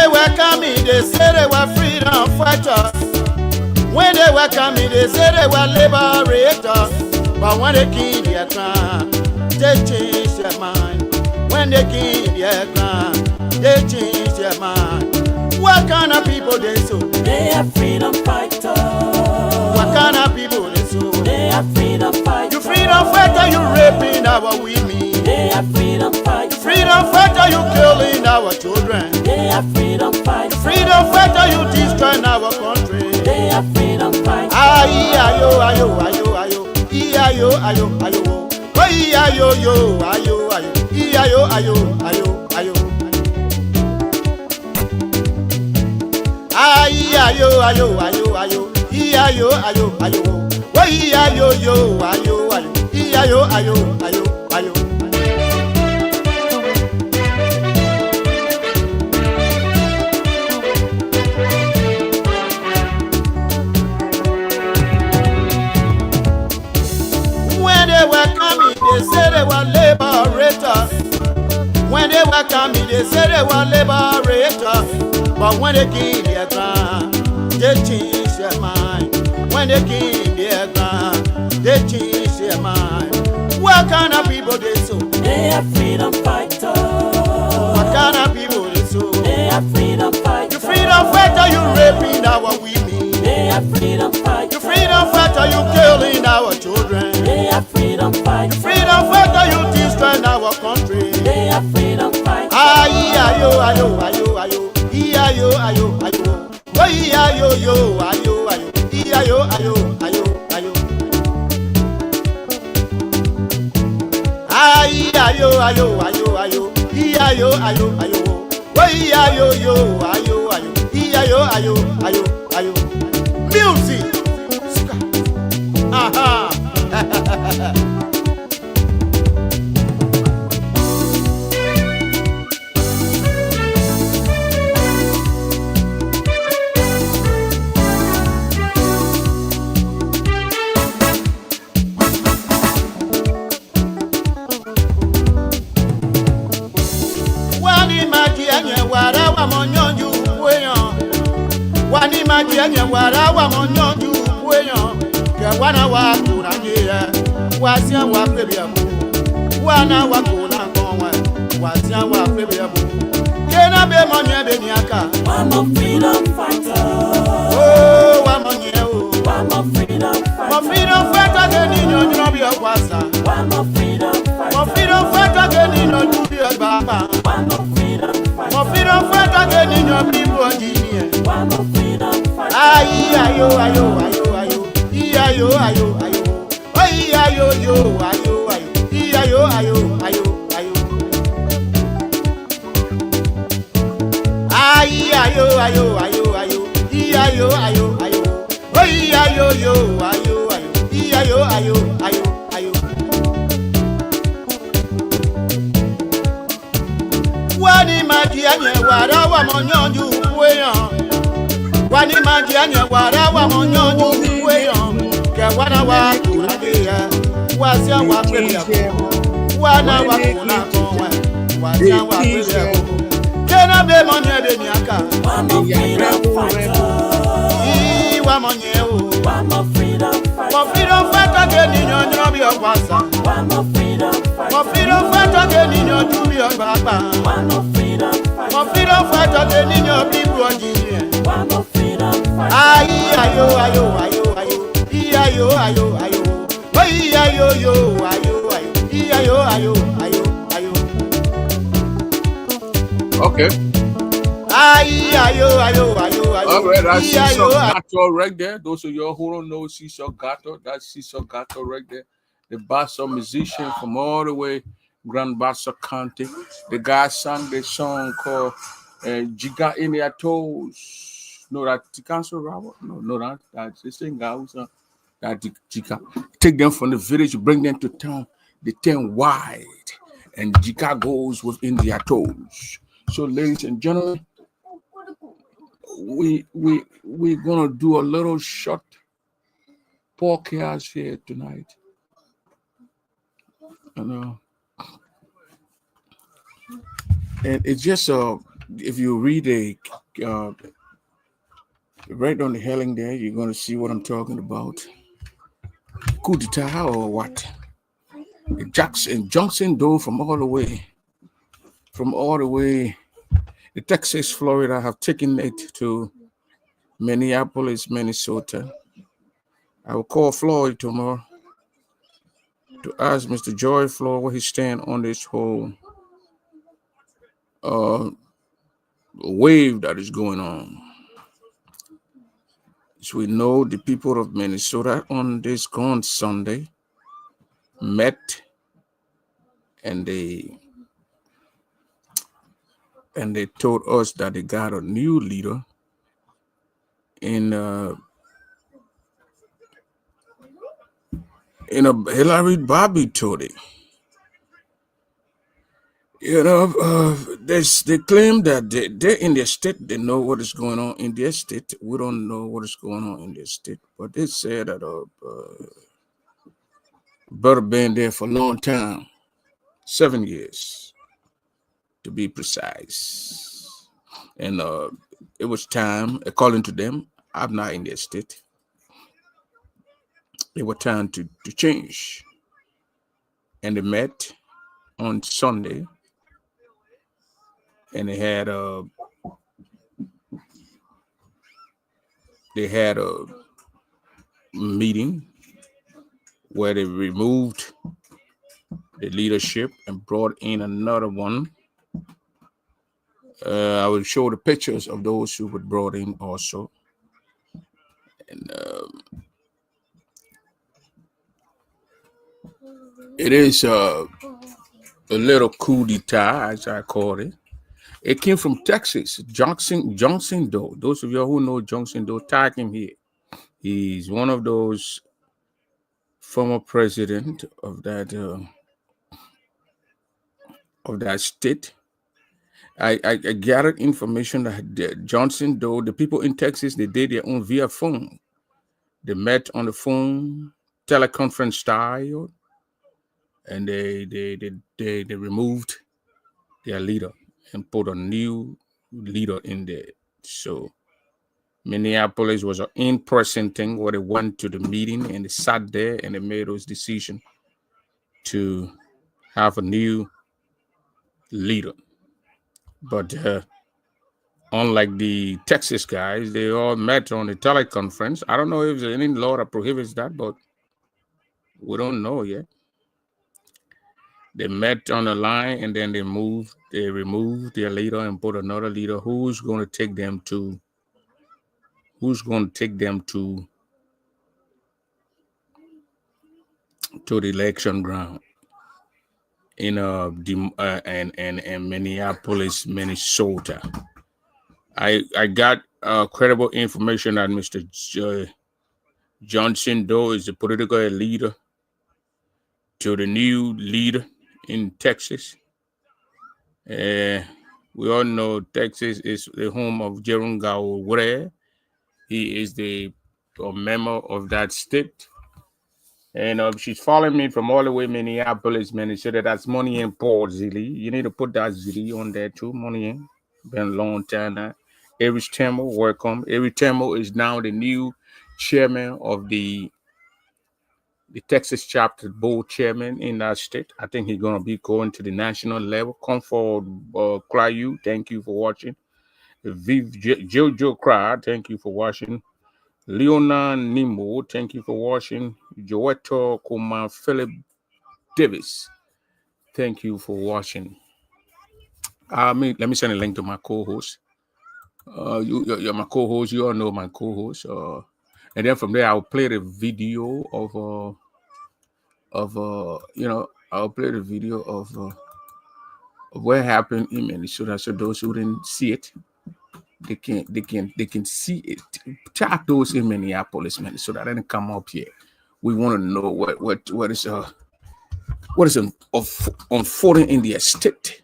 they were coming, they said they were freedom fighters. When they were coming, they said they were liberators. But when they killed their crown, they changed their mind. When they killed their crown, they changed their mind. What kind of people they so? They are freedom fighters. What kind of people they so? They are freedom fighters. You freedom fighter, you raping our women. They are freedom fighters. Freedom fighter, you killing our children. They are freedom fighters. Freedom fighter, you destroying our country. They are freedom fighters. Ayo, ayo, ayo, ayo, ayo, ayo, ayo, ayo, oh, ayo, yo, ayo, ayo, ayo, ayo, ayo, ayo. Ayo, ayo, ayo, ayo, ayo, ayo, ayo, oh, ayo, yo, ayo, ayo, ayo, ayo, ayo. When they were coming, they said they were liberators. When they were coming, they said they were liberators. But when they killed their ground, they changed their mind. When they killed their ground, they changed their mind. What kind of people they so? They are freedom fighters. What kind of people they so? They are freedom fighters. You freedom fighter, you raping our women. They are freedom fighters. You freedom fighter, you killing our children. They are freedom fighters. Freedom fighter, you destroying our country. They are freedom fighters. Ayo, ayo, ayo, ayo, ayo, ayo, ayo, ayo, yo, ayo, ayo, ayo, ayo, ayo, ayo. Ayo, ayo, ayo, ayo, ayo, ayo, ayo, ayo, yo, ayo, ayo, ayo, ayo, ayo. Music. Aha. Wani maji enye wara wa monyoju weyan ke wana wa kuna niye wasia wa pebi abu wana wa kuna konwa wasia wa pebi abu kena be monye be ni aka I'm a freedom fighter. oh wa monye o I'm a freedom fighter. mo freedom fighter ke ni nyo bi okwasa I'm a freedom fighter. mo freedom fighter ke ni no ju bi ogbapa I'm a freedom fighter. mo freedom fighter ke ni nyo bi bo jinie I'm a freedom fighter. ayo, ayo, ayo, ayo, ayo, ayo, ayo, ayo, yo, ayo, ayo, ayo, ayo, ayo. Ayo, ayo, ayo, ayo, ayo, ayo, ayo, ayo, yo, ayo, ayo, ayo, ayo, ayo. Wani maji anye wara wa monyoju weyan. Wani maji anye wara wa monyoju weyan. Ke wana wa kuna dia. Wasia wa kweli wana wa kuna konwa. Wasia wa kweli kena be monye be niaka. I'm a freedom fighter. Wa monye o. I'm a freedom fighter. Mo freedom fighter ke ni nyo bi okwasa. I'm a freedom fighter. Mo freedom fighter ke ni nyo ju bi ogbapa. I'm a freedom fighter. Mo freedom fighter ke ni nyo bi bo jinie. I'm a freedom fighter. Ayo, ayo, ayo, ayo, ayo, ayo, ayo, ayo, yo, ayo, ayo, ayo, ayo, ayo. Okay. Ayo, ayo, ayo, ayo. All right, that's Ayo, Gato right there. Those of you who don't know Gato, that's Gato right there. The Bassa musician from all the way Grand Bassa County. The guy sang the song called Ggaa in their toes. No, that Tikanso Rawa. No, that's the same guy who sang that Ggaa. Take them from the village, bring them to town. They turn wide, and Ggaa goes within their toes. So, ladies and gentlemen, we're gonna do a little short podcast here tonight. And it's just if you read uh, right on the heading there, you're going to see what I'm talking about. Coup d'etat or what? Johnson though from all the way, the Texas, Florida have taken it to Minneapolis, Minnesota. I will call Floyd tomorrow to ask Mr. Joy Floyd what he stand on this whole wave that is going on. So we know the people of Minnesota on this gone Sunday met and they told us that they got a new leader in a Hillary Bobby told it. They claim that they're in their state. They know what is going on in their state. We don't know what is going on in their state, but they said that brother been there for a long time, 7 years to be precise, and it was time, according to them. I'm not in their state. It was time to change, and they met on Sunday, and they had a meeting where they removed the leadership and brought in another one. I will show the pictures of those who were brought in also. And it is a little coup d'etat, as I call it. It came from Texas, Johnson Doe. Those of you who know Johnson Doe, tag him here. He's one of those former president of that state. I gathered information that Johnson Doe, the people in Texas, they did their own via phone. They met on the phone, teleconference style, and they removed their leader and put a new leader in there. So Minneapolis was an in-person thing where they went to the meeting and they sat there and they made those decisions to have a new leader. But unlike the Texas guys, they all met on the teleconference. I don't know if there's any law that prohibits that, but we don't know yet. They met on the line and then they removed their leader and put another leader who's going to take them to the election ground in Minneapolis, Minnesota. I got credible information that Mr. Johnson Doe is the political leader to the new leader in Texas. We all know Texas is the home of Ggaa. He is a member of that state. And she's following me from all the way Minneapolis, Minnesota. That's Money in Port Zilly. You need to put that Zilly on there too. Money in. Been a long time now. Eric Temmel, welcome. Eric Temmel is now the new chairman of the Texas chapter board chairman in that state. I think he's going to be going to the national level. Comfort Cryu, thank you for watching. Jojo Cry, thank you for watching. Leona Nemo, thank you for watching. Joeto Kuma Philip Davis, thank you for watching. Let me send a link to my co-host. You're my co-host. You all know my co-host. And then from there, I'll play the video I'll play the video of what happened in Minnesota. So those who didn't see it, they can see it. Tap those in Minneapolis, Minnesota. That didn't come up yet. We want to know what is unfolding in their state.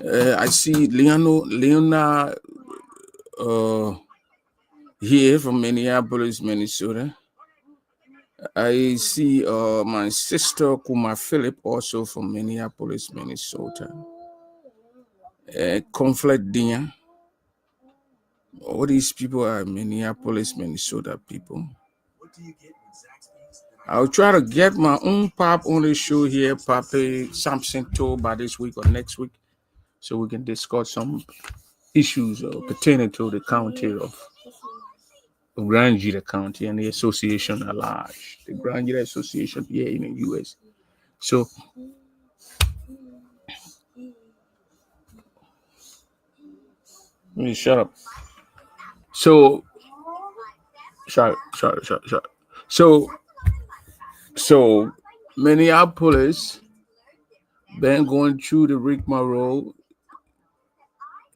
I see Leona here from Minneapolis, Minnesota. I see my sister Kuma Philip also from Minneapolis, Minnesota. conflict Dia. All these people are Minneapolis, Minnesota people. I'll try to get my own pop on the show here, Pape Samson told by this week or next week, so we can discuss some issues pertaining to the county of Grand Gita County and the association at large, the Grand Gita Association here in the U.S. So, let me shut up. So, shut. So Minneapolis been going through the rigmarole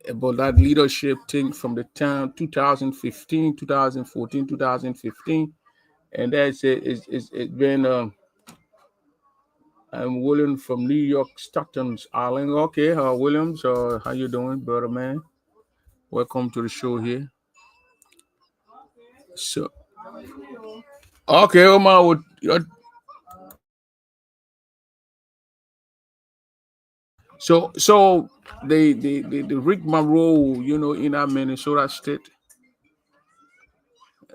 about that leadership thing from the time 2015, 2014, 2015, and that's it. It's been. I'm William from New York, Stockton's Island. Okay, Williams, how you doing, brother man? Welcome to the show here. So, okay, Omar, so the rigmarole, in our Minnesota state,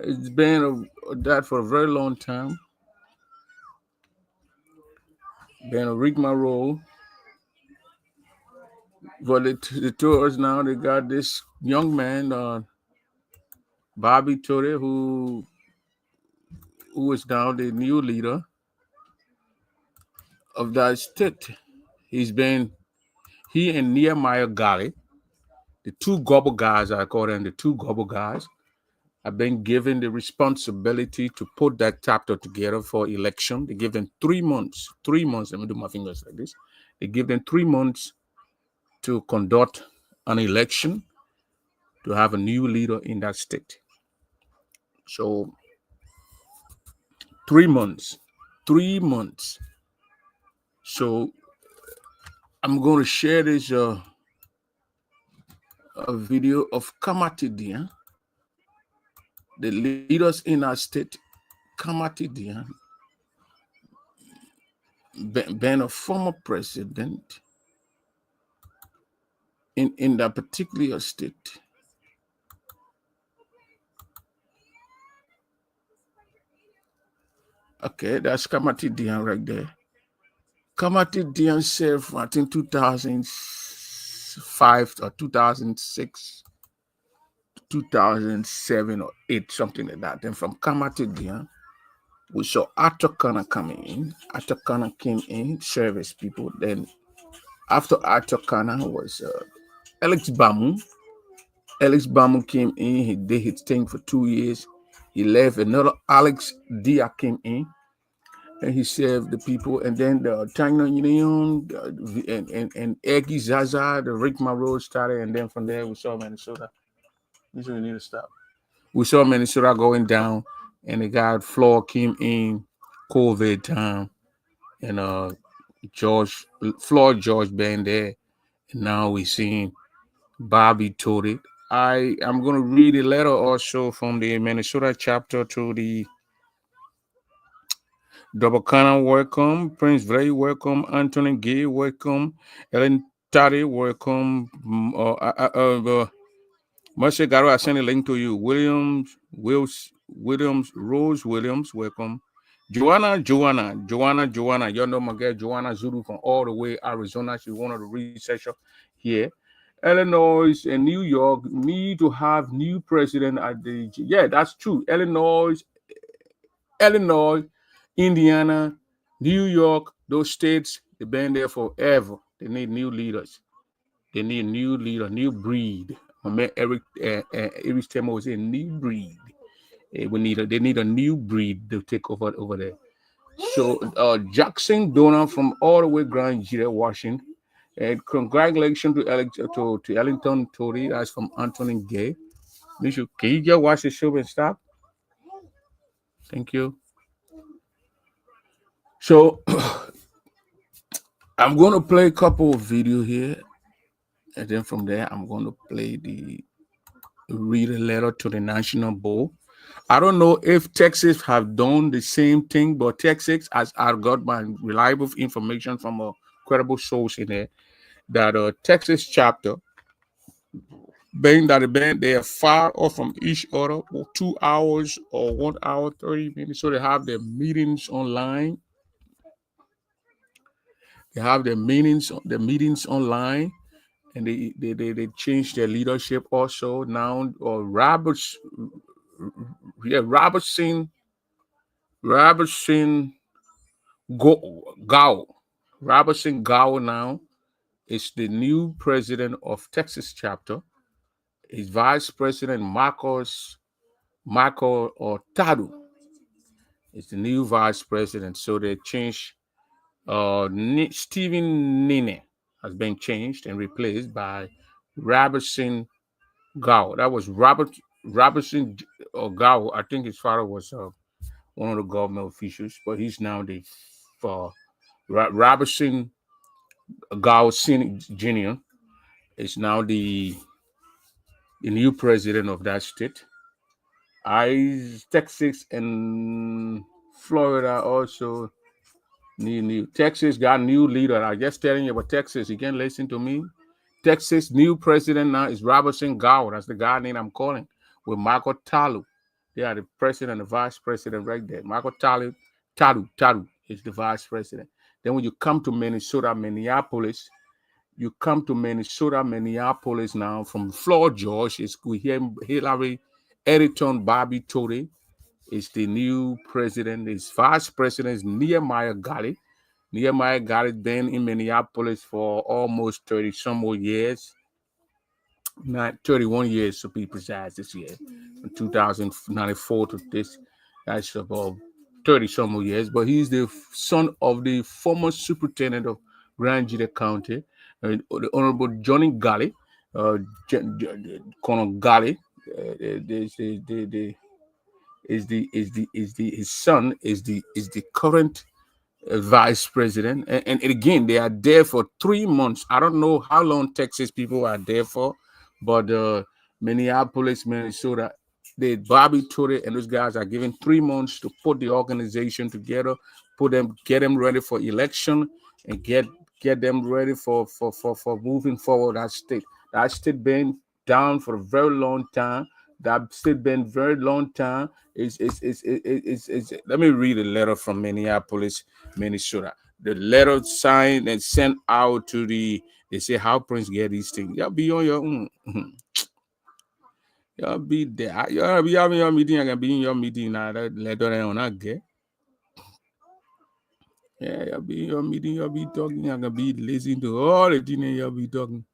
it's been that for a very long time. Been a rigmarole. But the tours now, they got this young man, Bobby Torre, who is now the new leader of that state. He and Nehemiah Ggaa, the two gobble guys, I call them the two gobble guys, have been given the responsibility to put that chapter together for election. They give them 3 months. 3 months. Let me do my fingers like this. They give them 3 months to conduct an election to have a new leader in that state. So 3 months. 3 months. So I'm going to share this a video of Kamatidian, the leaders in our state. Kamatidian, been a former president in that particular state. Okay, that's Kamatidian right there. Kamatidian served, I think, 2005 or 2006, 2007 or 8, something like that. Then from Kamatidian, we saw Arthur Connor coming in. Arthur Connor came in, service people. Then after Arthur Connor was Alex Bamu. Alex Bamu came in. He did his thing for 2 years. He left. Another Alex Dia came in, and he served the people. And then the China Union and Eggy Zaza, the rigmarole started. And then from there, we saw Minnesota. This is we need to stop. We saw Minnesota going down, and the guy Floor came in COVID time, and George been there, and now we seeing Bobby told it. I am going to read a letter also from the Minnesota chapter to the Double Cannon, welcome. Prince Very, welcome. Anthony Gay, welcome. Ellen Taddy, welcome. Marcia Garo, I sent a link to you. Williams, Rose Williams, welcome. Joanna. You know my girl Joanna Zulu from all the way Arizona. She's one of the researchers here. Illinois and New York need to have new president at the. Yeah, that's true. Illinois, Indiana, New York, those states, they've been there forever. They need new leaders. They need new leader, new breed. My man Eric Temo was a new breed. They need a new breed to take over there. So Jackson Donald from all the way Grand Gita, Washington. And congratulations to Ellington Tory. That's from Anthony Gay. Can you just watch the show and stop? Thank you. So I'm going to play a couple of videos here, and then from there I'm going to read a letter to the National Board. I don't know if Texas have done the same thing, but Texas, as I got my reliable information from a credible source in there, that Texas chapter being that the band they are far off from each other, 2 hours or 1 hour 30 minutes. So they have their meetings online. They have their meetings online, and they change their leadership also now. Or Robertson Ggaa. Robertson Ggaa now is the new president of Texas chapter. His vice president Michael Tadu is the new vice president. So they changed. Stephen Nene has been changed and replaced by Robertson Ggaa. That was Robertson or Ggaa. I think his father was one of the government officials, but he's now the Robertson Ggaa Jr. is now the new president of that state. Texas and Florida also new. Texas got new leader. I just telling you about Texas. You can listen to me. Texas new president now is Robertson Ggaa. That's the guy name I'm calling. With Michael Talu. They are the president and the vice president right there. Michael Talu is the vice president. Then when you come to Minneapolis now from Florida, George, we hear Hillary Editon Bobby Tory is the new president. His vice president is Nehemiah Gatti. Nehemiah Gatti been in Minneapolis for almost 30 some more years. Not 31 years to be precise this year. From 2094 to this. That's about 30 some more years. But he's the son of the former superintendent of Grand Gila County, the Honorable Johnny Galley, Colonel Galley. His son is the current vice president, and again they are there for 3 months. I don't know how long Texas people are there for, but Minneapolis, Minnesota, the Bobby Tory and those guys are given 3 months to put the organization together, get them ready for election, and get them ready for moving forward. That state been down for a very long time. That state been very long time. Let me read a letter from Minneapolis, Minnesota. The letter signed and sent out to they say how Prince get these things. Y'all be on your own. Y'all be there. Y'all be having your meeting. I can be in your meeting now. That letter on I get. Yeah, y'all be in your meeting. Y'all be talking. I can be listening to all the things y'all be talking.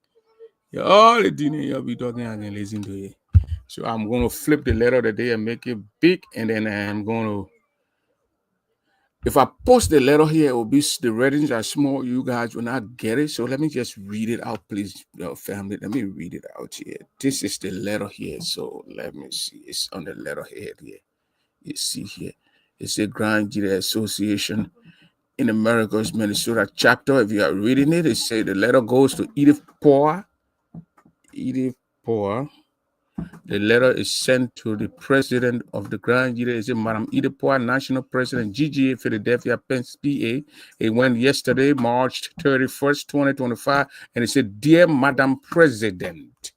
All the things y'all be talking. I can listen to it. So I'm going to flip the letter today and make it big, and then I'm going to. If I post the letter here, it will be the readings are small. You guys will not get it. So let me just read it out, please, family. Let me read it out here. This is the letter here. So let me see. It's on the letterhead here. You see here. It's a Grand Gila Association in America's Minnesota chapter. If you are reading it, it says the letter goes to Edith Poor. The letter is sent to the president of the Grand Gila, is Madam Edith Poor, National President, GGA, Philadelphia, PA. It went yesterday, March 31st, 2025, and it said, Dear Madam President,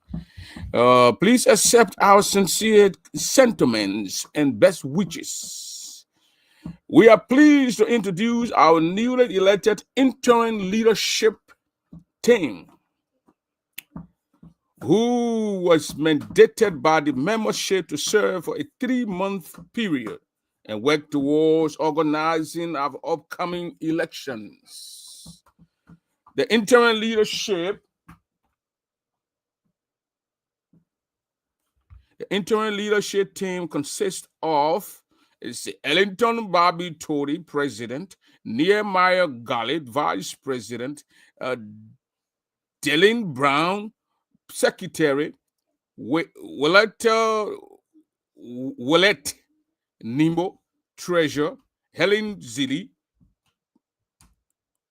please accept our sincere sentiments and best wishes. We are pleased to introduce our newly elected interim leadership team, who was mandated by the membership to serve for a 3-month period and work towards organizing our upcoming elections. The interim leadership team consists of Ellington Bobby Tory, President, Nehemiah Gallet, Vice President, Dylan Brown, Secretary, Willett Nimbo, Treasurer, Helen Zilli.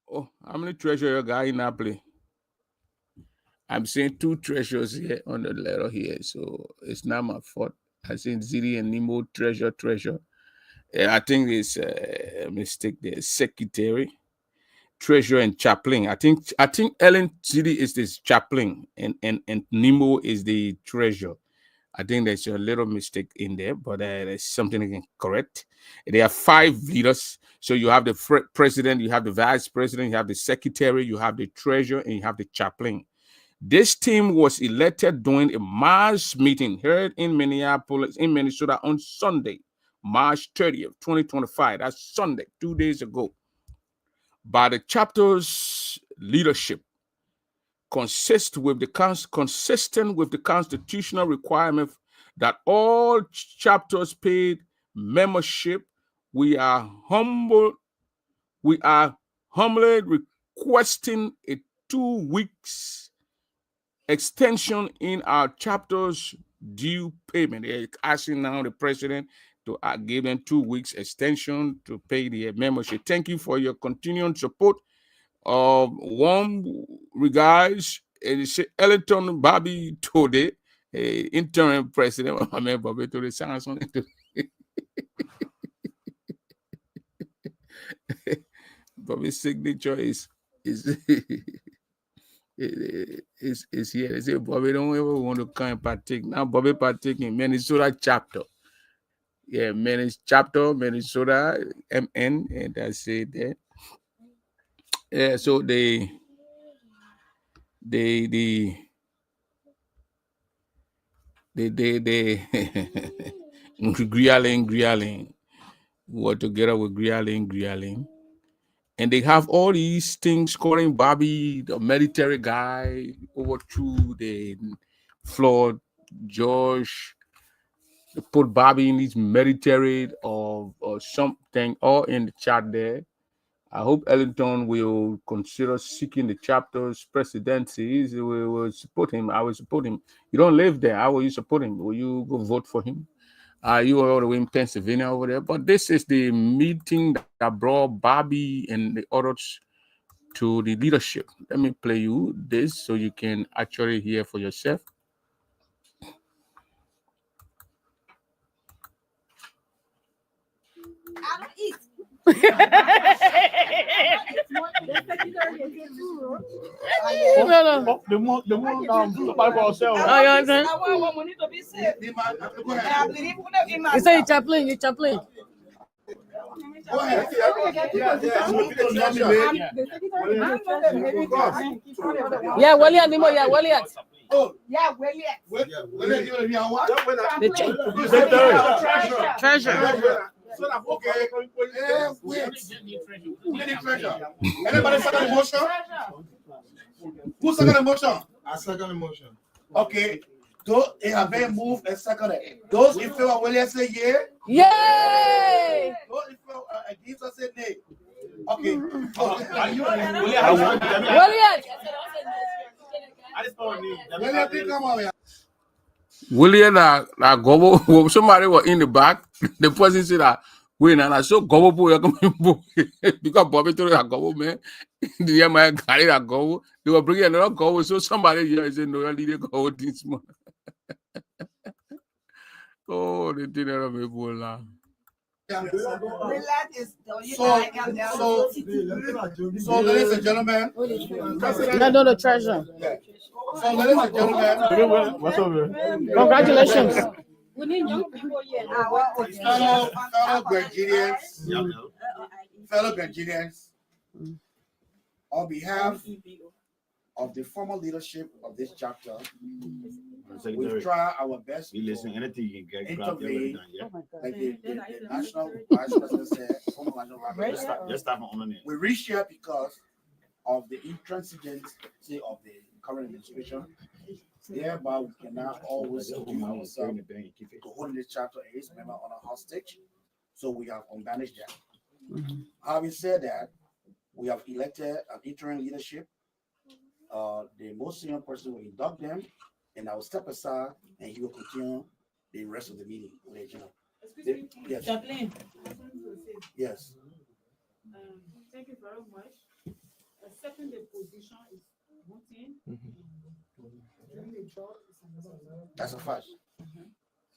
Oh, how many treasurer guy in that play? I'm saying 2 treasurers here on the letter here, so it's not my fault. I saying Zilli and Nimbo, treasurer. I think it's a mistake there. Secretary. treasurer and chaplain. I think Ellen City is this chaplain and Nemo is the treasurer. I think there's a little mistake in there, but there's something I can correct. There are 5 leaders. So you have the president, you have the vice president, you have the secretary, you have the treasurer, and you have the chaplain. This team was elected during a mass meeting held in Minnesota on Sunday, March 30th, 2025. That's Sunday, 2 days ago, by the chapter's leadership, consistent with the constitutional requirement that all chapters paid membership. We are humbly requesting a 2 weeks extension in our chapter's due payment. They're asking now the president to give them 2 weeks extension to pay the membership. Thank you for your continued support. Warm regards, Ellington Bobby Tode, interim president. I mean, Bobby Tode sang something. Bobby's signature is is here. They say Bobby don't ever want to come and partake. Now Bobby partake in Minnesota chapter. Yeah, Minnesota, MN, and that's it there. Yeah, so they Grialing were together with Grialing. And they have all these things calling Bobby the military guy over to the Floyd George. They put Bobby in his military or something, all in the chat there. I hope Ellington will consider seeking the chapter's presidency. We will support him. I will support him. You don't live there. How will you support him? Will you go vote for him? You are all the way in Pennsylvania over there. But this is the meeting that brought Bobby and the others to the leadership. Let me play you this so you can actually hear for yourself. I don't eat. No. The one somebody for ourselves. I want money to be saved. I believe in my. You say you chaplain. Yeah, William Nemo, yeah, William. Oh, yeah, well, yes. Treasure. Anybody second the motion? Who second the motion? I second the motion. Okay. Those it have been moved and seconded. Those in favor of William say yeah. Yay! Those in favor against us say nay. Okay. William, go. Somebody was in the back. The person said that when I saw go because Bobby told that go man. The man carry that go. They were bringing another go. So somebody here said no, you need to go this month. Oh, they didn't make laugh. So, ladies and gentlemen, No, treasure. so, ladies and gentlemen, What's over? Congratulations. We need young people here. fellow Ghanaians, on behalf of the former leadership of this chapter, we try our best to intervene, like the national vice president said, former national vice president. We reached here because of the intransigency of the current administration. Thereby, we can now always give ourselves to hold this chapter as member on a hostage. So we have unbanished that. Having said that, we have elected an interim leadership. The most senior person will induct them, and I will step aside, and he will continue the rest of the meeting. Excuse me, Yes. Chaplain. Yes. Thank you very much. Accepting the position is one thing. Doing the job is another. That's a fact. So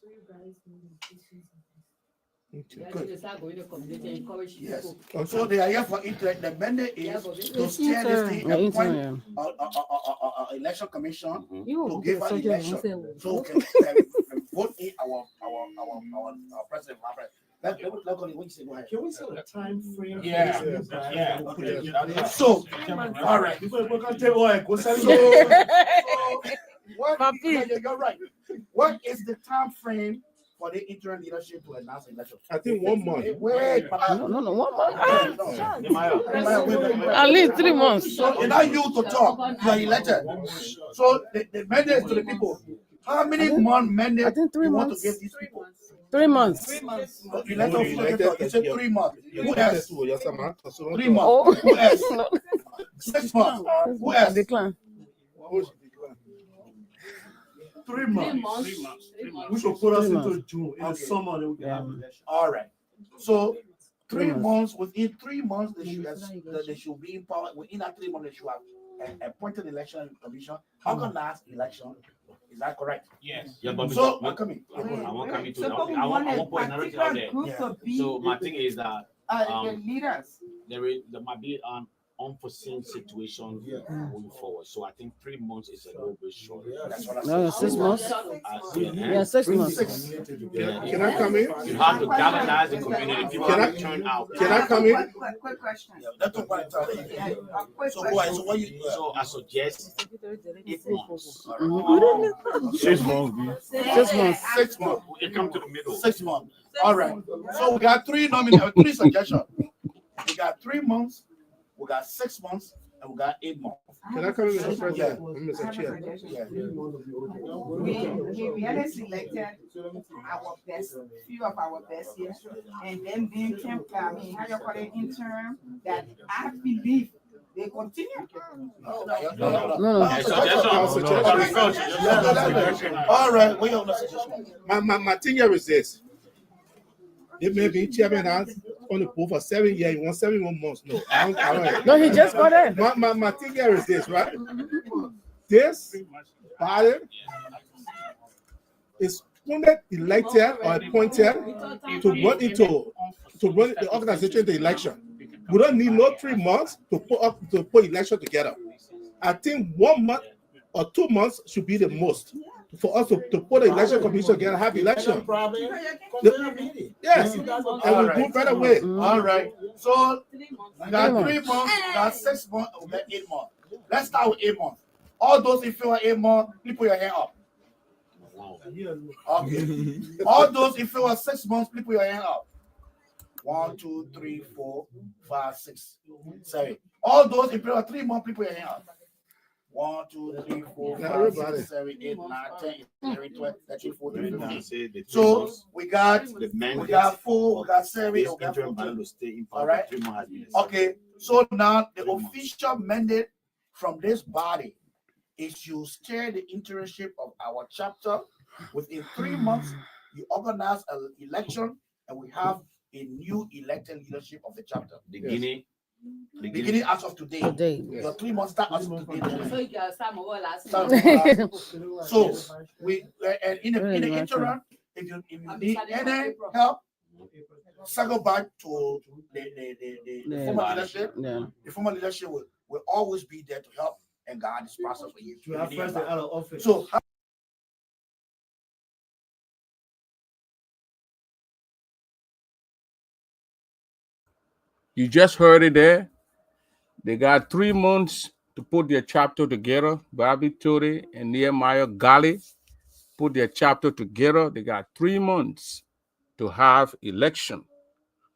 you guys know the patience of this. Yes. So they are here for interest. The mandate is to steer this thing Yeah, and point intern, election commission You to give an election. So we can vote in our president. Let go when you say go ahead. Can we set a time frame? Yeah. Okay. So, all right. You're right. What is the time frame for the interim leadership to announce election? I think 1 month. Wait, No, 1 month. Wait. At least 3 months. So it's not you to talk. You are elected. So the mandate is to the people. How many month mandate I think 3 you want to months. give these people? 3 months. So you said 3 months. Who else? 3 months. Oh. Who else? No. 6 months. Who else? Decline. 3 months. 3 months. 3 months. We should put us 3 into months. June. In the Okay. summer, then we can have election. All right. So 3 3 months. Within 3 months, they should be in power. Within that 3 months, they should have an appointed election commission, organized election. Is that correct? Yes. Yeah, but So Mr. come in. I want to come into So that. we I want want a to put another thing out particular there. group Yeah. to be So my thing is that the leaders. there might be an unforeseen situation going forward. So I think 3 months is a little bit short. That's what I No, said. 6 months. Yeah, 6 months. Can I come in? You have to galvanize the community. People have to turn out. Can I come in? Quick question. Yeah, that's what I'm telling you. A quick So go ahead. question. So what you? So I suggest 8 months. 6 months. 6 months. 6 months. We come to the middle. 6 months. All right. So we got three suggestions. We got 3 months. We got 6 months. And we got 8 months. Can I come in, Mr. Yeah. President? I Mr. have a Chair. suggestion. Yeah. We really selected our best, few of our best here, and then being how you call it, interim, that I believe they continue. No. No. All right. What your suggestion? My thing here is this. It may be chairman has on the pool for 7 years. He wants 71 months. No, I don't. No, he just got in. My thing here is this, right? This body is only elected or appointed to run the organization into election. We don't need no 3 months to put election together. I think 1 month or 2 months should be the most for us to put the election commission together, have election. Yes, and we move right away. All right. So we got 3 months, we got 6 months, we got 8 months. Let's start with 8 months. All those in favor of 8 months, please put your hand up. Okay. All those in favor of 6 months, please put your hand up. 1, 2, 3, 4, 5, 6, 7. All those in favor of 3 months, please put your hand up. 1, 2, 3, 4, 5, 6, 7, 8, 9, 10, 11, 12, 13, 14, 15. So we got 4, we got 7, we got 14. All right. Okay. So now the official mandate from this body is you steer the internship of our chapter. Within 3 months, you organize an election, and we have a new elected leadership of the chapter. Beginning as of today. Your 3 months start as of today. So we and in the interim, if you need any help, circle back to the former leadership. The former leadership will always be there to help and guide this process for you. You have first out of office. So You just heard it there. They got 3 months to put their chapter together. Bobby Tore and Nehemiah Ggaa put their chapter together. They got 3 months to have election.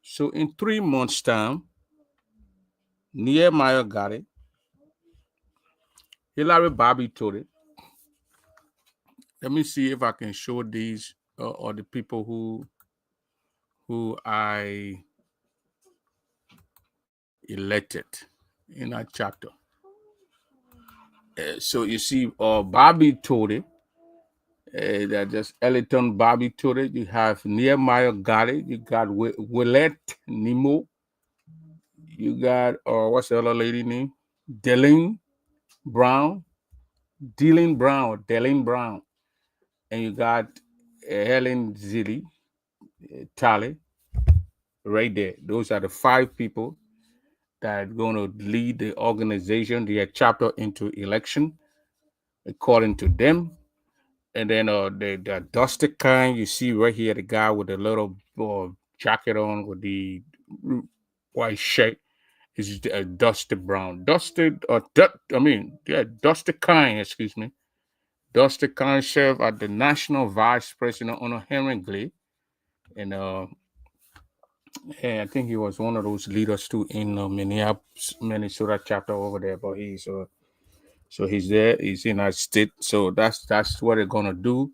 So in 3 months' time, Nehemiah Ggaa, Hillary Bobby Tore. Let me see if I can show these or the people who I elected in that chapter. So you see, Bobby Tore, that just Elton Bobby Tore. You have Nehemiah Ggaa. You got Willette Nemo. You got what's the other lady name? Delene Brown, and you got Helen Zilli, Talley, right there. Those are the 5 people that are going to lead the organization, their chapter into election, according to them. And then the dusty kind you see right here, the guy with the little jacket on with the white shirt is dusty brown. Dusty kind, excuse me. Dusty kind served as the national vice president under Henry Glee. And I think he was one of those leaders too in Minneapolis, Minnesota chapter over there. But he's there. He's in our state. So that's what they're gonna do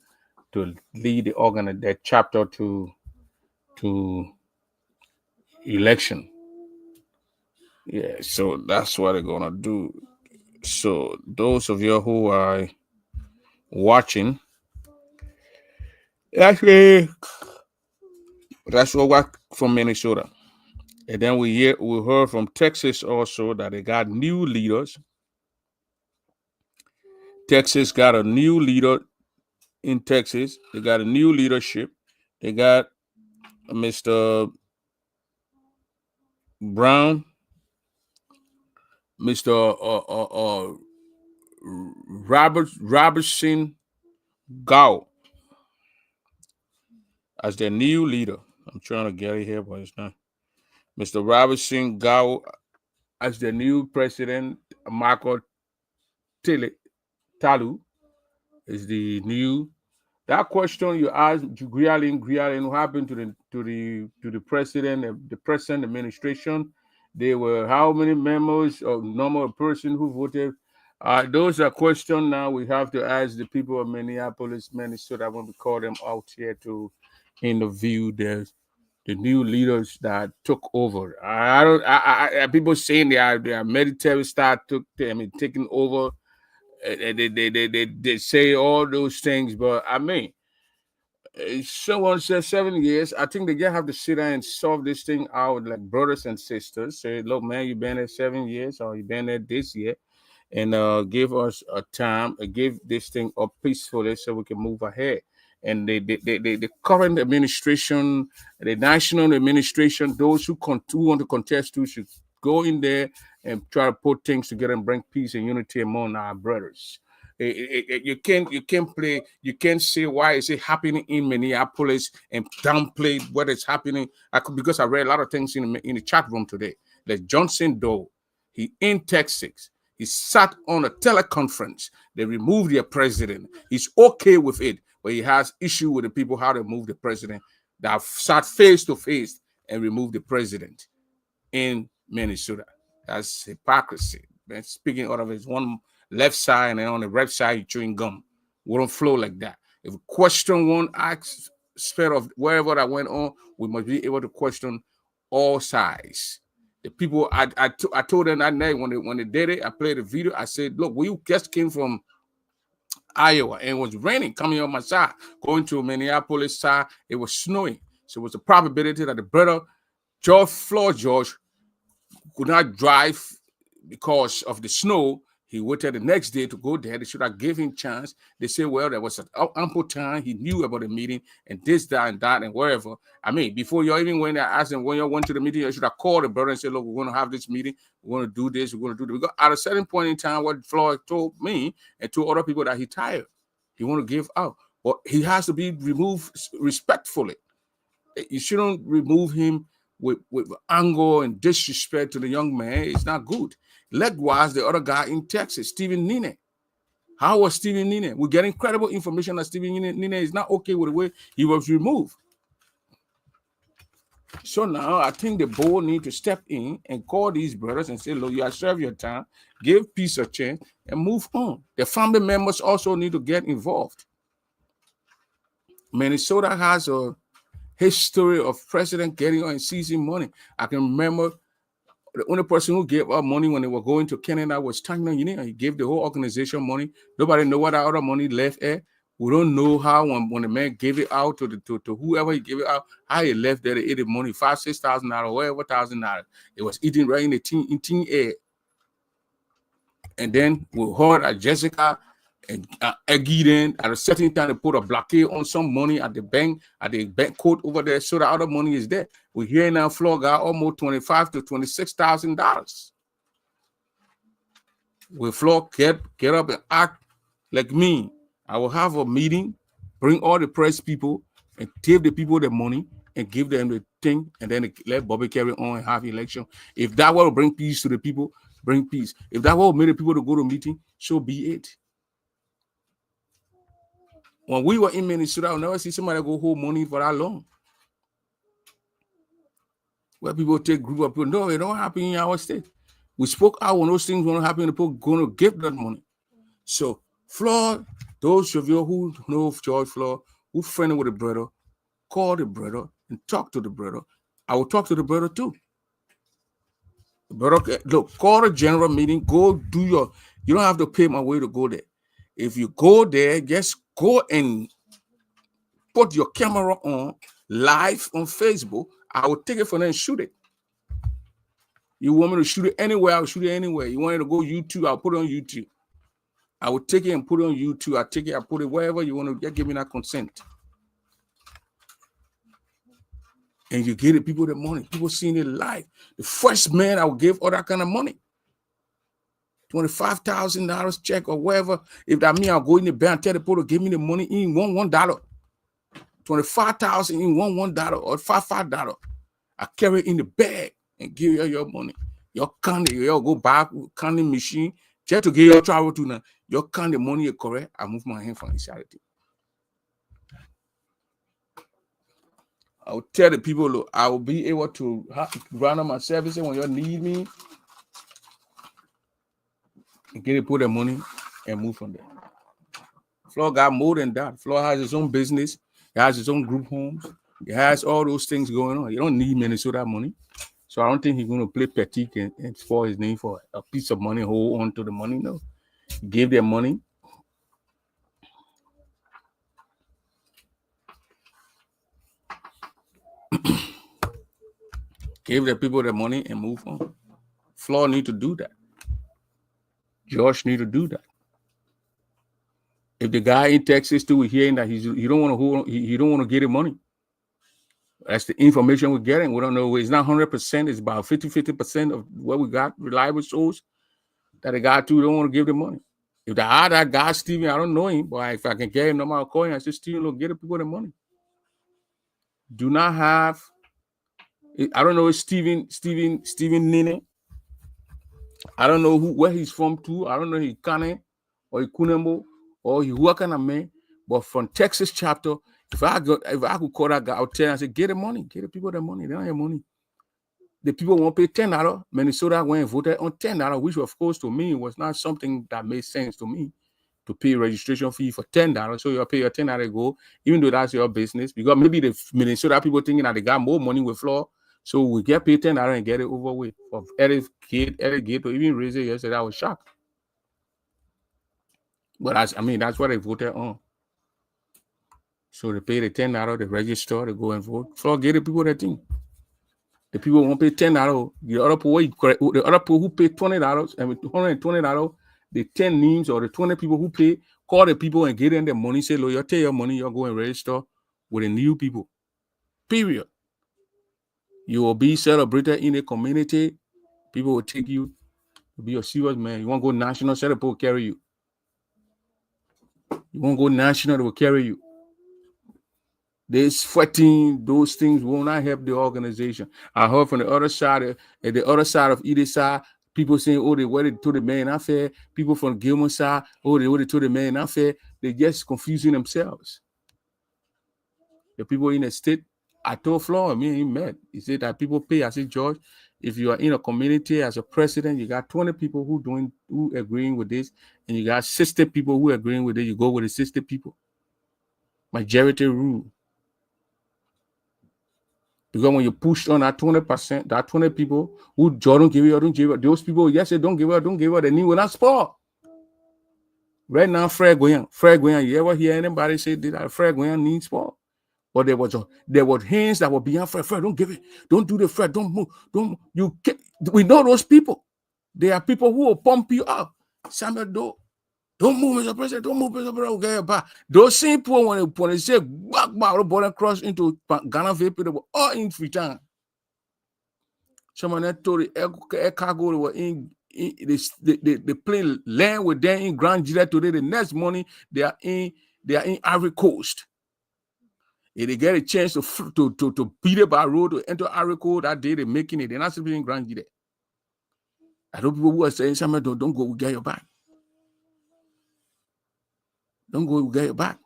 to lead that chapter to election. Yeah. So that's what they're gonna do. So those of you who are watching, actually, that's what we're from Minnesota. And then we heard from Texas also that they got new leaders. Texas got a new leader in Texas. They got a new leadership. They got Mr. Brown, Mr. Robertson Ggaa as their new leader. I'm trying to get it here, but it's not. Mr. Robertson Ggaa as the new president. Michael Talu is the new. That question you asked Grialin, what happened to the president, the present administration? There were how many members or number of person who voted? Those are questions now we have to ask the people of Minneapolis, Minnesota, when we call them out here to interview the new leaders that took over. People saying their military taking over. They say all those things, but I mean, someone says 7 years. I think they just have to sit down and solve this thing out like brothers and sisters. Say, look, man, you've been there 7 years, or you've been there this year, and give us a time, give this thing up peacefully so we can move ahead. And the current administration, the national administration, those who want to contest to should go in there and try to put things together and bring peace and unity among our brothers. You can't say why is it happening in Minneapolis and downplay what is happening. Because I read a lot of things in the chat room today. Like Johnson Doe, he in Texas. He sat on a teleconference. They removed their president. He's okay with it, but he has issue with the people how to move the president that have sat face to face and removed the president in Minnesota. That's hypocrisy. Man, speaking out of his one left side and then on the right side, you're chewing gum. We don't flow like that. If we question one aspect of wherever that went on, we must be able to question all sides. The people, I told them that night when they did it, I played a video. I said, look, we just came from Iowa and it was raining coming on my side, going to Minneapolis side. It was snowing. So it was a probability that the brother, George, could not drive because of the snow. He waited the next day to go there. They should have given him chance. They say, well, there was an ample time. He knew about the meeting and this, that, and that, and wherever. I mean, before you even went there, asked him when you went to the meeting, you should have called the brother and said, look, we're going to have this meeting. We're going to do this. We're going to do that. Because at a certain point in time, what Floyd told me and told other people that he tired. He want to give out. But he has to be removed respectfully. You shouldn't remove him with anger and disrespect to the young man. It's not good. Likewise, the other guy in Texas, Stephen Nene. How was Stephen Nene? We get incredible information that Stephen Nene is not okay with the way he was removed. So now I think the board need to step in and call these brothers and say, look, you have served your time, give peace a chance, and move on. The family members also need to get involved. Minnesota has a history of president getting on and seizing money. I can remember the only person who gave up money when they were going to Canada was Tanner Union. He gave the whole organization money. Nobody know what that other money left at. We don't know how when the man gave it out to whoever he gave it out, how he left there to eat the money, $5,000, $6,000, whatever $1,000. It was eating right in the thin air. And then we heard that Jessica and again at a certain time they put a blockade on some money at the bank code over there, so the other money is there. We're hearing now Florida got almost $25,000 to $26,000. Will Flo get up and act like me? I will have a meeting, bring all the press people, and give the people the money and give them the thing, and then let Bobby carry on and have election. If that will bring peace to the people, bring peace. If that will make the people to go to meeting, so be it. When we were in Minnesota, I never see somebody go hold money for that long. Where people take group of people, no, it don't happen in our state. We spoke out when those things won't happen, the people going to give that money. So, Floyd, those of you who know George Floyd, who friendly with the brother, call the brother and talk to the brother. I will talk to the brother too. The brother, look, call the general meeting, go do you don't have to pay my way to go there. If you go there, just go and put your camera on live on Facebook. I will take it from there and shoot it. You want me to shoot it anywhere, I'll shoot it anywhere. You want it to go YouTube, I'll put it on YouTube. I will take it and put it on YouTube. I take it, I put it wherever you want to. Just give me that consent. And you give the people the money. People seeing it live. The first man I will give all that kind of money. $25,000 check or whatever. If that means I'll go in the bank and tell the people to give me the money in $1. $25,000 in $1 or $5. I carry it in the bag and give you your money. Your candy, you go back candy machine just to get your travel to now. Your candy money is correct. I move my hand from inside it. I will tell the people, look, I will be able to run on my services when you need me. And get it, put the money and move from there. Floyd got more than that. Floyd has his own business. He has his own group homes. He has all those things going on. You don't need Minnesota money. So I don't think he's going to play petty and for his name for a piece of money, hold on to the money. No. He gave them money. Gave the people the money and move on. Floyd need to do that. Josh need to do that. If the guy in Texas too is hearing that he don't want to get the money. That's the information we're getting. We don't know. It's not 100%. It's about 50% of what we got, reliable source, that the guy too don't want to give the money. If the hire that guy, Steven, I don't know him, but if I can get him, no matter call him, I say, Steven, look, get the people the money. Do not have, I don't know if Steven Nene. I don't know where he's from too. I don't know if he's Kane or he Kunembo or he working on me. But from Texas chapter, if I could call that guy out there and say, get the money, get the people the money. They don't have money. The people won't pay $10. Minnesota went and voted on $10, which of course to me was not something that made sense to me to pay registration fee for $10. So you'll pay your $10 go, even though that's your business. Because maybe the Minnesota people thinking that they got more money with Floyd. So we get paid $10 and get it over with. For every kid, or even raise it yesterday, I was shocked. But that's what they voted on. So they pay the $10, they register, they go and vote. Floyd get the people that thing. The people won't pay $10. The other people who pay $20, $120, the 10 names or the 20 people who pay, call the people and get them the money. Say, look, you take your money, you're going to register with the new people. Period. You will be celebrated in a community. People will take you to be a serious man. You want to go national, set people will carry you. You want to go national, they will carry you. This fighting, those things will not help the organization. I heard from the other side of either side, people saying, oh, they waited to the man not fair. People from Gilman side, oh, they waited to the man not fair. They're just confusing themselves. The people in the state, I told Floyd, me and him met. He said that people pay. I said, George, if you are in a community as a president, you got 20 people who agreeing with this, and you got 60 people who agreeing with it, you go with the 60 people. Majority rule. Because when you push on that 20%, that 20 people who don't give you or don't give you, those people, yes, they don't give you, they need will not spoil. Right now, Fred Goyan, you ever hear anybody say that Fred Goyan needs spoil? But there was hands that were beyond Fred. Fred, don't give it. Don't do the Fred. Don't move. We know those people. They are people who will pump you up. Samuel Doe, Don't move, Mr. President. Don't move, Mr. President. We'll get your back. Those same people, when they say, back, the border cross into Ghana, people, they were all in free time. Someone that told the air cargo they were in the plane land with them in Grand Nigeria today. The next morning, they are in Ivory Coast. If they get a chance to beat it by road to enter Ivory Coast that day, they're making it. They're not sleeping in Grand Nigeria. I know people who are saying, "Somebody don't go, we get your back. Don't go, we get your back."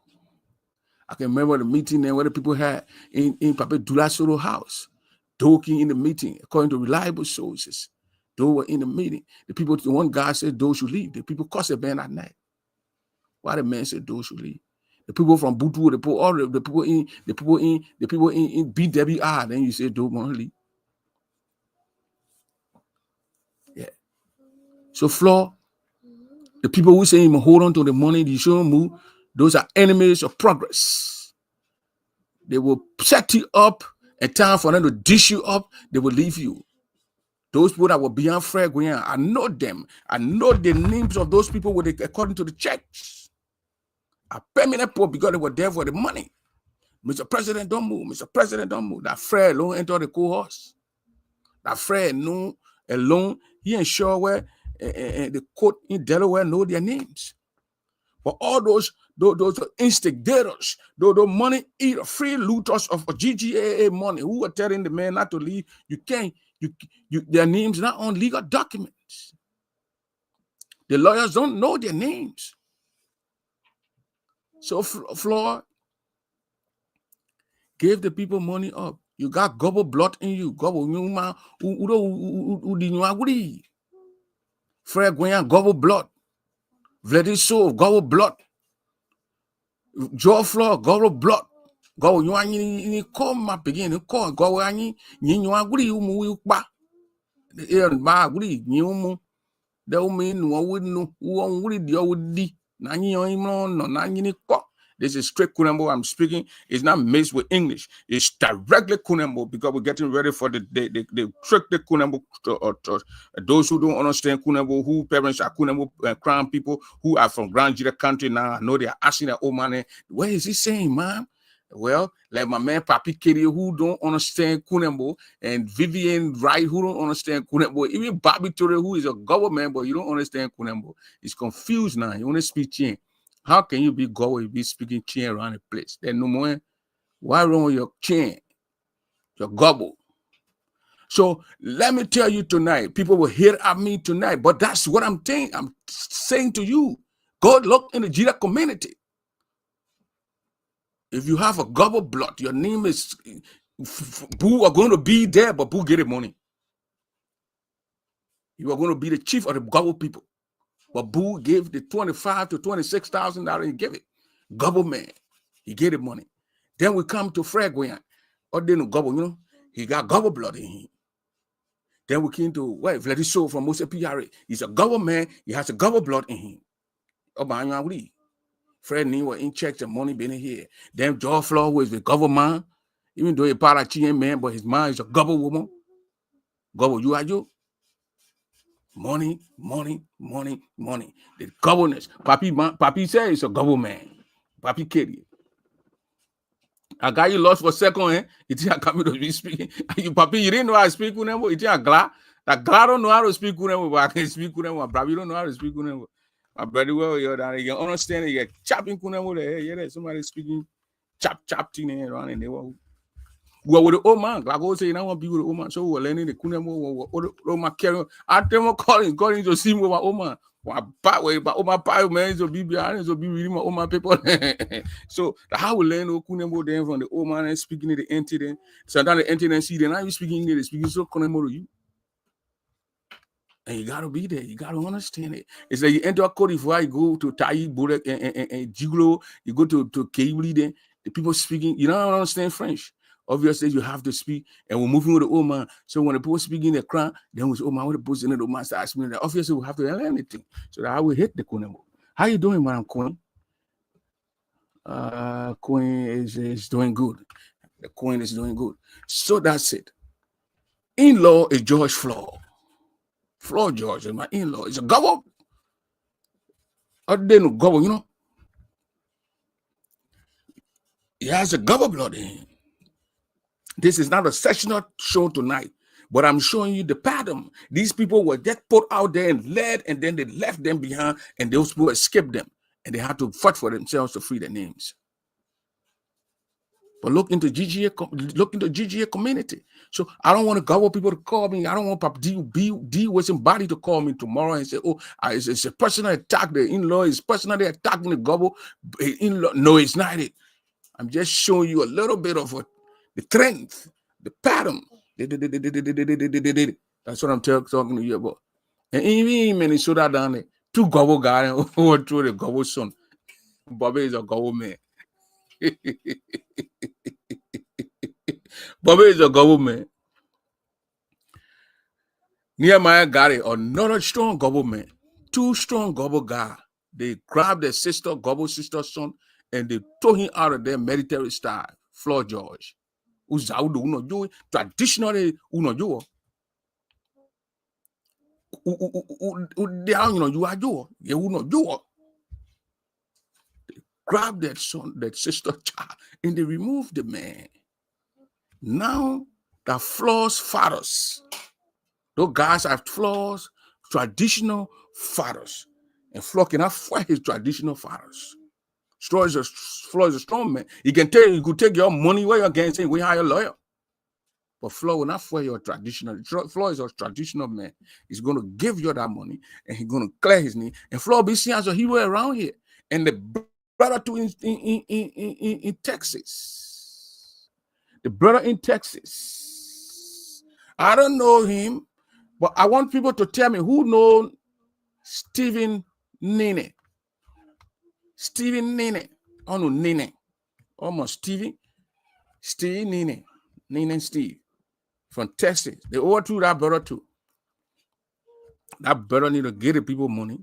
I can remember the meeting there where the people had in Papa Dulasoro house, talking in the meeting, according to reliable sources. Those were in the meeting. The one guy said those should leave. The people cussed the man at night. Why the man said those should leave? The people from Butu, the people in BWR, then you say don't want to leave. Yeah. So Flaw, the people who say him hold on to the money, you shouldn't move, those are enemies of progress. They will set you up, and time for them to dish you up, they will leave you. Those people that were beyond fragrant, I know them. I know the names of those people according to the checks. A permanent poor because they were there for the money. Mr. President, don't move. Mr. President, don't move. That Fred alone entered the course. That Fred knew alone, he ain't sure where the court in Delaware know their names. But all those instigators, those money eater, free looters of GGAA money who are telling the man not to leave, you can't, their names not on legal documents. The lawyers don't know their names. So Floyd gave the people money up. You got gobble blood in you. Gobble Fred Gwen gobble blood. Vladdy Soul gobble blood. Joe Floyd gobble blood. Go you any come my begin call go any you agree you ba. The air ba agree you that mean one wouldn't know who would the old D. This is straight Kunembo I'm speaking. It's not mixed with English. It's directly Kunembo because we're getting ready for the trick the Kunembo. Those who don't understand Kunembo, who parents are Kunembo crown people who are from Grand Nigeria country now, I know they are asking their old man, what is he saying, man? Well, like my man Papi Kitty, who don't understand Kunembo, and Vivian Wright, who don't understand Kunembo, even Bobby Torre, who is a government, but you don't understand Kunembo. He's confused now. You want to speak Chin. How can you be go if you be speaking Chin around the place? Then no more. Why wrong with your Chin? Your gobble. So let me tell you tonight, people will hear at me tonight, but that's what I'm saying. I'm saying to you, go look in the Jira community. If you have a gobble blood, your name is Boo are going to be there, but Boo get the money. You are going to be the chief of the gobble people. But Boo gave the $25,000 to $26,000 and give it. Gobble man, he gave the money. Then we come to Fred Gwen. Or then gobble, you know, he got gobble blood in him. Then we came to Vladdy Soul from Mose PRA. He's a gobble man, he has a gobble blood in him. Obama Fred knew in checks and money being here. Then Joe Flaw was the government, even though he's part of Chian man, but his mind is a gobble woman. Gobble, you are you? Money, money, money, money. The governance. Papi said it's a gobble man. Papi Kitty. I got you lost for a second, eh? You think I come to be speaking? Papi, you didn't know how to speak with them? You think I Ggaa? That Ggaa don't know how to speak with them, but I can speak with them. Papi, you don't know how to speak with them. My brother, well, you're down there. You understand it. You're chopping Kunembo there. Yeah, somebody speaking chop thing around and they were with the old man. Like I was saying, I want to be with the old man. So we're learning the Kunembo, old man carrying. I tell my calling to see me with my old man. My old man, man, so be behind, so be reading my old man people. So how we learn the Kunembo then from the old man and speaking to the entity. Sometimes the entity see then I'm speaking English, speaking so Kunembo to you. And you gotta be there. You gotta understand it. It's like you enter a Cote d'Ivoire, you go to Tai, Burek, and Giglo, you go to Kaibli, then the people speaking, you don't understand French. Obviously, you have to speak, and we're moving with the old man. So when the people speaking the crown, then we say, oh man, what the person in the man starts speaking. Obviously, we have to learn anything. So that I will hit the Kunembo. How you doing, Madam Queen? Queen is doing good. The Queen is doing good. So that's it. In-law is George Flaw. Flaw George is my in-law. It's a gobble. Other than Gobble, you know, he has a Gobble blood in him. This is not a sectional show tonight, but I'm showing you the pattern. These people were just put out there and led, and then they left them behind, and those people escaped them, and they had to fight for themselves to free their names. But look into GGA community. So I don't want to gobble people to call me. I don't want Papa D with somebody to call me tomorrow and say, oh, it's a personal attack. The in-law is personally attacking the gobble in-law. No, it's not it. I'm just showing you a little bit of the trend, the pattern. That's what I'm talking to you about. And even in Minnesota down there, 2 gobble guys overthrew the gobble son. Bobby is a gobble man. Bobby is a government. Nehemiah got it. Another strong government. 2 strong gobble guys. They grabbed their sister, gobble sister's son, and they threw him out of their military style. Floor George. Traditionally, grab that son, that sister child, and they remove the man. Now, the flaws fathers. Those guys have flaws, traditional fathers. And Flaw cannot fight his traditional fathers. Flaw is a strong man. He can tell you, could take your money where you're getting, say, we hire a lawyer. But Flaw will not fight your traditional. Flaw is a traditional man. He's going to give you that money, and he's going to clear his name. And Flaw will be seen as a hero around here. And the brother too in Texas. The brother in Texas. I don't know him, but I want people to tell me who knows Stephen Nene. Stephen Nene. Oh no, Nene. Almost Stevie. Steve Nene. Nene and Steve. From Texas. They overthrew that brother too. That brother need to give the people money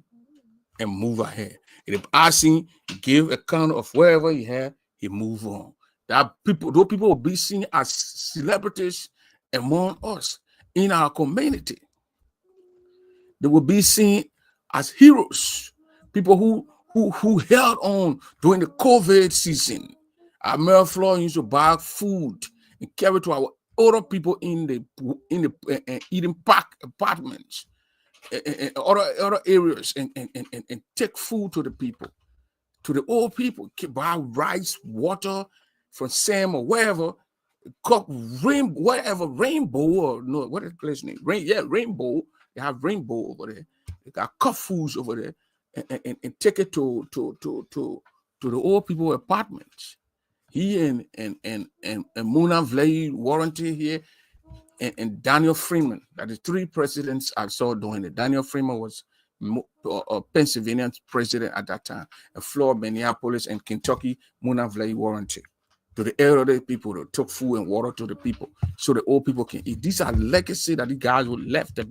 and move ahead. If I see, give account of wherever he had, he move on. Those people will be seen as celebrities among us in our community. They will be seen as heroes, people who held on during the COVID season. Our mayor Floyd used to buy food and carry to our older people in the Eden Park apartments and other areas and take food to the people, to the old people. Buy rice, water from Sam or wherever. Cook Rainbow or no, what is the place name? Rainbow. They have Rainbow over there. They got cooked foods over there and take it to the old people apartments. He and Mona Vlay warranty here and Daniel Freeman. That is 3 presidents I saw doing it. Daniel Freeman was Pennsylvania president at that time. And Florida, Minneapolis, and Kentucky, Mona Vlay warranty. To the elderly people that took food and water to the people so the old people can eat. These are legacy that the guys were left there.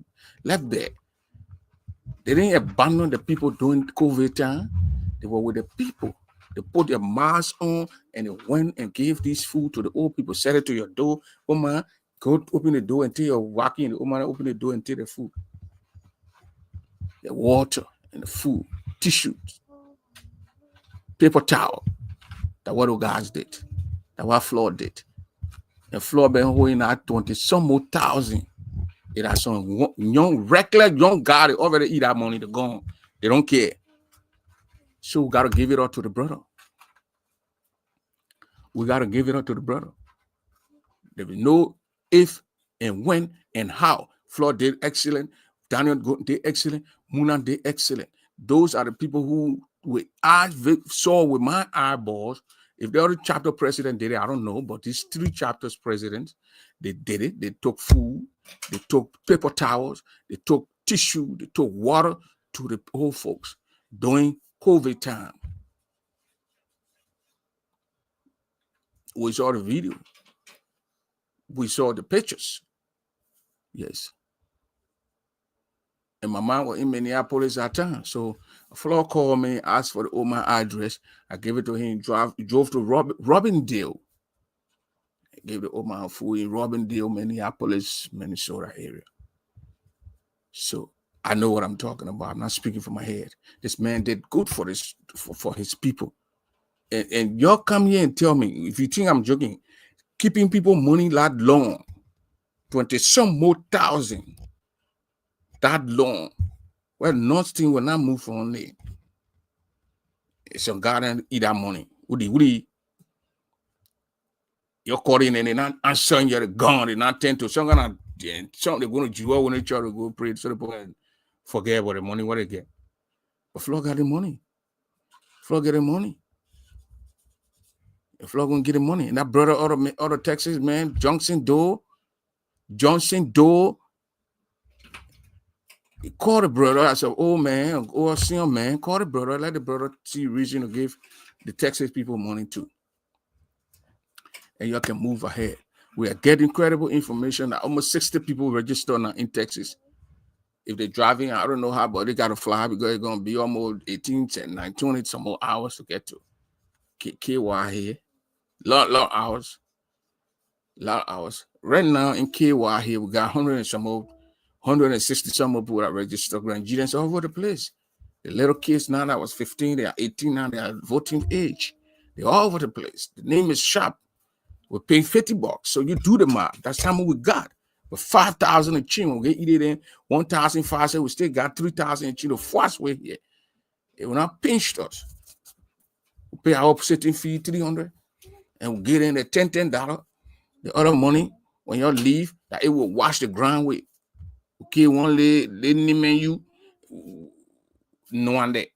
They didn't abandon the people during COVID time. They were with the people. They put their masks on and they went and gave this food to the old people. Set it to your door. Oh man, go open the door until you're walking. Oh man, open the door and take the food. The water and the food, tissues, paper towel. That's what the guys did. That's what Floor did. The Floor been holding that 20 some more thousand. It has some reckless young guy that already eat that money. They're gone. They don't care. So we got to give it up to the brother. We got to give it up to the brother. There will know if and when and how. Floor did excellent. Daniel did excellent. Muna did excellent. Those are the people who I saw with my eyeballs. If the other chapter president did it, I don't know. But these 3 chapters presidents, they did it. They took food. They took paper towels. They took tissue. They took water to the old folks during COVID time. We saw the video. We saw the pictures. Yes. And my mom was in Minneapolis at the time. So Flo called me, asked for the old man address. I gave it to him, drove to Robindale. I gave the old man food in Robindale, Minneapolis, Minnesota area. So I know what I'm talking about. I'm not speaking from my head. This man did good for his people. And y'all come here and tell me, if you think I'm joking, keeping people money that long, 20 some more thousand, that long. Well, nothing will not move from there. It's your garden eat that money. Woody, you're calling and they're not answering your gun, they're not tend to some they're going to jewel when they try to go pray so they can forget about the money what they get. But Flo got the money. Flo get the money. Flo gonna get the money. And that brother out of Texas, man, Johnson Doe, he called the brother. I said, oh man, oh senior man, call the brother, let the brother see reason to give the Texas people money too. And you can move ahead. We are getting credible information that almost 60 people registered now in Texas. If they're driving, I don't know how, but they got to fly because it's going to be almost 18, 19, 20 some more hours to get to KY here. Lot hours. Right now in KY here, we got 160 some more people that registered Nigerians all over the place. The little kids now that was 15, they are 18 now, they are voting age. They're all over the place. The name is Sharp. We're paying $50. So you do the math. That's how much we got. But 5,000 a chin, we get it in 1,500. We still got 3,000 a chin. The first way here. It will not pinch us. We pay our sitting fee $300, and we get in the $10. The other money when you leave, that it will wash the ground with. Okay, one lady menu, no one there.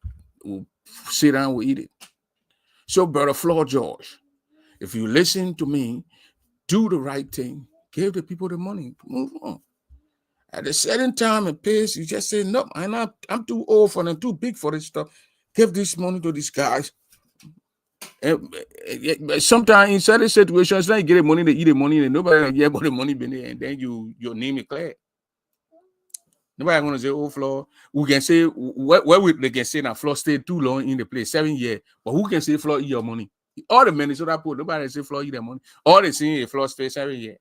We'll sit down, we eat it. So, Brother Flo George, if you listen to me, do the right thing. Give the people the money. Move on. At a certain time and pace, you just say, no, I'm too old for them, too big for this stuff. Give this money to these guys. And sometimes in certain situations, like you get the money, they eat the money, and nobody get the money been there, and then your name is clear. Nobody gonna say, oh, Flo. We can say they can say now Flo stayed too long in the place, 7 years. But who can say Flo eat your money? All the Minnesota people, nobody say Flo eat their money. All they see is Flo stay 7 years.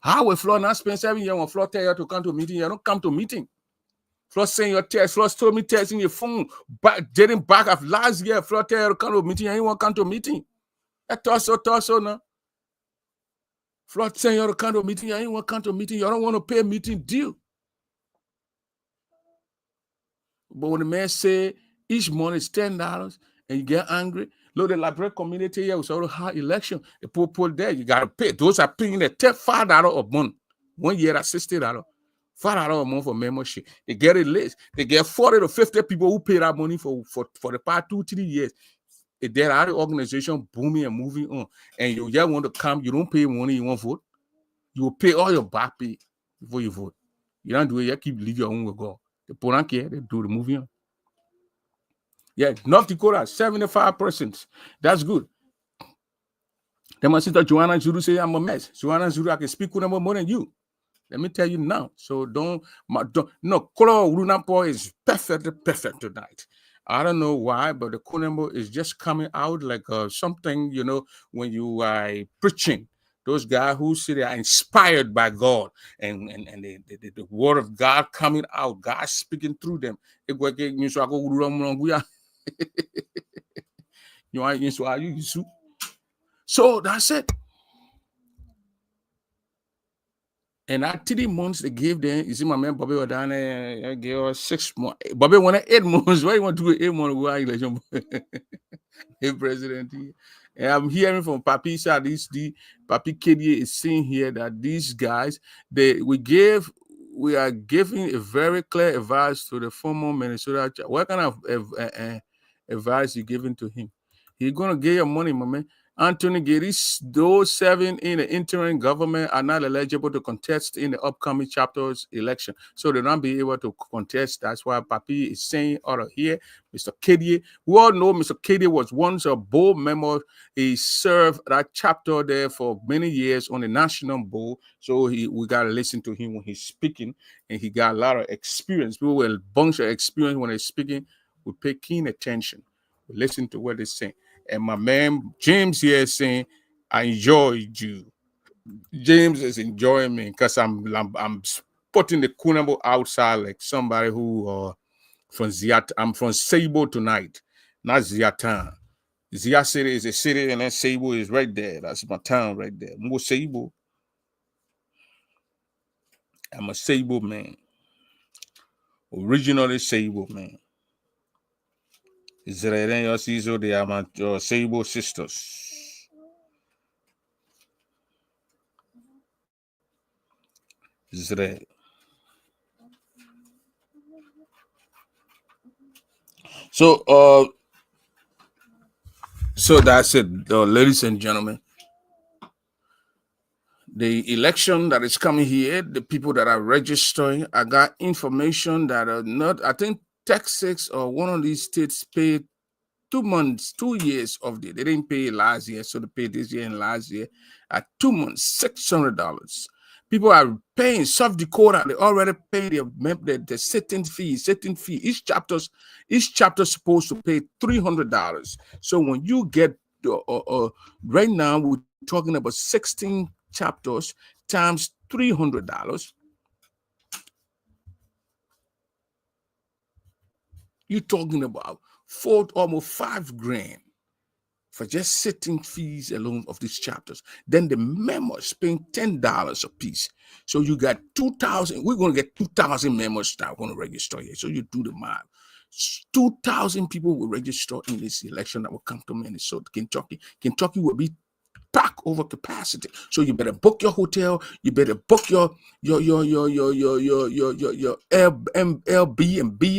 How will Flo not spend 7 years when Flo tell you to come to meeting? You don't come to meeting. Flo send your text. Flo told me text in your phone. Dating back of last year, Flo tell you to come to meeting. And you won't come to meeting. That thought so now. Flo send you to come to meeting. And you won't come to meeting. You don't want to pay a meeting deal. But when the man say each month is $10 and you get angry, look, the library community here was already high election. The people there, you got to pay. Those are paying the $5 a month. 1 year at $60. $5 a month for membership. They get a list. They get 40 to 50 people who pay that money for the past 2-3 years. They're out of the organization booming and moving on. And you just want to come, you don't pay money, you won't vote. You will pay all your back pay before you vote. You don't do it, you keep leave your own with God. The people don't care, they do the moving on. Yeah, North Dakota, 75%. That's good. Then my sister Joanna Zuru say I'm a mess. Joanna Zuru, I can speak with them more than you. Let me tell you no, Kolo Urunapo is perfect tonight. I don't know why, but the Kunembo is just coming out like something, when you are preaching. Those guys who say they are inspired by God and the word of God coming out, God speaking through them. So that's it. And at 3 months they gave them, you see my man Bobby was down there, gave us 6 months. Bobby wanted 8 months. Why you want to do 8 months? Why election? Hey, President. And I'm hearing from Papi side, Papi Kedi is saying here that these guys, we are giving a very clear advice to the former Minnesota. What kind of advice you giving to him? He's gonna get your money, my man. Anthony Geddes, those 7 in the interim government are not eligible to contest in the upcoming chapter's election. So they'll not be able to contest. That's why Papi is saying out of here, Mr. Kedi. We all know Mr. Kedi was once a board member. He served that chapter there for many years on the national board. So we got to listen to him when he's speaking. And he got a lot of experience. People with a bunch of experience when they're speaking. We pay keen attention. We listen to what they're saying. And my man James here is saying, I enjoyed you. James is enjoying me because I'm putting the Coup number outside like somebody who from Ziat. I'm from Sabo tonight, not Ziatan. Zia City is a city, and then Sabo is right there. That's my town right there. More Sabo. I'm a Sabo man. Originally Sabo man. Israel and your they are my Sabo sisters. Israel. So so that's it, ladies and gentlemen. The election that is coming here, the people that are registering, I got information that are not, I think Texas or one of these states paid 2 months, 2 years of it. They didn't pay last year, so they paid this year and last year. At 2 months, $600. People are paying South Dakota. They already pay the sitting fee. Each chapter's supposed to pay $300. So when you get right now, we're talking about 16 chapters times $300. You're talking about almost $5,000 for just sitting fees alone of these chapters. Then the members paying $10 a piece. So you got 2,000. We're going to get 2,000 members that are going to register here. So you do the math. 2,000 people will register in this election that will come to Minnesota, Kentucky. Kentucky will be packed over capacity. So you better book your hotel. You better book your Airbnb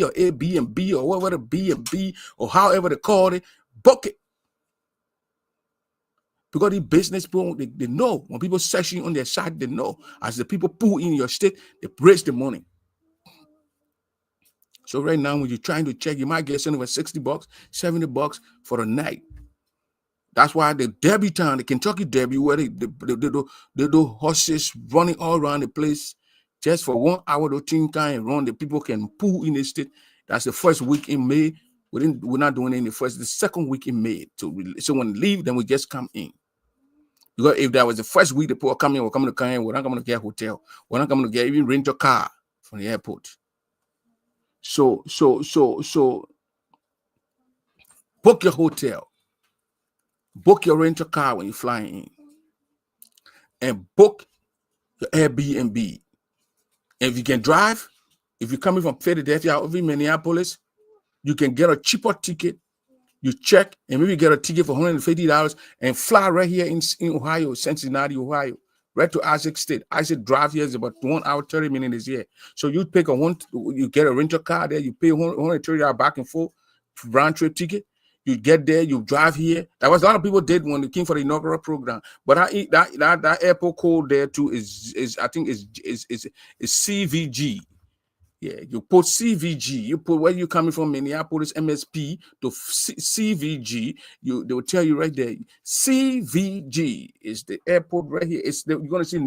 or Airbnb or whatever the B&B or however they call it. Book it. Because the business people, they know. When people searching on their site, they know. As the people pull in your state, they raise the money. So right now, when you're trying to check, you might get something for $60, $70 for a night. That's why the Derby town, the Kentucky Derby, where they do horses running all around the place just for 1 hour to 10 time run. The people can pull in the state. That's the first week in May. We're not doing it in the second week in May. So when they leave, then we just come in. Because if that was the first week, the people come in, we're coming to Kanye, we're not going to get a hotel. We're not going to get even rent a car from the airport. So book your hotel. Book your rental car when you're flying in. And book your Airbnb. And if you can drive, if you're coming from Philadelphia or Minneapolis, you can get a cheaper ticket. You check and maybe get a ticket for $150 and fly right here in Ohio, Cincinnati, Ohio, right to Isaac State. Isaac drive here is about 1 hour, 30 minutes here. So you pick you get a rental car there, you pay $130 back and forth round trip ticket. You get there, you drive here. That was a lot of people did when they came for the inaugural program. But that airport code there too is CVG. Yeah, you put CVG. You put where you coming from, Minneapolis MSP to CVG. They will tell you right there. CVG is the airport right here. You're gonna see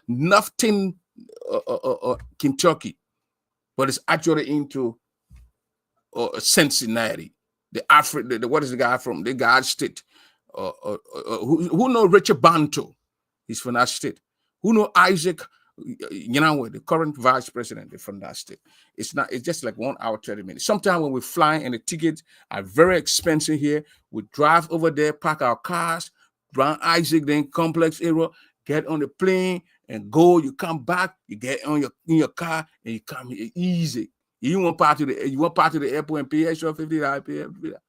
nothing, Kentucky, but it's actually into Cincinnati. What is the guy from? The Ggaa state. Who know Richard Banto? He's from that state. Who know Isaac? The current vice president from that state. It's just like 1 hour, 30 minutes. Sometimes when we're flying and the tickets are very expensive here, we drive over there, park our cars, around Isaac, then complex area, get on the plane and go. You come back, you get in your car and you come here easy. You want part to the airport and pay extra $50.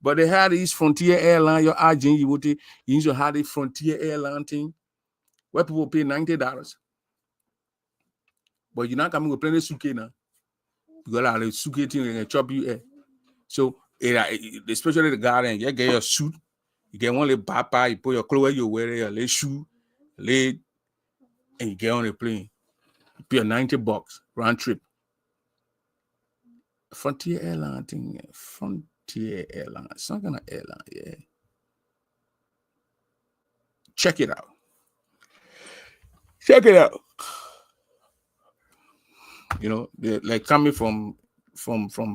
But they had these Frontier airline, your agent, you used to have the Frontier airline thing where people pay $90. But you're not coming with plenty of suke now. Because the suke thing and chop you air. So especially the garden, you get your suit, you get one little papa, you put your clothes, you wear your little shoe, and you get on the plane. You pay $90 round trip. Frontier airline thing, Frontier airline, some kind of airline, yeah. Check it out. They're like coming from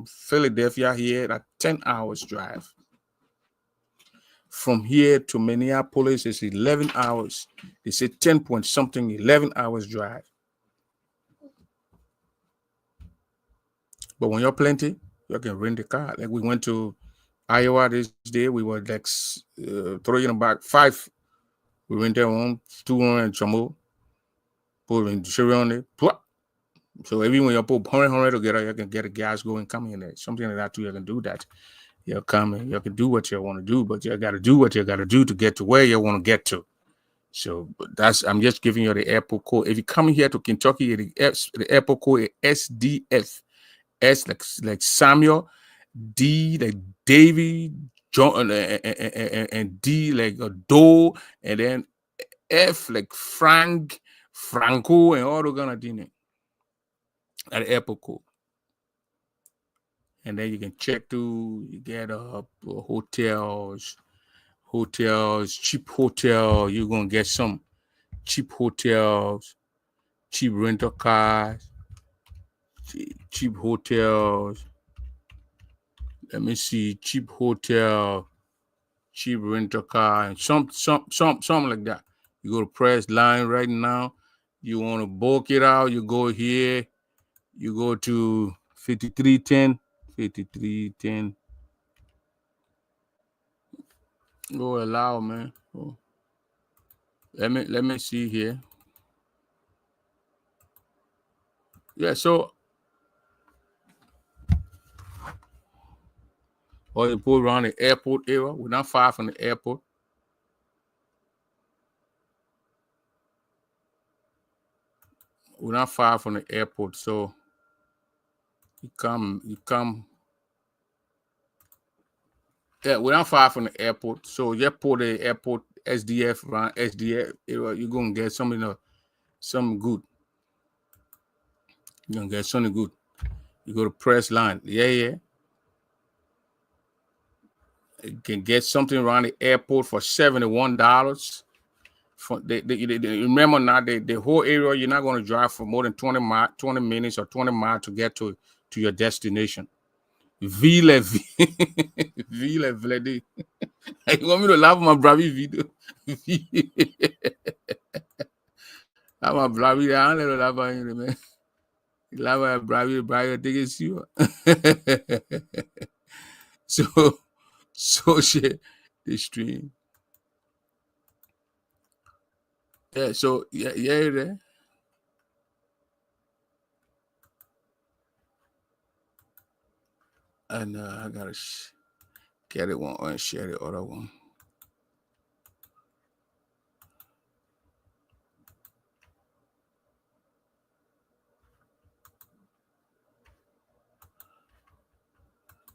Philadelphia here, at 10 hours drive. From here to Minneapolis is 11 hours. They say 10 point something, 11 hours drive. But when you're plenty, you can rent a car. Like we went to Iowa this day. We were like 3 in back 5. We rented one 200 and some put in sugar on it. So even when you put 100 together, you can get a gas going coming in there. Something like that too. You can do that. You come and you can do what you want to do, but you got to do what you got to do to get to where you want to get to. So that's I'm just giving you the airport code. If you come here to Kentucky, the airport code is SDF. S like Samuel, D like Davy, John, and D like a Doe, and then F like Franco, and all the kind of thing at the airport code. And then you can check to you get hotels, cheap hotel. You're gonna get some cheap hotels, cheap rental cars, cheap hotels. Let me see, cheap hotel, cheap rental car, and something like that. You go to press line right now. You want to book it out, you go here, you go to 5310. Go allow, man. Oh. Let me see here. Yeah, so or you put around the airport area. We're not far from the airport. We're not far from the airport, so you come. Yeah, we're not far from the airport, so you put the airport SDF around SDF area. You're gonna get something good. You're gonna get something good. You go to press line. Yeah. You can get something around the airport for $71. Remember now, the whole area, you're not going to drive for more than 20 minutes or 20 miles to get to your destination. Ville. You want me to laugh at my Bravi video? I'm a Bravi. I don't laugh at you, man. Laugh at Bravi, I think it's you. So share the stream. Yeah, so yeah, there. And I gotta get it one and share the other one.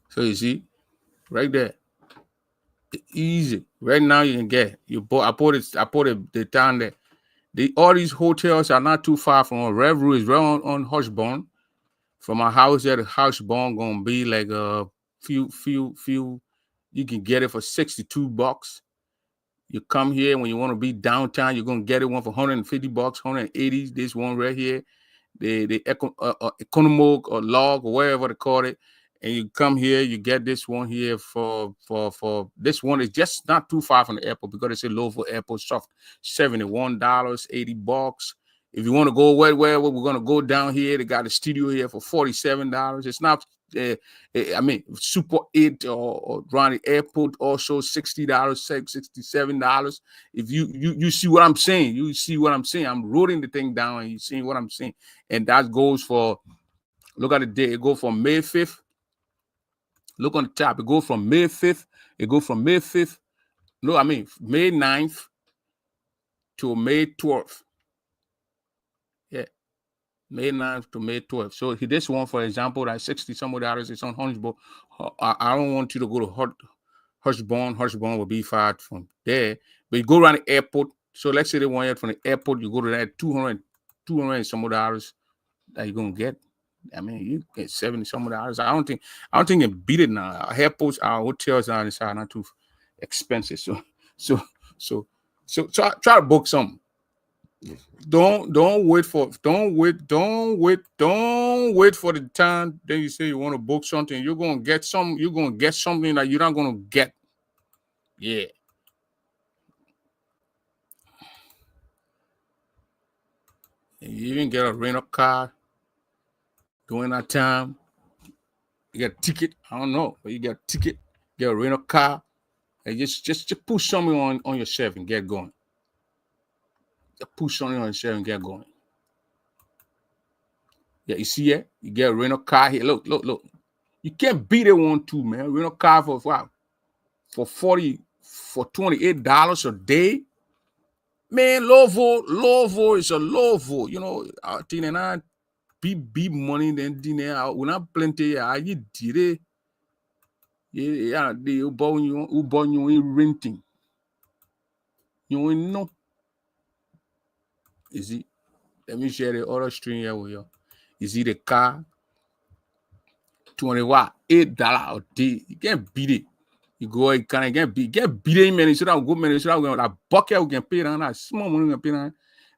So you see, right there, easy. Right now you can get I put it the town there. All these hotels are not too far from Reverie is right on Hushborn. From my house there to Hushborn gonna be like a few. You can get it for $62. You come here when you want to be downtown, you're gonna get it one for $150, $180. This one right here, the economic or log or whatever they call it. And you come here, you get this one here for this one is just not too far from the airport because it's a Louisville airport soft $71, $80. If you want to go where we're gonna go down here, they got a studio here for $47. It's not Super 8 or around the airport also $60, $67. If you see what I'm saying, I'm writing the thing down and you see what I'm saying. And that goes for, look at the day, it goes from May 5th. Look on the top, it goes from May 5th. May 9th to May 12th. Yeah. May 9th to May 12th. So this one, for example, that $60 some dollars is on Hushborn. I don't want you to go to Hushborn. Hushborn will be far from there. But you go around the airport. So let's say they want you from the airport, you go to that $200 and some dollars that you're gonna get. I mean, you get $70 some dollars. I don't think you beat it now. Our airports, our hotels are not too expensive. So try to book some. Don't wait for the time. Then you say you want to book something. You're gonna get something that you're not gonna get. Yeah. And you even get a rental car during that time. You get a ticket. I don't know, but you get a ticket, get a rental car, and just push something on yourself and get going. Just push something on yourself and get going. Yeah, you see it? You get a rental car here. Look. You can't beat it 1-2, man. Rental car for wow. For $28 a day. Man, Lovo is a Lovo. You know, I think and I big money then dinner. When I plenty, I did it. Yeah, they born you in renting. You ain't know. Is it? Let me share the other string here with you. Is it the car? 20 watt, $8 a day. You can't beat it. You go, you can't get beat it, man. So that good man, so that bucket we can pay on that small money we can pay on.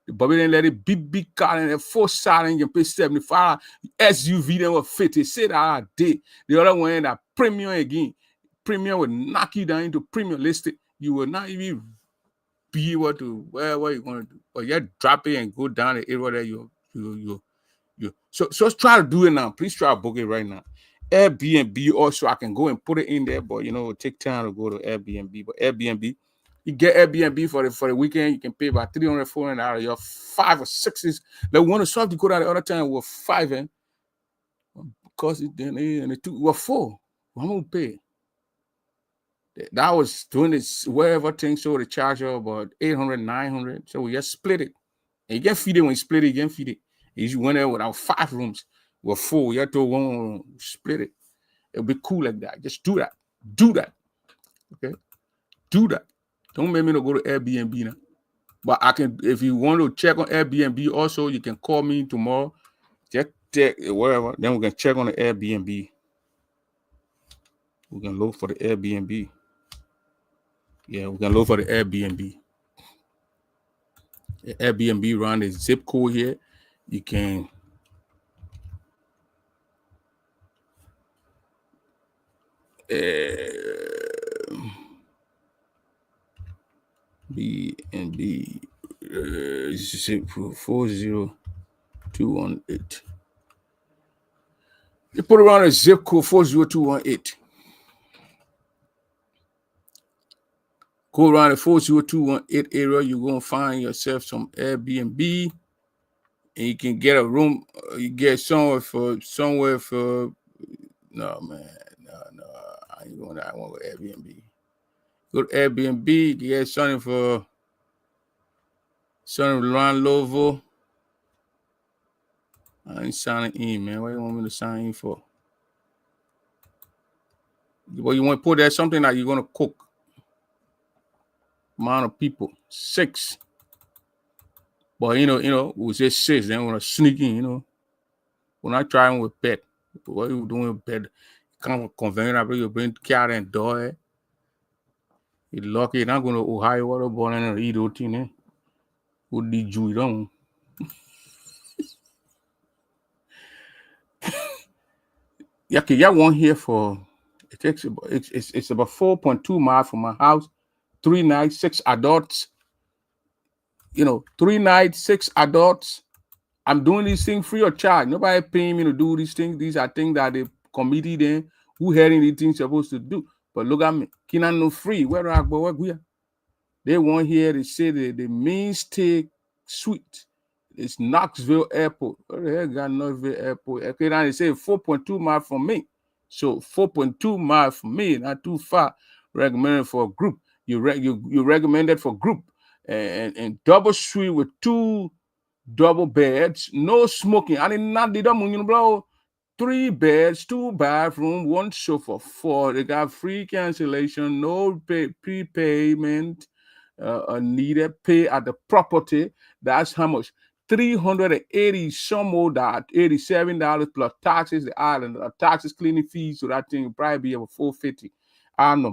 The Bobby then let it big car and a 4-side and you can pay 75. SUV then will fit it. Say that a day. The other one that premium again. Premium will knock you down into premium listed. You will not even be able to where you going to do. But you drop it and go down the area that you. So try to do it now. Please try to book it right now. Airbnb also, I can go and put it in there, but you know, it'll take time to go to Airbnb. But Airbnb, you get Airbnb for the weekend, you can pay about $300, $400. Your 5 or 6s. Like one of South Dakota the other time was 5, and because it then and the 2 were 4. I'm gonna pay. That was doing this wherever things so the charge of about $800, $900. So we just split it. And you can feed it when you split it, you can feed it. You went there without 5 rooms. We're 4. You have to one split it. It'll be cool like that. Just do that. Do that. Okay? Do that. Don't make me to go to Airbnb now. But I can, if you want to check on Airbnb also, you can call me tomorrow. Check wherever. Then we can check on the Airbnb. We can look for the Airbnb. Yeah, we can look for the Airbnb. The Airbnb around the zip code here. You can B&B 40218. You put around a zip code 40218. Go around the 40218 area, you're gonna find yourself some Airbnb, and you can get a room. You get somewhere for no man, no. I ain't going that one with Airbnb. Go to Airbnb, you get something for around Lovo. I ain't signing in, man. What do you want me to sign in for? Well, you want to put there something that you're gonna cook. Amount of people, 6. But you know, we say 6, then we're gonna sneak in, you know. We're not trying with pet. What are you doing with pet? Come convenient, you bring cat and dog. You're lucky, you're not going to Ohio water born and eat routine, eh? Who did you don't? Yeah, okay, yeah, one here for it takes about it's about 4.2 miles from my house, 3 nights, 6 adults. You know, 3 nights, 6 adults. I'm doing these things free of charge. Nobody paying me to do these things. These are things that the committee then who heading these things supposed to do. But look at me, Kina no free. Where I go, what we are? They want here to say the mainstay suite. It's Knoxville Airport. Where the hell got Knoxville Airport? Okay, now they say 4.2 miles from me. So 4.2 miles from me, not too far. Recommended for a group. You recommended for group and double suite with 2 double beds, no smoking. I did not did blow. 3 beds, 2 bathrooms, 1 sofa. 4. They got free cancellation, no prepayment needed. Pay at the property. That's how much. $380 some old that $87 plus taxes. The island taxes, cleaning fees. So that thing will probably be about $450. I don't know,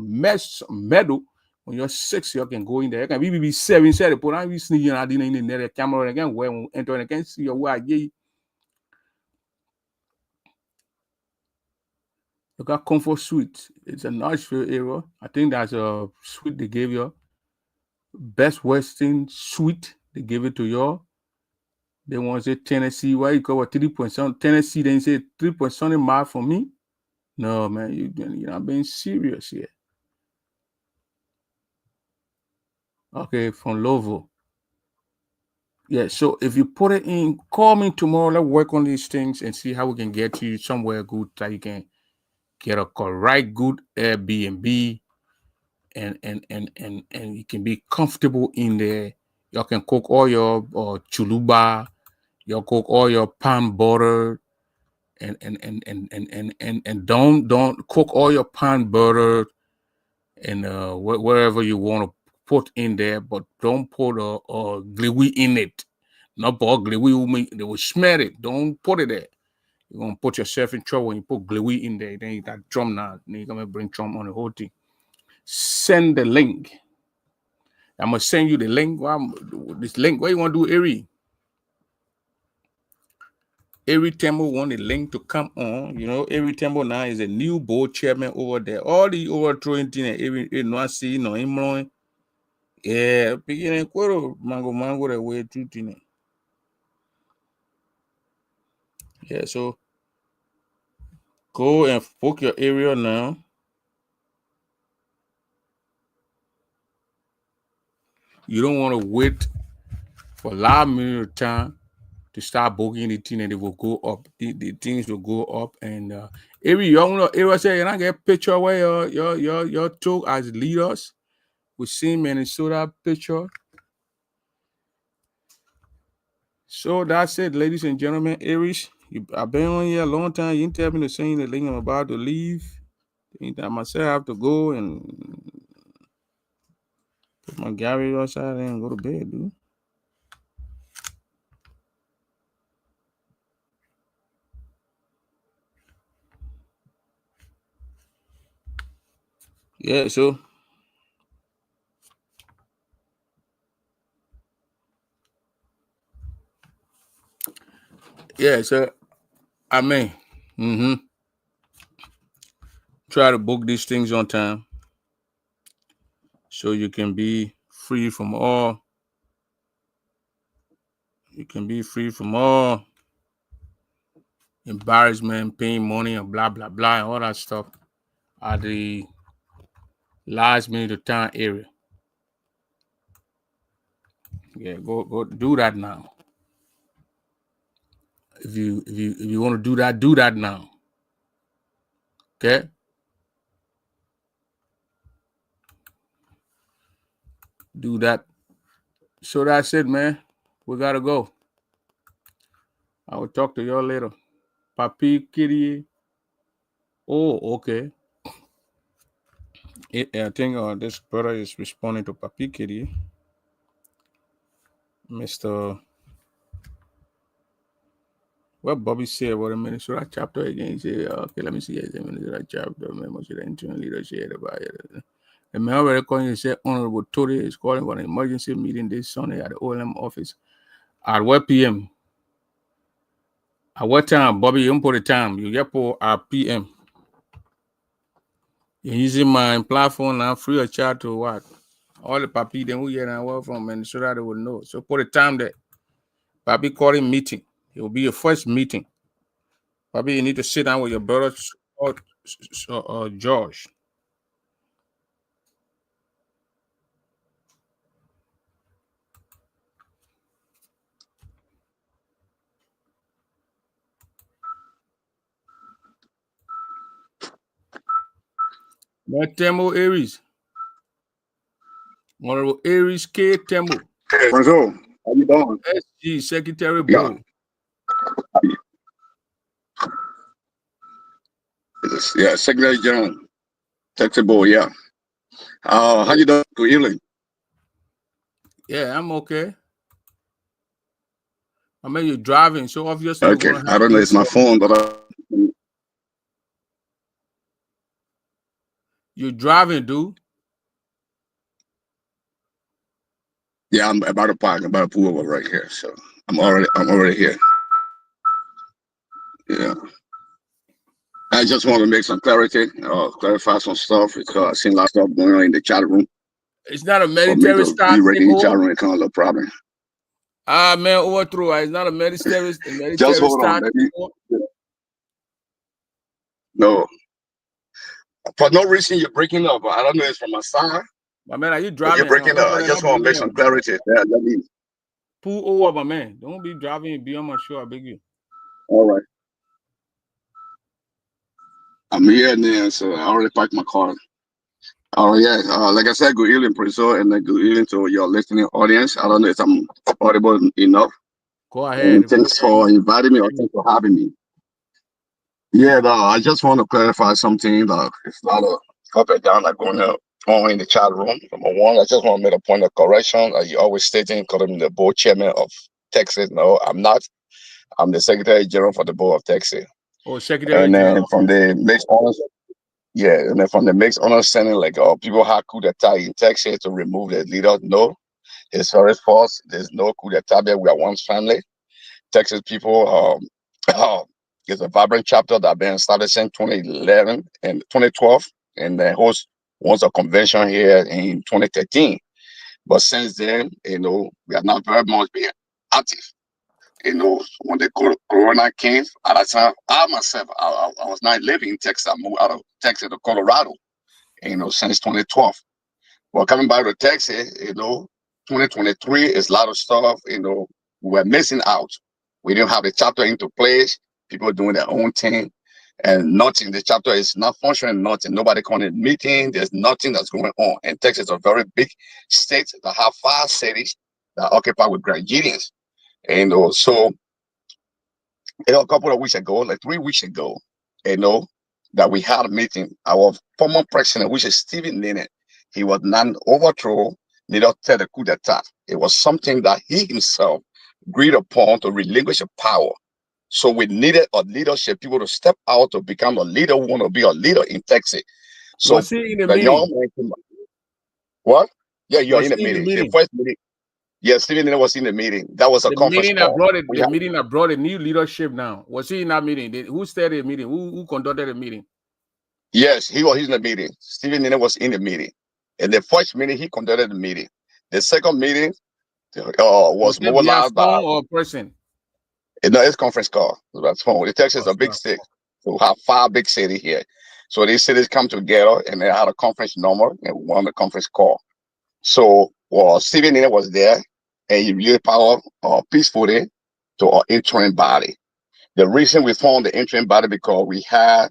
medal. When you're 6, you can go in there. You can be 7, said put on sneaking out in there, camera again, where enter and can see your way. You got comfort suite. It's a Nashville area. I think that's a suite they gave you. Best Western suite. They gave it to you. They want to say Tennessee. Why you cover 3 point something? Tennessee, then say 3 point something miles from me. No, man, you're not being serious here. Okay, from Lovo. Yeah, so if you put it in, call me tomorrow. Let's work on these things and see how we can get you somewhere good that you can get a correct good Airbnb and you can be comfortable in there. You can cook all your chuluba, you cook all your pan butter, and don't cook all your pan butter and wherever you want to put in there, but don't put a gliwi in it. Not put gliwi, they will smell it. Don't put it there. You're gonna put yourself in trouble when you put gliwi in there. Then you got drum now. Then you're gonna bring drum on the whole thing. Send the link. I'm gonna send you the link. This link. What you want to do, Ari? Every Temple want the link to come on. You know, every Temple now is a new board chairman over there. All the overthrowing thing, every no see, no him. Yeah, beginning quarter mango the way to thing. Yeah, so go and book your area now. You don't want to wait for last minute time to start booking the thing and it will go up. The things will go up and every young area say and I get picture where your two as leaders we see Minnesota picture. So that's it, ladies and gentlemen. Aries, I've been on here a long time. You didn't tell me to say the link I'm about to leave. I myself have to go and put my Gary outside and go to bed, dude. Yeah, so yeah, so I mean, try to book these things on time so you can be free from all. You can be free from all embarrassment, paying money, and blah blah blah, and all that stuff at the last minute of time area. Yeah, go do that now. If you want to do that now. Okay? Do that. So that's it, man. We gotta go. I will talk to y'all later. Papi Kitty. Oh, okay. I think this brother is responding to Papi Kitty. Mr. What Bobby said about the Minnesota chapter again. He said, okay, let me see the Minnesota chapter. Member should interim leadership about it. The man already calling said Honorable Tory is calling for an emergency meeting this Sunday at the OLM office. At what PM? At what time, Bobby? You don't put the time. You get for at PM. You're using my platform now, free of charge to what? All the papi then who get and work from Minnesota, they will know. So put the time there. Papi calling meeting. It will be your first meeting. Papi, you need to sit down with your brother George. What Temple Aries? Honorable Aries K. Temple. Bonjour. How you doing? SG Secretary Bull. Yeah, Secretary General. Secretary Bull, yeah. How you doing? Good evening. Yeah, I'm okay. I mean, you're driving, so obviously. Okay, I don't know. It's my phone, but you're driving, dude. Yeah, I'm about to park. I'm about to pull over right here. So I'm already here. Yeah. I just want to make some clarity, clarify some stuff because I've seen a lot of stuff going on in the chat room. It's not a military start. Be ready in the chat room and kind of a problem. Man, overthrow. It's not a military. Just hold on, baby. No. For no reason, you're breaking up. I don't know if it's from my side. My man, are you But driving? you're breaking up. I just want to make some clarity. Yeah, let me. Pull over, my man. Don't be driving and be on my show. I beg you. All right. I'm here now, so I already parked my car. Oh yeah, like I said, good evening, Priscilla, and good evening to your listening audience. I don't know if I'm audible enough. Go ahead. And thanks for inviting me, or thanks for having me. Yeah, no, I just want to clarify something. That it's not a up and down like going on in the chat room. Number one, I just want to make a point of correction. You always stating calling the board chairman of Texas. No, I'm not. I'm the Secretary General for the Board of Texas. Oh, Secretary And then General. from the mixed honors, yeah, and then from the mixed understanding, like people have coup d'etat in Texas to remove the leader. No, it's very false. There's no coup d'etat there. We are one family. Texas people, it's a vibrant chapter that been started since 2011 and 2012, and then host once a convention here in 2013. But since then, we are not very much being active. When the corona came, at that time, I myself, I was not living in Texas. I moved out of Texas to Colorado, since 2012. Well, coming back to Texas, 2023 is a lot of stuff, we're missing out. We didn't have a chapter into place, people doing their own thing, and nothing. The chapter is not functioning, nothing. Nobody calling a meeting, there's nothing that's going on. And Texas is a very big state that have 5 cities that are occupied with Granadians. And so, a couple of weeks ago, like 3 weeks ago, that we had a meeting. Our former president, which is Stephen Nene, he was not overthrown, neither tell the coup d'etat. It was something that he himself agreed upon to relinquish the power. So we needed a leadership, people to step out to become a leader who want to be a leader in Texas. So was he in the the meeting? young man, what? Yeah, you're Was in the he in the meeting. The meeting? first meeting. Yeah, Stephen Nene was in the meeting. That was a The conference meeting that call. brought it. We The had- meeting that brought a new leadership. Now, was he in that meeting? Who started the meeting? Who conducted the meeting? Yes, he was in the meeting. Stephen Nene was in the meeting. In the first meeting, he conducted the meeting. The second meeting was Was it via mobilized by phone or person? it's conference call. That's phone. Texas is a big state. So we have 5 big cities here. So these cities come together and they had a conference number and we won the conference call. So Stephen Nene was there and he really power peacefully to our interim body. The reason we formed the interim body because we had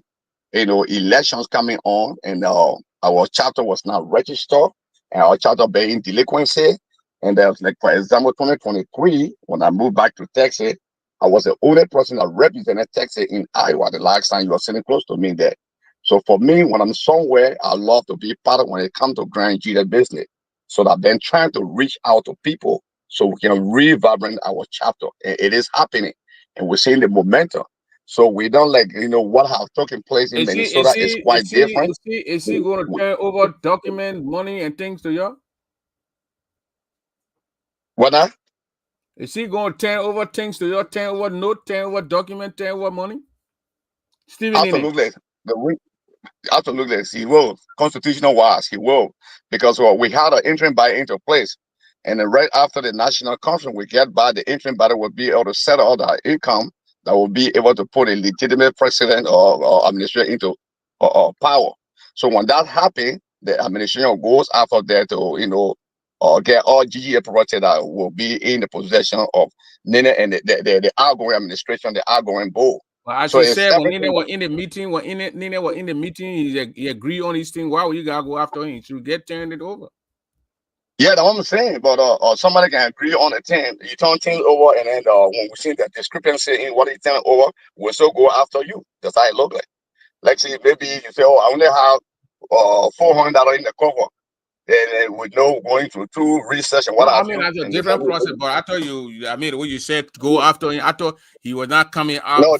elections coming on, and our chapter was not registered, and our chapter being delinquency. And there's like, for example, 2023, when I moved back to Texas, I was the only person that represented Texas in Iowa. The last time you were sitting close to me there. So for me, when I'm somewhere, I love to be part of when it comes to Grand G business. So I've been trying to reach out to people so we can revibrate our chapter. And it is happening, and we're seeing the momentum. So we don't what has taken place in Minnesota is quite different. Is he going to turn over document, money, and things to you? What now? Is he going to turn over things to you? Turn over note, turn over document, turn over money? Stephen Absolutely. Absolutely. He will. Constitutional wise, he will. Because we had an interim body into place. And then right after the national conference, we get by, the interim body will be able to settle all our income that will be able to put a legitimate president or administration into power. So when that happens, the administration goes after that to, get all GGA property that will be in the possession of Nene and the outgoing administration, the outgoing board. Well, as So you it's said, when everything Nene was in the meeting, Nene was in the meeting, he agreed on these things. Why would you gotta go after him? To get turned it over? Yeah, that's what I'm saying. But somebody can agree on a 10. You turn things over, and then when we see the discrepancy in what you turn over, we'll still go after you. That's how it look like. Like, see, maybe you say, oh, I only have $400 in the cover. And with no going through 2 research and what I have mean, you. that's a And different before process. But I thought the way you said go after him, I thought he was not coming out. No,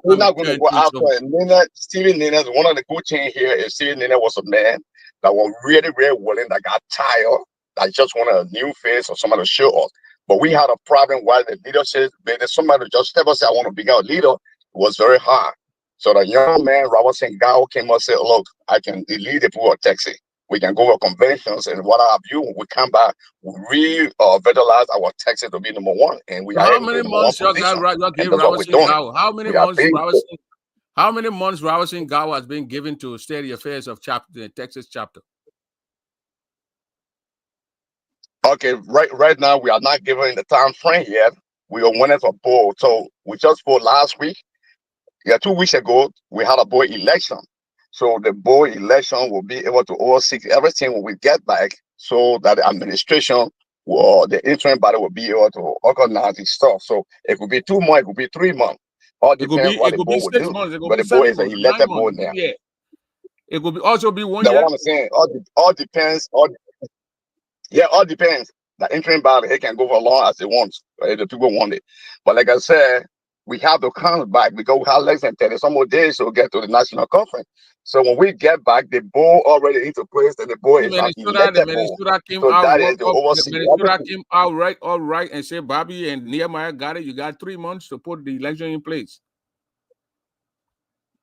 we're not going to go after over. it. Nene, Stephen Nene, one of the good things here is Stephen Nene was a man that was really, really willing, that got tired, that just wanted a new face or somebody to show us. But we had a problem while the leadership, somebody just step us say, I want to be a leader, it was very hard. So the young man, Robert St. Ggaa, came and said, look, I can lead the people of Texas. We can go to conventions and what have you. When we come back, we revitalize our Texas to be number 1. And we So are how in the many number 1 months you position. got And gave that's what we're Robinson doing. Ggaa? How many We are months big. How many months Robertson Ggaa has been given to steady affairs of the Texas chapter? Okay, right now we are not given the time frame yet. We are winning for board. So we just voted last week. Yeah, 2 weeks ago we had a board election. So the board election will be able to oversee everything when we get back, so that the administration or the interim body will be able to organize this stuff. So it could be 2 months, it could be 3 months. All It could depends be what the board will 6 do. months. It could But be the board 7 is an months, 9 elected months. board now. Yeah. It could also be 1 That's year. what I'm saying. All depends. All depends. The interim body, it can go for as long as they want, right? The people want it. But like I said, we have to come back because we have less than 30 some more days to get to the national conference. So when we get back, the board already into place, and the board is an elected board. Minnesota came So out, that is the oversee Minnesota everything. came out all right, and said, Bobby and Nehemiah got it. You got 3 months to put the election in place.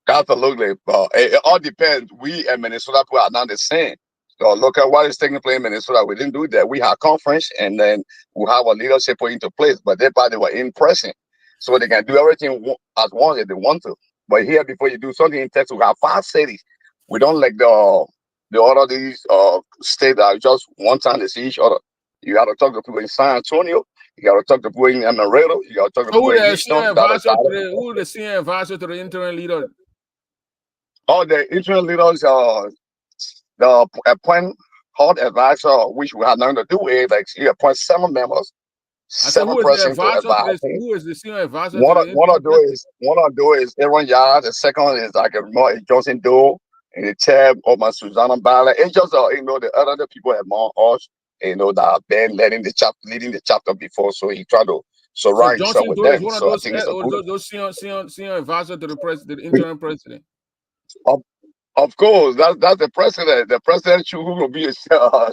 Absolutely. It all depends. We and Minnesota are not the same. So look at what is taking place in Minnesota. We didn't do that. We had conference, and then we have a leadership put into place, but they were in person. So they can do everything at once if they want to. But here, before you do something in Texas, we have 5 cities. We don't like the other these states that are just one time to see each other. You got to talk to people in San Antonio. You got to talk to people in Amarillo. You got to talk to people in Houston. Who the senior advisor to the interim leader? All the interim leaders, the appoint hard advisor, which we have nothing to do with, like he appoints 7 members, 7 persons to advise him. Who is the senior advisor? One of those is Aaron Yard. The second is like Johnson Doe, and the third of my Susanna Ballard. It's just the other people among us, that have been leading the chapter before. So he tried to surround himself with them. So I think it's a good. Those senior advisor to the interim president. Of course, that's the president. The president who will be a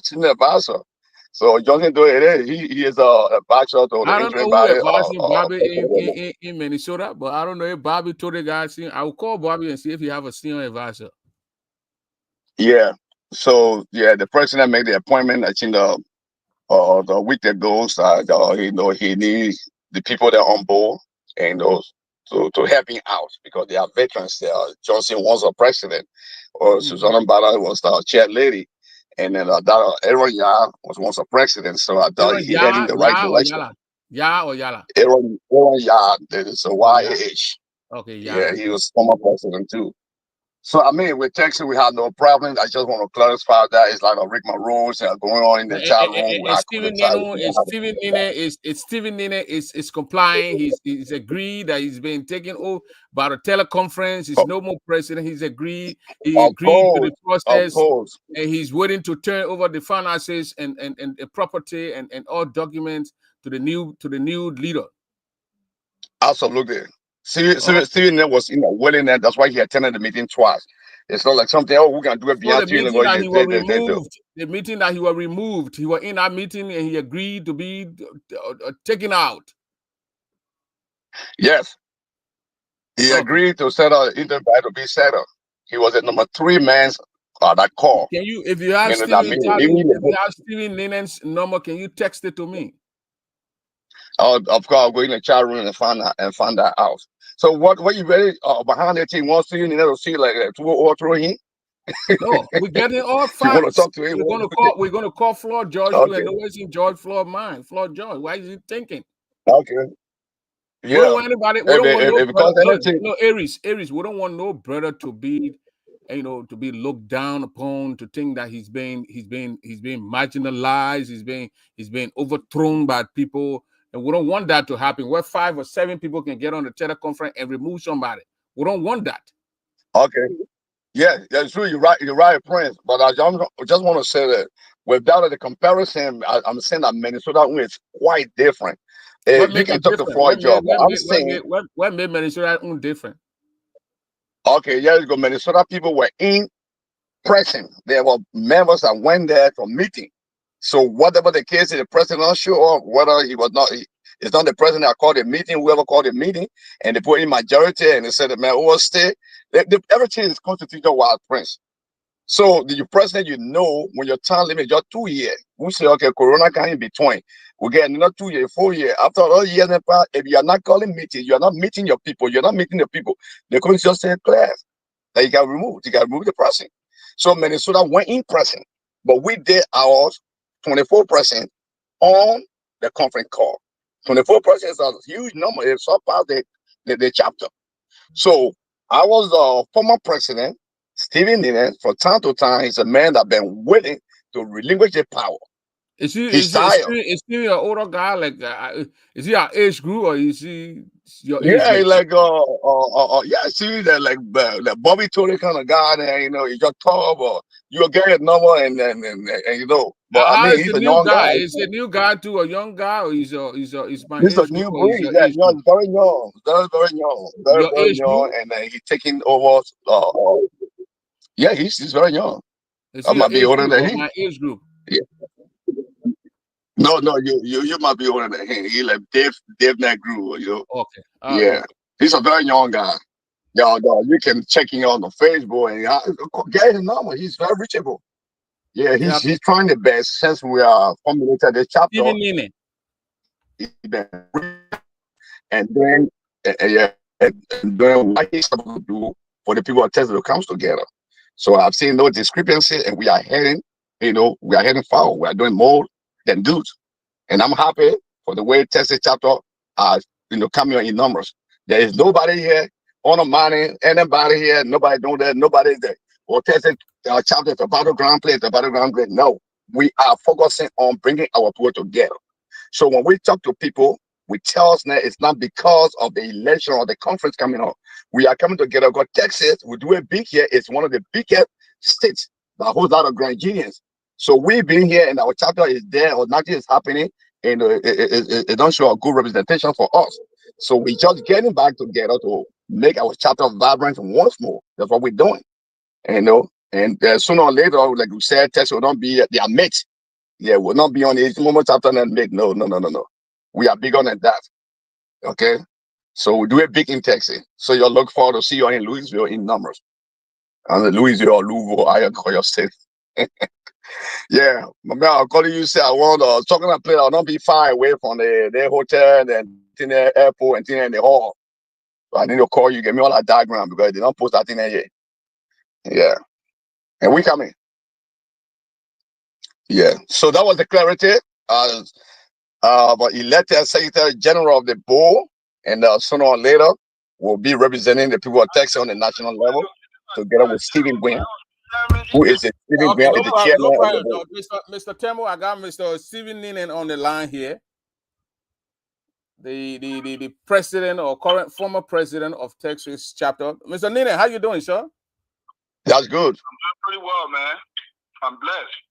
senior advisor. So Johnson Doe, he is a advisor to the I don't interim know who body. advising Bobby in Minnesota, but I don't know if Bobby told the guy. I will call Bobby and see if he have a senior advisor. Yeah. So the president made the appointment. I think the week that goes, he needs the people that are on board and those to help him out because they are veterans. Johnson was a president, or Susanna Ballard was the chair lady, and then Aaron Yard was once a president. So I thought he heading the right direction. Yala. Aaron Yard, it's a YAH. Okay, yeah, he was former president too. So I mean, with Texas, we have no problem. I just want to clarify that it's like a Rick Rules going on in the chat room. Stephen Nene is complying. He's agreed that he's been taken over by the teleconference. He's no more president. He's agreed. He agreed to the process, and he's waiting to turn over the finances and the property and all documents to the new leader. Absolutely. Stephen was willing that. That's why he attended the meeting twice. It's not like something, we're going to do it beyond the meeting that he was removed. The meeting that he was removed. He was in that meeting and he agreed to be taken out. Yes. He agreed to set up interview to be set up. He was at number 3 man that call. Can you, if you have Stephen Nenen's number, can you text it to me? Of course, I'll go in the chat room and find that out. So what you ready behind the team wants to to see like or through him? No, we're getting all facts. You want to talk to him? We're gonna call Floyd George too, and always in George Floyd mind. Floyd George, why is he thinking? Okay. Yeah. We don't want anybody. We don't want no Aries. We don't want no brother to be, to be looked down upon, to think that he's being marginalized. He's being overthrown by people. And we don't want that to happen. Where 5 or 7 people can get on the teleconference and remove somebody. We don't want that. Okay. Yeah, that's true. You're right, Prince. But I just want to say that without the comparison, I'm saying that Minnesota is quite different. You can talk to Floyd George. I'm saying what made Minnesota different? Okay, years ago, Minnesota people were in person. There were members that went there for meeting. So whatever the case, the president not sure whether he was not. It's not the president that called a meeting. Whoever called a meeting, and they put in majority, and they said the man overstay. Everything is constitutional, wild Prince. So the president, when your time limit is just 2 years, We say, okay, Corona can in between. We get another 2 years, 4 years. After all years, if you are not calling meetings, you are not meeting your people, you're not meeting the people, the country just say, class that you can remove the person. So Minnesota went in person, but we did ours 24% on the conference call. 24% is a huge number. It's surpassed the chapter. So I was the former president, Stephen Ninen. From time to time, he's a man that been willing to relinquish the power. Is he He's tired. is he an older guy? Like, is he our age group or is he your age Yeah, group? like yeah, see that like Bobby Tory kind of guy. There, you know, he's just tall, but you'll get his number and you know. But I How mean, is he's the a new young guy. guy? Is the new guy too a young guy or is my He's a age group new or is breed. your Yeah, age young, group? very young, very young, Your very age young, group? and he's taking over. Yeah, he's very young. Is I he your might be age older group than or him. my age group? Yeah. No, you might be older than him. He like Dave Negru, you know. Okay. Yeah, Okay. he's a very young guy. Y'all, you can check him out on Facebook and get his number. He's very reachable. Yeah, Yeah. he's trying the best since we are formulated the chapter. Stephen Nene. And then yeah, and doing what he's supposed to do for the people of Texas to come together. So I've seen no discrepancy, and we are heading, we are heading forward. We are doing more than dudes, and I'm happy for the way Texas chapter are, coming in numbers. There is nobody here on the money, anybody here, nobody doing that, nobody there. Well, Texas chapter is a battleground place, the battleground place. No, we are focusing on bringing our people together. So when we talk to people, we tell us that it's not because of the election or the conference coming up. We are coming together because Texas, we do it big here. It's one of the biggest states that holds out of Grandians. So we being here and our chapter is there or nothing is happening, and it don't show a good representation for us. So we just getting back together to make our chapter vibrant once more. That's what we're doing. And sooner or later, like we said, Texas will not be their mate. Yeah, we'll not be on the moment chapter and make no. We are bigger than that. Okay. So we do it big in Texas. So you'll look forward to see you in Louisville in numbers. And Louisville or Louisville, I call your state. Yeah. My man, I'll call you, say I want talking to play, I'll not be far away from the hotel and in the airport and in the hall. So I need to call you, get me all that diagram because they don't post that in there yet. Yeah. And we coming. Yeah. So that was the clarity. But elected Secretary General of the board, and sooner or later will be representing the people of Texas on the national level, together with Stephen Gwynn, who is the Stephen Okay, Gwynn is the chairman of the board. Mr. Temo, I got Mr. Stephen Ninen on the line here. The president or former president of Texas chapter. Mr. Ninen, how you doing, sir? That's good. I'm doing pretty well, man. I'm blessed.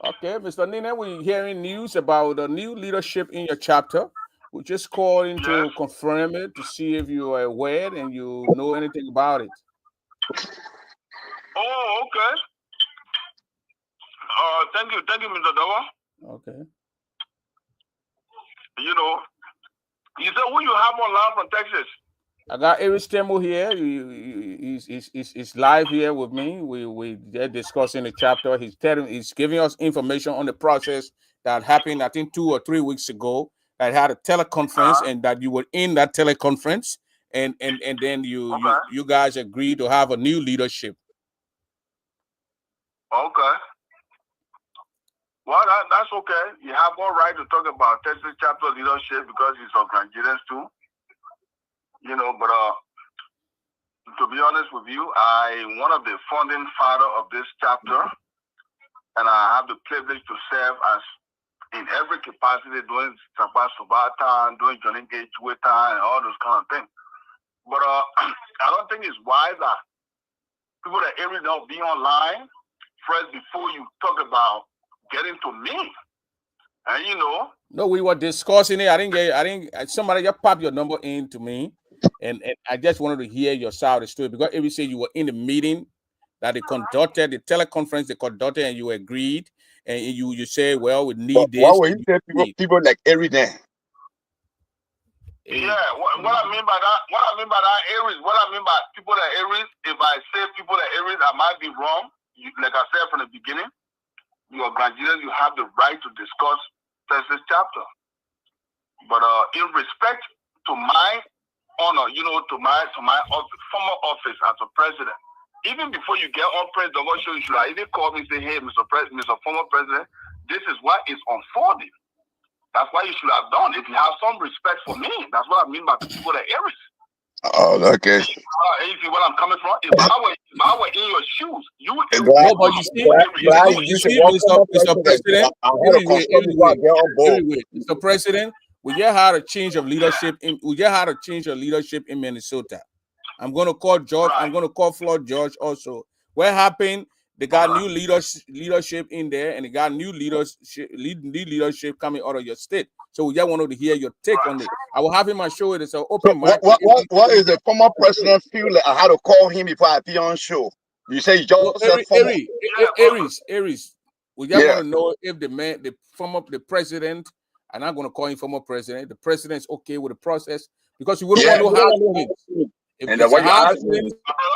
Okay, Mr. Ninen, we're hearing news about the new leadership in your chapter. We just calling to confirm it to see if you are aware and you know anything about it. Oh, okay. Thank you, Mr. Dawa. Okay. You said who you have online from Texas? I got Eric Stemmel here. He's live here with me. They're discussing the chapter. He's giving us information on the process that happened, I think 2 or 3 weeks ago. That had a teleconference, and that you were in that teleconference, and then you guys agreed to have a new leadership. Okay. Well, that's okay. You have all right to talk about Texas chapter leadership because it's our Grandians too. But to be honest with you, I'm one of the founding father of this chapter, and I have the privilege to serve as in every capacity doing Sapa Subata, doing Johnny Gage Twitter, and all those kind of things. But I don't think it's wise that people that every day be online first before you talk about getting to me. And No, we were discussing it. I didn't. Somebody just popped your number in to me, and I just wanted to hear your side of the story because every say you were in the meeting that they conducted, the teleconference they conducted, and you agreed, and you said, well, we need this. Why would you say people like every day? Yeah, what I mean by that, Aries, what I mean by people that Aries, if I say people that Aries, I might be wrong. Like I said from the beginning, your Ghanaians, you have the right to discuss Texas chapter. But in respect to my honor, to my former office as a president, even before you get on President Show, you should have even called me and say, hey, Mr. Former President, this is what is unfolding. That's what you should have done. If you have some respect for me, that's what I mean by people that Aries. Oh, okay. You see what I'm coming from? If I were in your shoes, you would. No, but you see, Mr. President, Mr. President, we just had a change of leadership in Minnesota. I'm going to call George. I'm going to call Floyd George also. What happened? They got new leadership in there, and they got new leadership coming out of your state. So we just wanted to hear your take on it. I will have him on show. It's an open mic. What is the former president feel like? I had to call him before I be on show. You say George Aries. We just want to know if the president, I'm not going to call him former president. The president is okay with the process because we wouldn't want to know how things. If and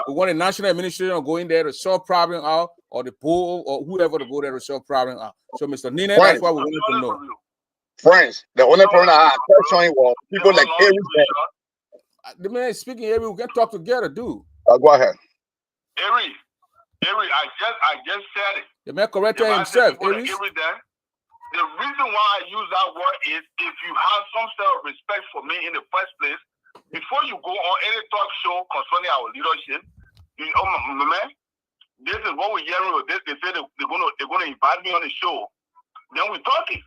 we want a national administration to go in there to solve problem out, or the pool, or whoever to go there to solve problem out. So, Mr. Nina, that's what we wanted to know. Friends, the only problem I had showing was people like Aries. The man is speaking Aries. We can talk together, dude. Go ahead. Aries, I just said it. The man corrected himself. Aries. The reason why I use that word is if you have some sort of respect for me in the first place, before you go on any talk show concerning our leadership, man, this is what we're hearing. They say they're gonna invite me on the show. Then we're talking.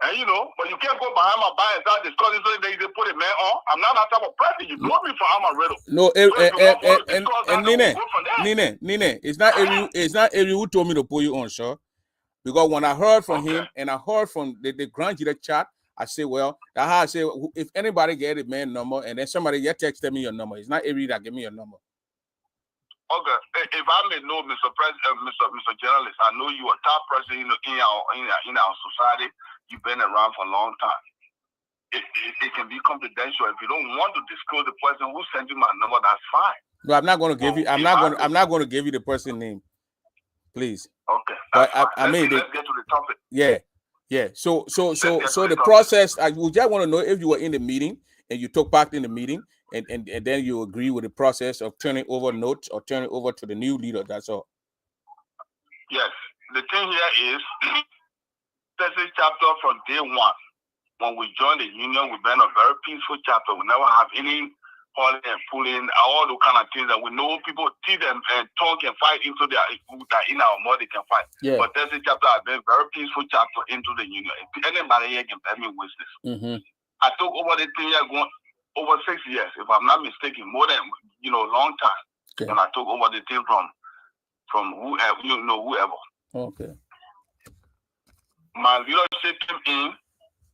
And but you can't go behind my back and start discussing so they put a man on. I'm not that type of person. You told me for my riddle. No, Nene, it's not Ari who told me to put you on, sir. Because when I heard from him and I heard from the Grand Jury chat, I say, well, that's how I say, if anybody get a man number and then somebody get texted me your number, it's not Ari that give me your number. Okay, if I may know, Mr. President, Mr. Journalist, I know you are top person in our society. You've been around for a long time. It can be confidential. If you don't want to disclose the person who sent you my number, that's fine. No, I'm not going to give you. I'm not going to give you the person's name, please. Okay, but let's get to the topic. Yeah. So the process. We just want to know if you were in the meeting and you took part in the meeting, and then you agree with the process of turning over notes or turning over to the new leader. That's all. Yes, the thing here is. Texas chapter from day one, when we joined the union, we've been a very peaceful chapter. We never have any hauling and pulling, all those kind of things that we know people see them and talk and fight into their in our mouth, they can fight. Yeah. But Texas chapter has been a very peaceful chapter into the union. If anybody here can bear me witness. Mm-hmm. I took over the thing here going over 6 years, if I'm not mistaken, more than long time. Okay. And I took over the thing from whoever, whoever. Okay. My leadership came in,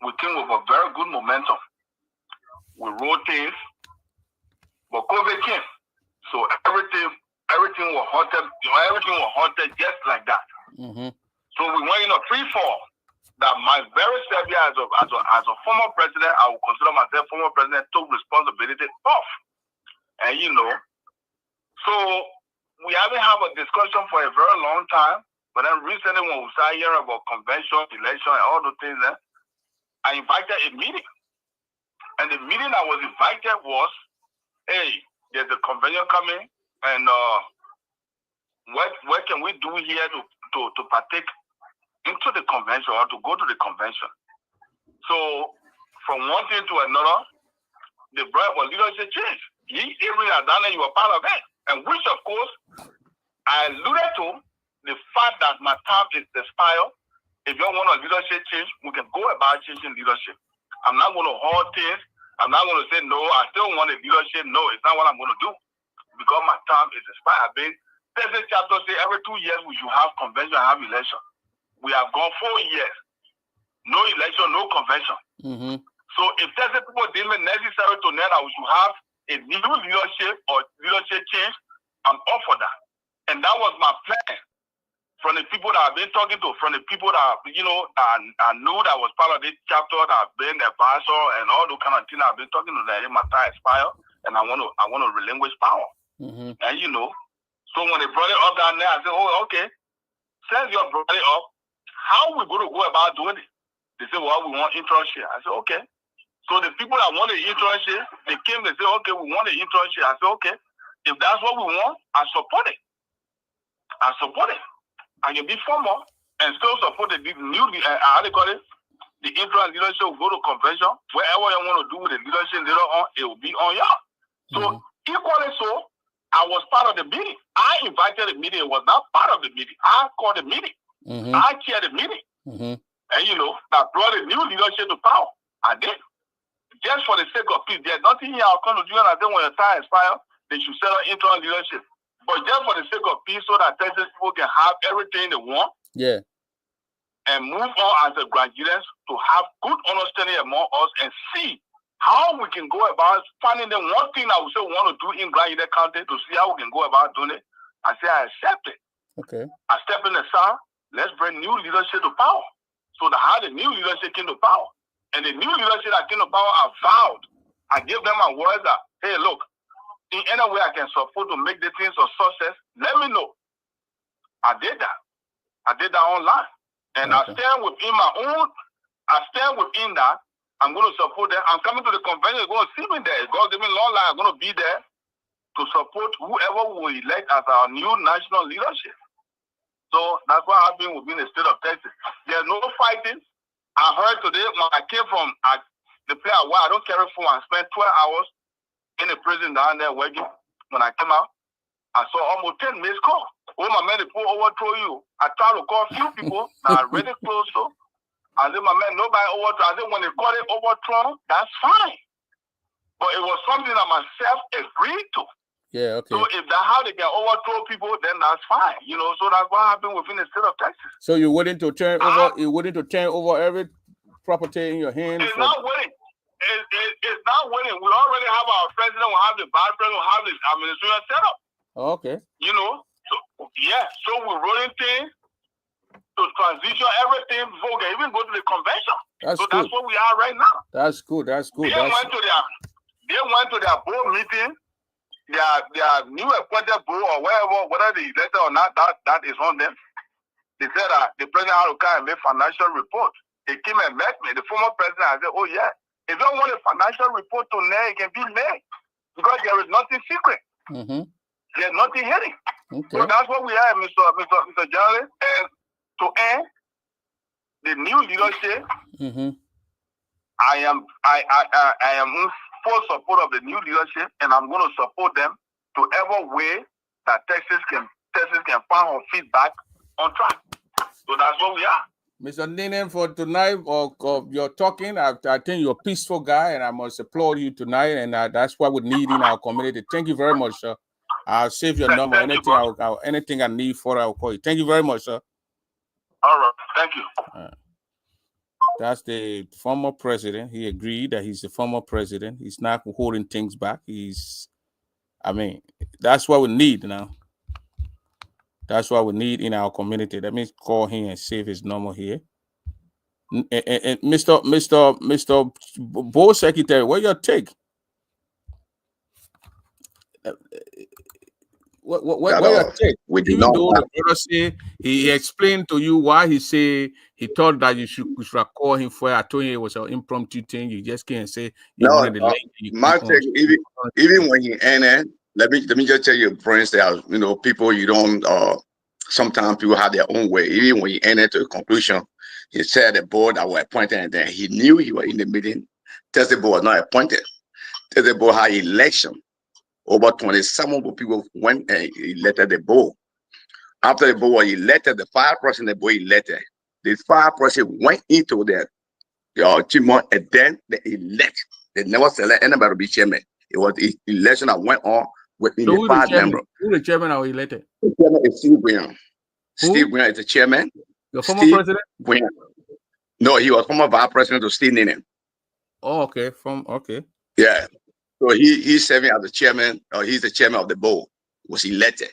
we came with a very good momentum. We wrote things, but COVID came. So everything was halted, everything was halted just like that. Mm-hmm. So we went in a free fall that my very self as a former president, I would consider myself former president, took responsibility off. And so we haven't had a discussion for a very long time. But then recently when we started hearing about convention, election, and all those things, I invited a meeting. And the meeting I was invited was, hey, there's a convention coming, and what can we do here to partake into the convention or to go to the convention? So from one thing to another, the brand was leadership change. Even at that, you were part of it. And which, of course, I alluded to the fact that my term is expired. If you want a leadership change, we can go about changing leadership. I'm not going to hold things. I'm not going to say, no, I still want a leadership. No, it's not what I'm going to do. Because my term is expired. Texas chapter say every 2 years we should have convention and have election. We have gone 4 years. No election, no convention. Mm-hmm. So if Texas people deem it necessary to know that we should have a new leadership or leadership change, I'm all for that. And that was my plan. From the people that I've been talking to, from the people that I knew that was part of this chapter, that have been advisor and all those kind of things I've been talking to them, my time expired, and I want to relinquish power. Mm-hmm. And so when they brought it up down there, I said, oh, okay, since you brought it up, how we going to go about doing it? They said, well, we want interest share. I said, okay. So the people that want the interest share, they came, they said, okay, we want the interest share. I said, okay. If that's what we want, I support it. I support it. I can be formal and still support the new, how they call it? The influence leadership will go to convention. Wherever you want to do with the leadership later on, it will be on y'all. So equally so, I was part of the meeting. I invited the meeting. It was not part of the meeting. I called the meeting. I chaired the meeting. And you know, I brought a new leadership to power. I did. Just for the sake of peace. There's nothing here I'll come to do, and I think when your time expires, they should settle into leadership. But just for the sake of peace, so that Texas people can have everything they want. Yeah. And move on as a graduates to have good understanding among us and see how we can go about finding the one thing I would say we want to do in Grand United County to see how we can go about doing it. I say I accept it. Okay. I step in the side. Let's bring new leadership to power. So how the new leadership came to power. And the new leadership that came to power, I vowed. I gave them my words that, hey, look, in any way I can support to make the things a success, let me know. I did that. I did that online. And I stand within my own, I stand within that. I'm going to support them. I'm coming to the convention. You're going to see me there. God give me long line. I'm going to be there to support whoever we elect as our new national leadership. So that's what happened within the state of Texas. There's no fighting. I heard today when I came from the place where I don't carry phone. I spent 12 hours in the prison down there working. When I came out, I saw almost 10 missed calls. Oh, my man, the poor overthrow you. I tried to call a few people that are really close to. I said, my man, nobody overthrow. I said, when they call it overthrown, that's fine. But it was something that myself agreed to. Yeah, okay. So if that's how they can overthrow people, then that's fine. You know, so that's what happened within the state of Texas. So you're willing to turn over? You're willing to turn over every property in your hands? It's not willing. It's not willing. We already have our president. We have the vice president. We have the administration set up. Okay. You know, so yeah. So we're rolling things to transition everything before we can even go to the convention. That's what we are right now. That's good. That's good. They went to their board meeting. Their new appointed board or whether they elected or not, that is on them. They said that the president had to come and make financial report. They came and met me. The former president, I said, oh yeah, if you don't want a financial report to it can be made because there is nothing secret. There's nothing hidden. Okay. So that's what we have, Mr. Johnson. And to end the new leadership, I am in full support of the new leadership, and I'm going to support them to every way that Texas can find her feedback on track. So that's what we are. Mr. Ninen, for tonight, of your talking, I think you're a peaceful guy, and I must applaud you tonight, and that's what we need in our community. Thank you very much, sir. I'll save your number. Anything I need for, I'll call you. Thank you very much, sir. All right. Thank you. That's the former president. He agreed that he's the former president. He's not holding things back. That's what we need now. That's what we need in our community. Let me call him and save his number here. And Mr. Board Secretary, what your take? What your take? Even though the brother say he explained to you why he thought that you should call him for it. I told you it was an impromptu thing. You just can't say you wanted the link. My take, even when he ended, let me just tell you, for instance, people you don't sometimes people have their own way. Even when he ended to a conclusion, he said the board that were appointed, and then he knew he was in the meeting. Tested board was not appointed. Tested board had election. Over 27 people went and elected the board. After the board was elected, the 5 person the board elected, the 5 person went into their achievement, and then they elect. They never select anybody to be chairman. It was the election that went on within the 5 members. Who the chairman are elected? The chairman is Steve Graham. Steve Graham is the chairman. Your former president? Graham. No, he was former vice president to Steve Ninen. Oh, okay. Yeah. So he's serving as the chairman, or he's the chairman of the board, was elected.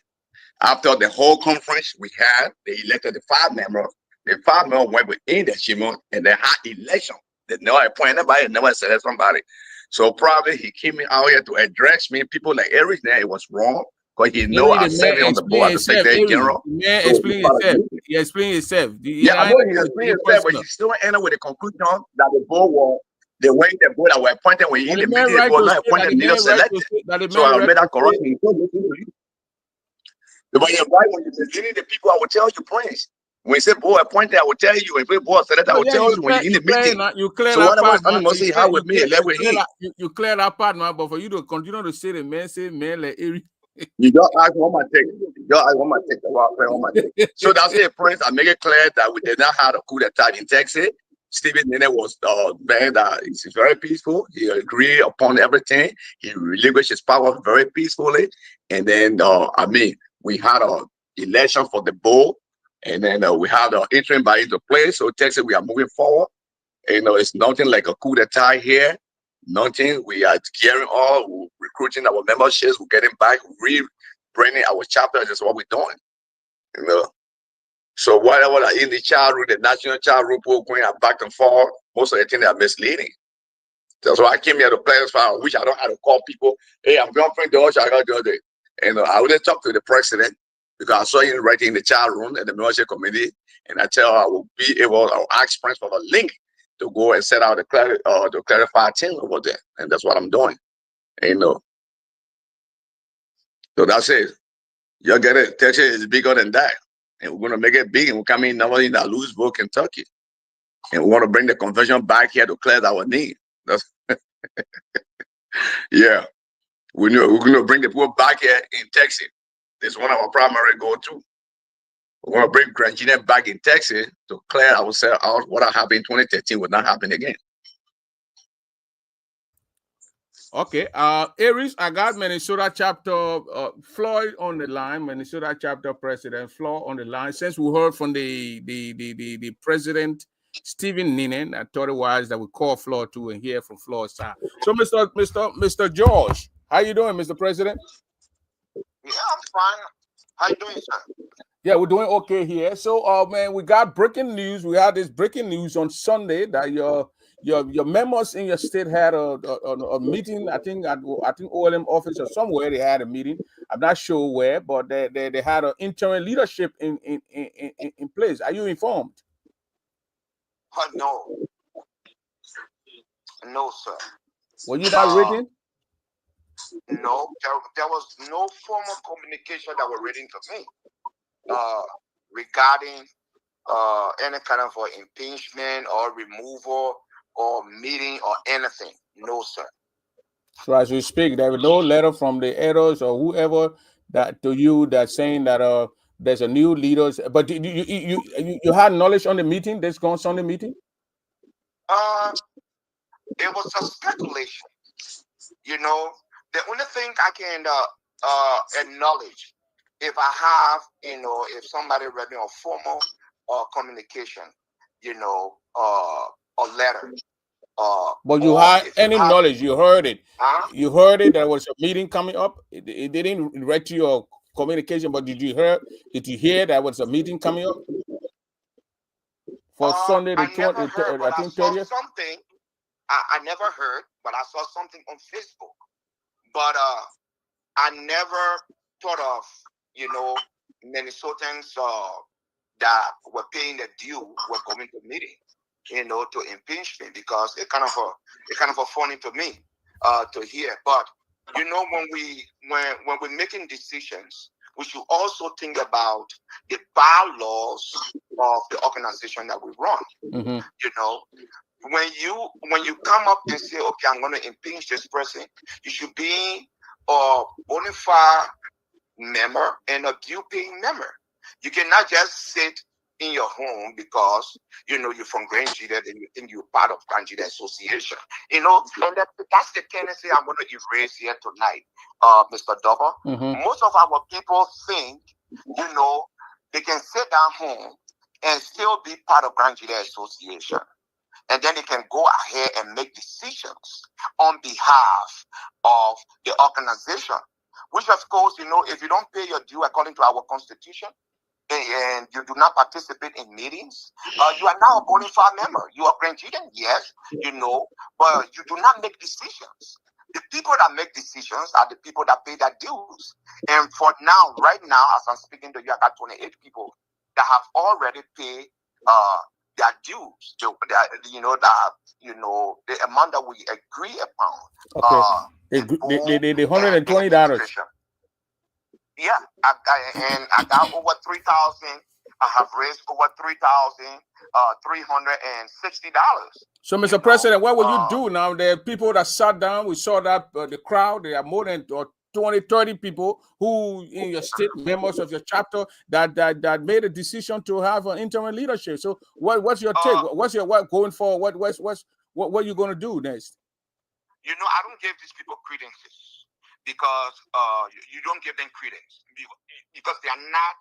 After the whole conference we had, they elected the 5 members. The 5 members went within the achievement, and they had election. They never appointed anybody, never select somebody. So probably he came out here to address me. People like Eric, it was wrong because he know I The serve man on the board as the Secretary General. The man So explain himself. He explained himself. yeah, I know he explained himself, but he still ended with the conclusion that the board was the way the board that were appointed when in the meeting, the board not appointed, leader selected. So I made that correction. He told me to you. But you're right, when you're leading the people, I will tell you, Prince. When you say board appointed, I will tell you. When you say board selected, I will tell you when you're in the meeting. You clear So that whatever part, man. animals he had with me, left with him. You clear that part, man. But for you to continue to say the man, say man, like Eric. You just ask one my take. You just ask one my take. So that's it, Prince. I make it clear that we did not have a coup d'etat in Texas. Stephen Nene was man that is very peaceful. He agreed upon everything. He relinquished his power very peacefully. And then we had an election for the board, and then we had an interim by into place. So Texas, we are moving forward. And, it's nothing like a coup d'etat here. We are gearing all, we're recruiting our memberships, we're getting back, rebranding our chapters. That's what we're doing. So whatever in the child room, the national child room, we're going back and forth. Most of the things are misleading. That's why I came here to clarify. I wish I don't have to call people. Hey, I'm going to bring the usher. I got to do it. And I would talk to the president because I saw him writing in the child room and the membership committee. And I tell her I will be able to ask Prince for a link to go and set out the clarify thing over there. And that's what I'm doing. So that's it. You get it. Texas is bigger than that. And we're going to make it big. And we're coming now in Louisville, Kentucky. And we want to bring the convention back here to clear our need. That's yeah. We're going to bring the people back here in Texas. This is one of our primary goals too. We want to bring Grand Virginia back in Texas to clear ourselves out. What happened in 2013 will not happen again. Okay. Aries, I got Minnesota chapter Floyd on the line, Minnesota chapter president Floyd on the line. Since we heard from the president Stephen Nenen, I thought it was that we call Floyd too and hear from Floyd's side. So Mr. George, how you doing, Mr. President? Yeah, I'm fine. How you doing, sir? Yeah, we're doing okay here. So, man, we got breaking news. We had this breaking news on Sunday that your members in your state had a meeting. I think OLM office or somewhere they had a meeting. I'm not sure where, but they had an interim leadership in place. Are you informed? No. No, sir. Were you not written? No, there was no formal communication that was written to me regarding any kind of impeachment or removal or meeting or anything. No, sir. So as we speak, there was no letter from the elders or whoever that to you that's saying that there's a new leaders. But you had knowledge on the meeting, this going on the meeting? It was a speculation. The only thing I can acknowledge, if I have, if somebody read me a formal communication, a letter. But you had any knowledge? You heard it. You heard it. There was a meeting coming up. It didn't read to your communication, but did you hear there was a meeting coming up for Sunday the 20th? I think 30th. Something. I never heard, but I saw something on Facebook. But I never thought of, Minnesotans that were paying the due were going to meeting, to impeach me, because it kind of funny to me to hear. But when we're making decisions, we should also think about the bylaws of the organization that we run. Mm-hmm. When you come up and say, okay, I'm going to impeach this person, you should be a bona fide member and a due-paying member. You cannot just sit in your home because you're from Grand Gida and you think you're part of Grand Gida Association. And that's the tendency I'm going to erase here tonight, Mr. Dubber. Mm-hmm. Most of our people think, they can sit down home and still be part of Grand Gida Association. And then they can go ahead and make decisions on behalf of the organization, which of course, if you don't pay your due according to our constitution and you do not participate in meetings, you are now a bona fide member. You are Grand Gideon, yes, but you do not make decisions. The people that make decisions are the people that pay their dues. And for now, right now, as I'm speaking to you, I got 28 people that have already paid their dues. The amount that we agree upon. Okay. The $120. Yeah, I got over 3,000. I have raised over $360. So, Mr. President, what will you do now? There are people that sat down. We saw that the crowd. There are more than 20, 30 people who in your state, members of your chapter, that made a decision to have an interim leadership. So, what's your take? What's your what going forward? What are you going to do next? I don't give these people credences because you don't give them credence because they are not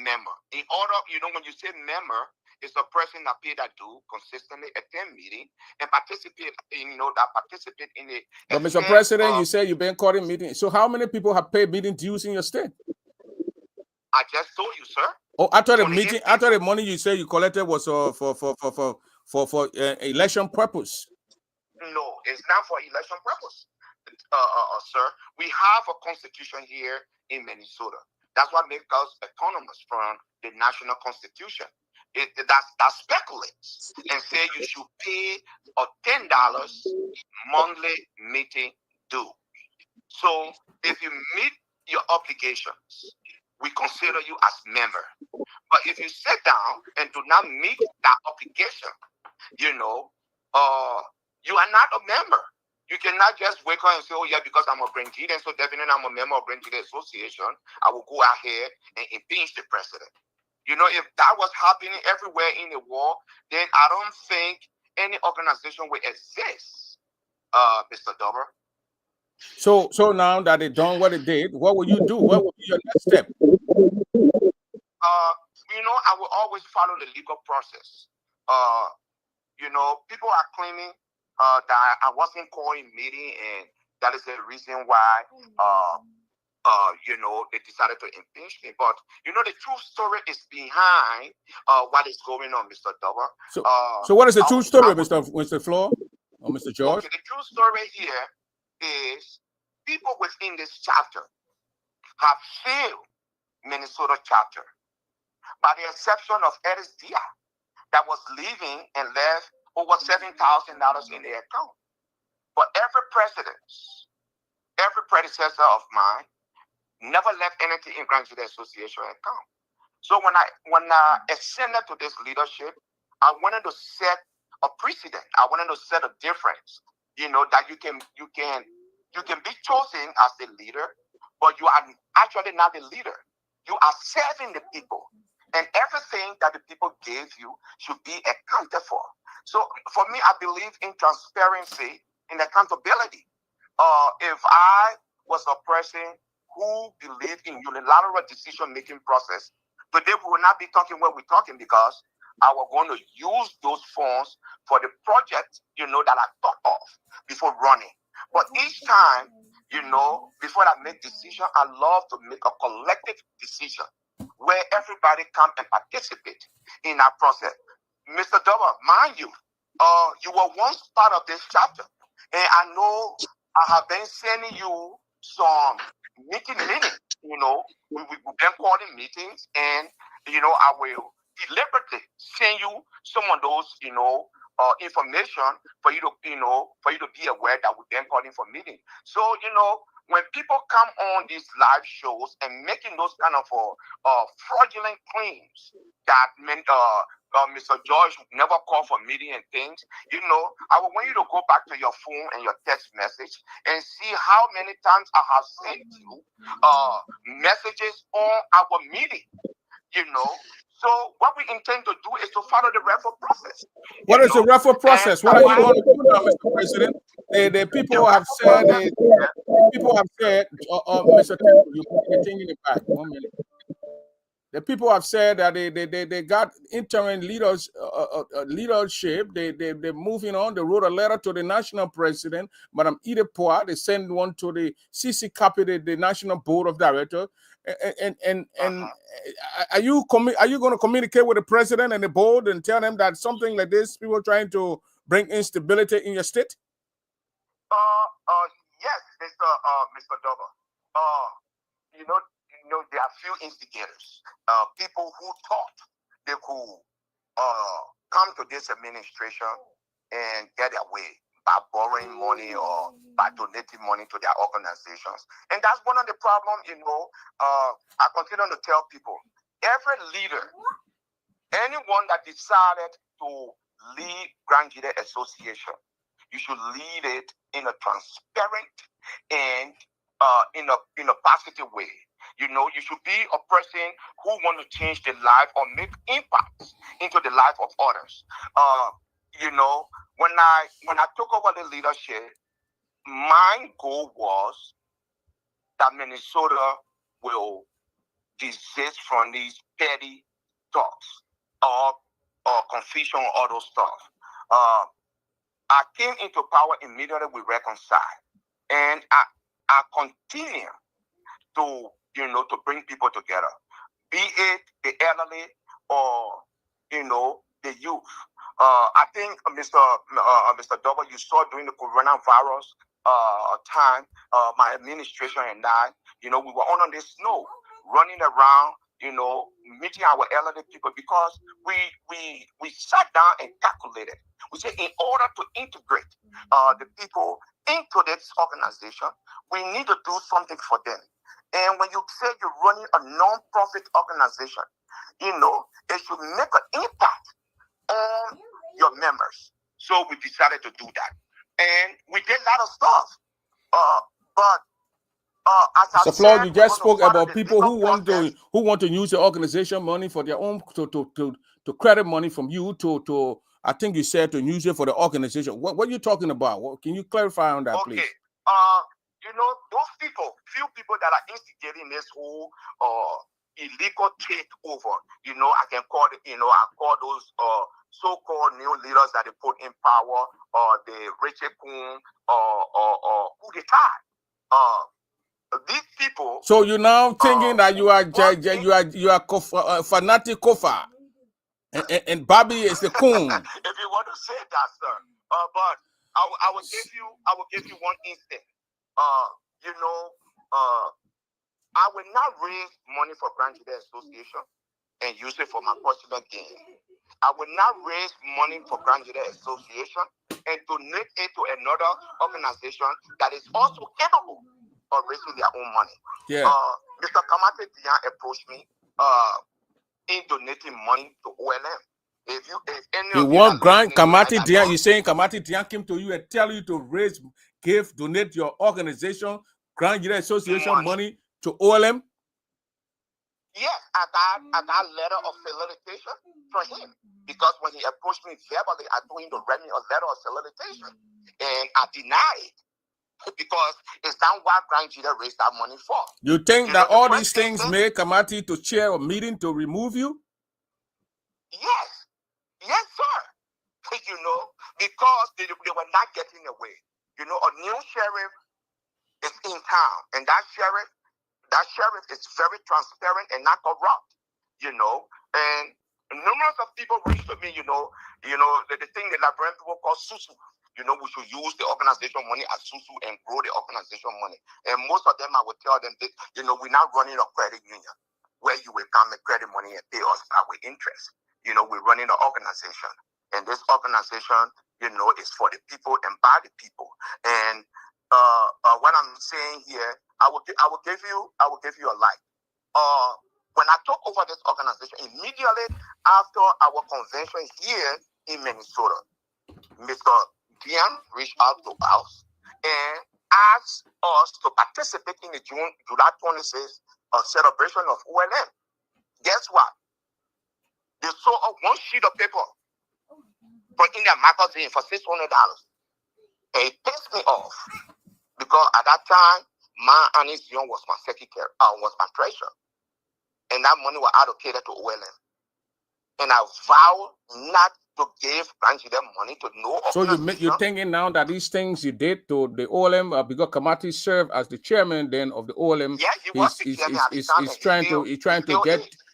member. In order, when you say member, it's a person that pay that due consistently, attend meeting, and participate in, participate in it. But Mr. President, you say you've been calling meetings. So how many people have paid meeting dues in your state? I just told you, sir. Oh, after the meeting, after the money you say you collected was for election purpose. No, it's not for election purpose, sir. We have a constitution here in Minnesota. That's what makes us autonomous from the national constitution. That speculates and say you should pay a $10 monthly meeting due. So if you meet your obligations, we consider you as member. But if you sit down and do not meet that obligation, you are not a member. You cannot just wake up and say, oh, yeah, because I'm a Grandian, so definitely I'm a member of Grandian Association, I will go ahead and impeach the president. If that was happening everywhere in the world, then I don't think any organization will exist, Mr. Dover. So now that they done what they did, what will you do? What will be your next step? I will always follow the legal process. People are claiming that I wasn't calling meeting, and that is the reason why they decided to impeach me. But the true story is behind what is going on, Mr. Dover. So what is the true story, Mr. Floor or Mr. George? Okay, the true story here is people within this chapter have failed Minnesota chapter, by the exception of Edis Dia, that was leaving and left over $7,000 in their account. But every predecessor of mine never left anything in Grandian Association account. So when I ascended to this leadership, I wanted to set a precedent. I wanted to set a difference. That you can be chosen as the leader, but you are actually not the leader. You are serving the people, and everything that the people gave you should be accounted for. So for me, I believe in transparency and accountability. If I was a person who believed in unilateral decision-making process, today we will not be talking what we're talking because I was going to use those funds for the project, that I thought of before running. But each time, before I make decision, I love to make a collective decision where everybody come and participate in that process. Mr. Dover, mind you, you were once part of this chapter, and I know I have been sending you some meeting minutes. We've been calling meetings, and I will deliberately send you some of those information for you to be aware that we've been calling for meetings. So when people come on these live shows and making those kind of fraudulent claims that Mr. George never called for meeting and things, I would want you to go back to your phone and your text message and see how many times I have sent you messages on our meeting, So what we intend to do is to follow the referral process. What is the referral process? What are you going to do now, Mr. President? The people have said, Mr. Temple, you put the thing in the back. 1 minute. The people have said that they got interim leadership. They're moving on. They wrote a letter to the national president, Madam E-Tat. They sent one to the CC copy, the national board of directors. And are you going to communicate with the president and the board and tell them that something like this, people are trying to bring instability in your state? Yes, Mr. Double. You know, there are few instigators, people who thought they could come to this administration and get away by borrowing money or by donating money to their organizations. And that's one of the problems, you know. I continue to tell people, every leader, anyone that decided to lead Grand Ggaa Association, you should lead it in a transparent and in a positive way. You know, you should be a person who want to change the life or make impacts into the life of others. You know, when I took over the leadership, my goal was that Minnesota will desist from these petty talks or confusion or all those stuff. I came into power immediately we reconciled, and I continue to, you know, to bring people together, be it the elderly or, you know, the youth. I think Mr. Double, you saw during the coronavirus time, my administration and I, you know, we were on the snow, running around, you know, meeting our elderly people, because we sat down and calculated. We said, in order to integrate the people into this organization, we need to do something for them. And when you say you're running a non-profit organization, you know, it should make an impact on your members. So we decided to do that. And we did a lot of stuff. As I So, Floyd, said, you just we're spoke gonna follow about the people legal who want to use the organization money for their own to credit money from you to I think you said to use it for the organization. What are you talking about? Can you clarify on that, please? You know, those people, few people that are instigating this whole illegal takeover, you know, I can call it, you know, I call those so-called new leaders that they put in power, the Richard Coup or Coup d'Etat. These people. So you're now thinking that you are fanatic Kofa, and Bobby is the coon. If you want to say that, sir, but I will give you one instance. You know, I will not raise money for Grand Ggaa Association and use it for my personal gain. I will not raise money for Grand Ggaa Association and donate it to another organization that is also capable of raising their own money. Yeah. Mr. Kamate Dian approached me in donating money to OLM. If any You of you want Grand listening tonight Kamati are Dian? not- You're saying Kamati Dian came to you and tell you to donate your organization, Grand Ggaa Association money to OLM? Yes, I got a letter of solicitation from him, because when he approached me verbally, I told him to write me a letter of solicitation, and I denied because it's not what Grand Ggaa raised that money for. You think You that know, the all first these things instance- made Kamati to chair a meeting to remove you? Yes, sir. You know, because they were not getting away. You know, a new sheriff is in town, and that sheriff is very transparent and not corrupt. You know, and numerous of people reached to me. You know, the thing that Liberian people call susu. You know, we should use the organization money as susu and grow the organization money. And most of them, I would tell them that, you know, we're not running a credit union where you will come and credit money and pay us our interest. You know, we're running an organization, and this organization, you know, is for the people and by the people. And what I'm saying here, I will give you a light. When I took over this organization, immediately after our convention here in Minnesota, Mr. Dian reached out to us and asked us to participate in the July 26th celebration of OLM. Guess what? They saw one sheet of paper in their magazine for $600. And it pissed me off, because at that time, my Anis Young was my secretary, was my treasurer. And that money was allocated to OLM. And I vowed not to give Grand Ggaa money to no So organization. you're thinking now that these things you did to the OLM, because Kamati served as the chairman then of the OLM, Yeah, he was the chairman at the time, and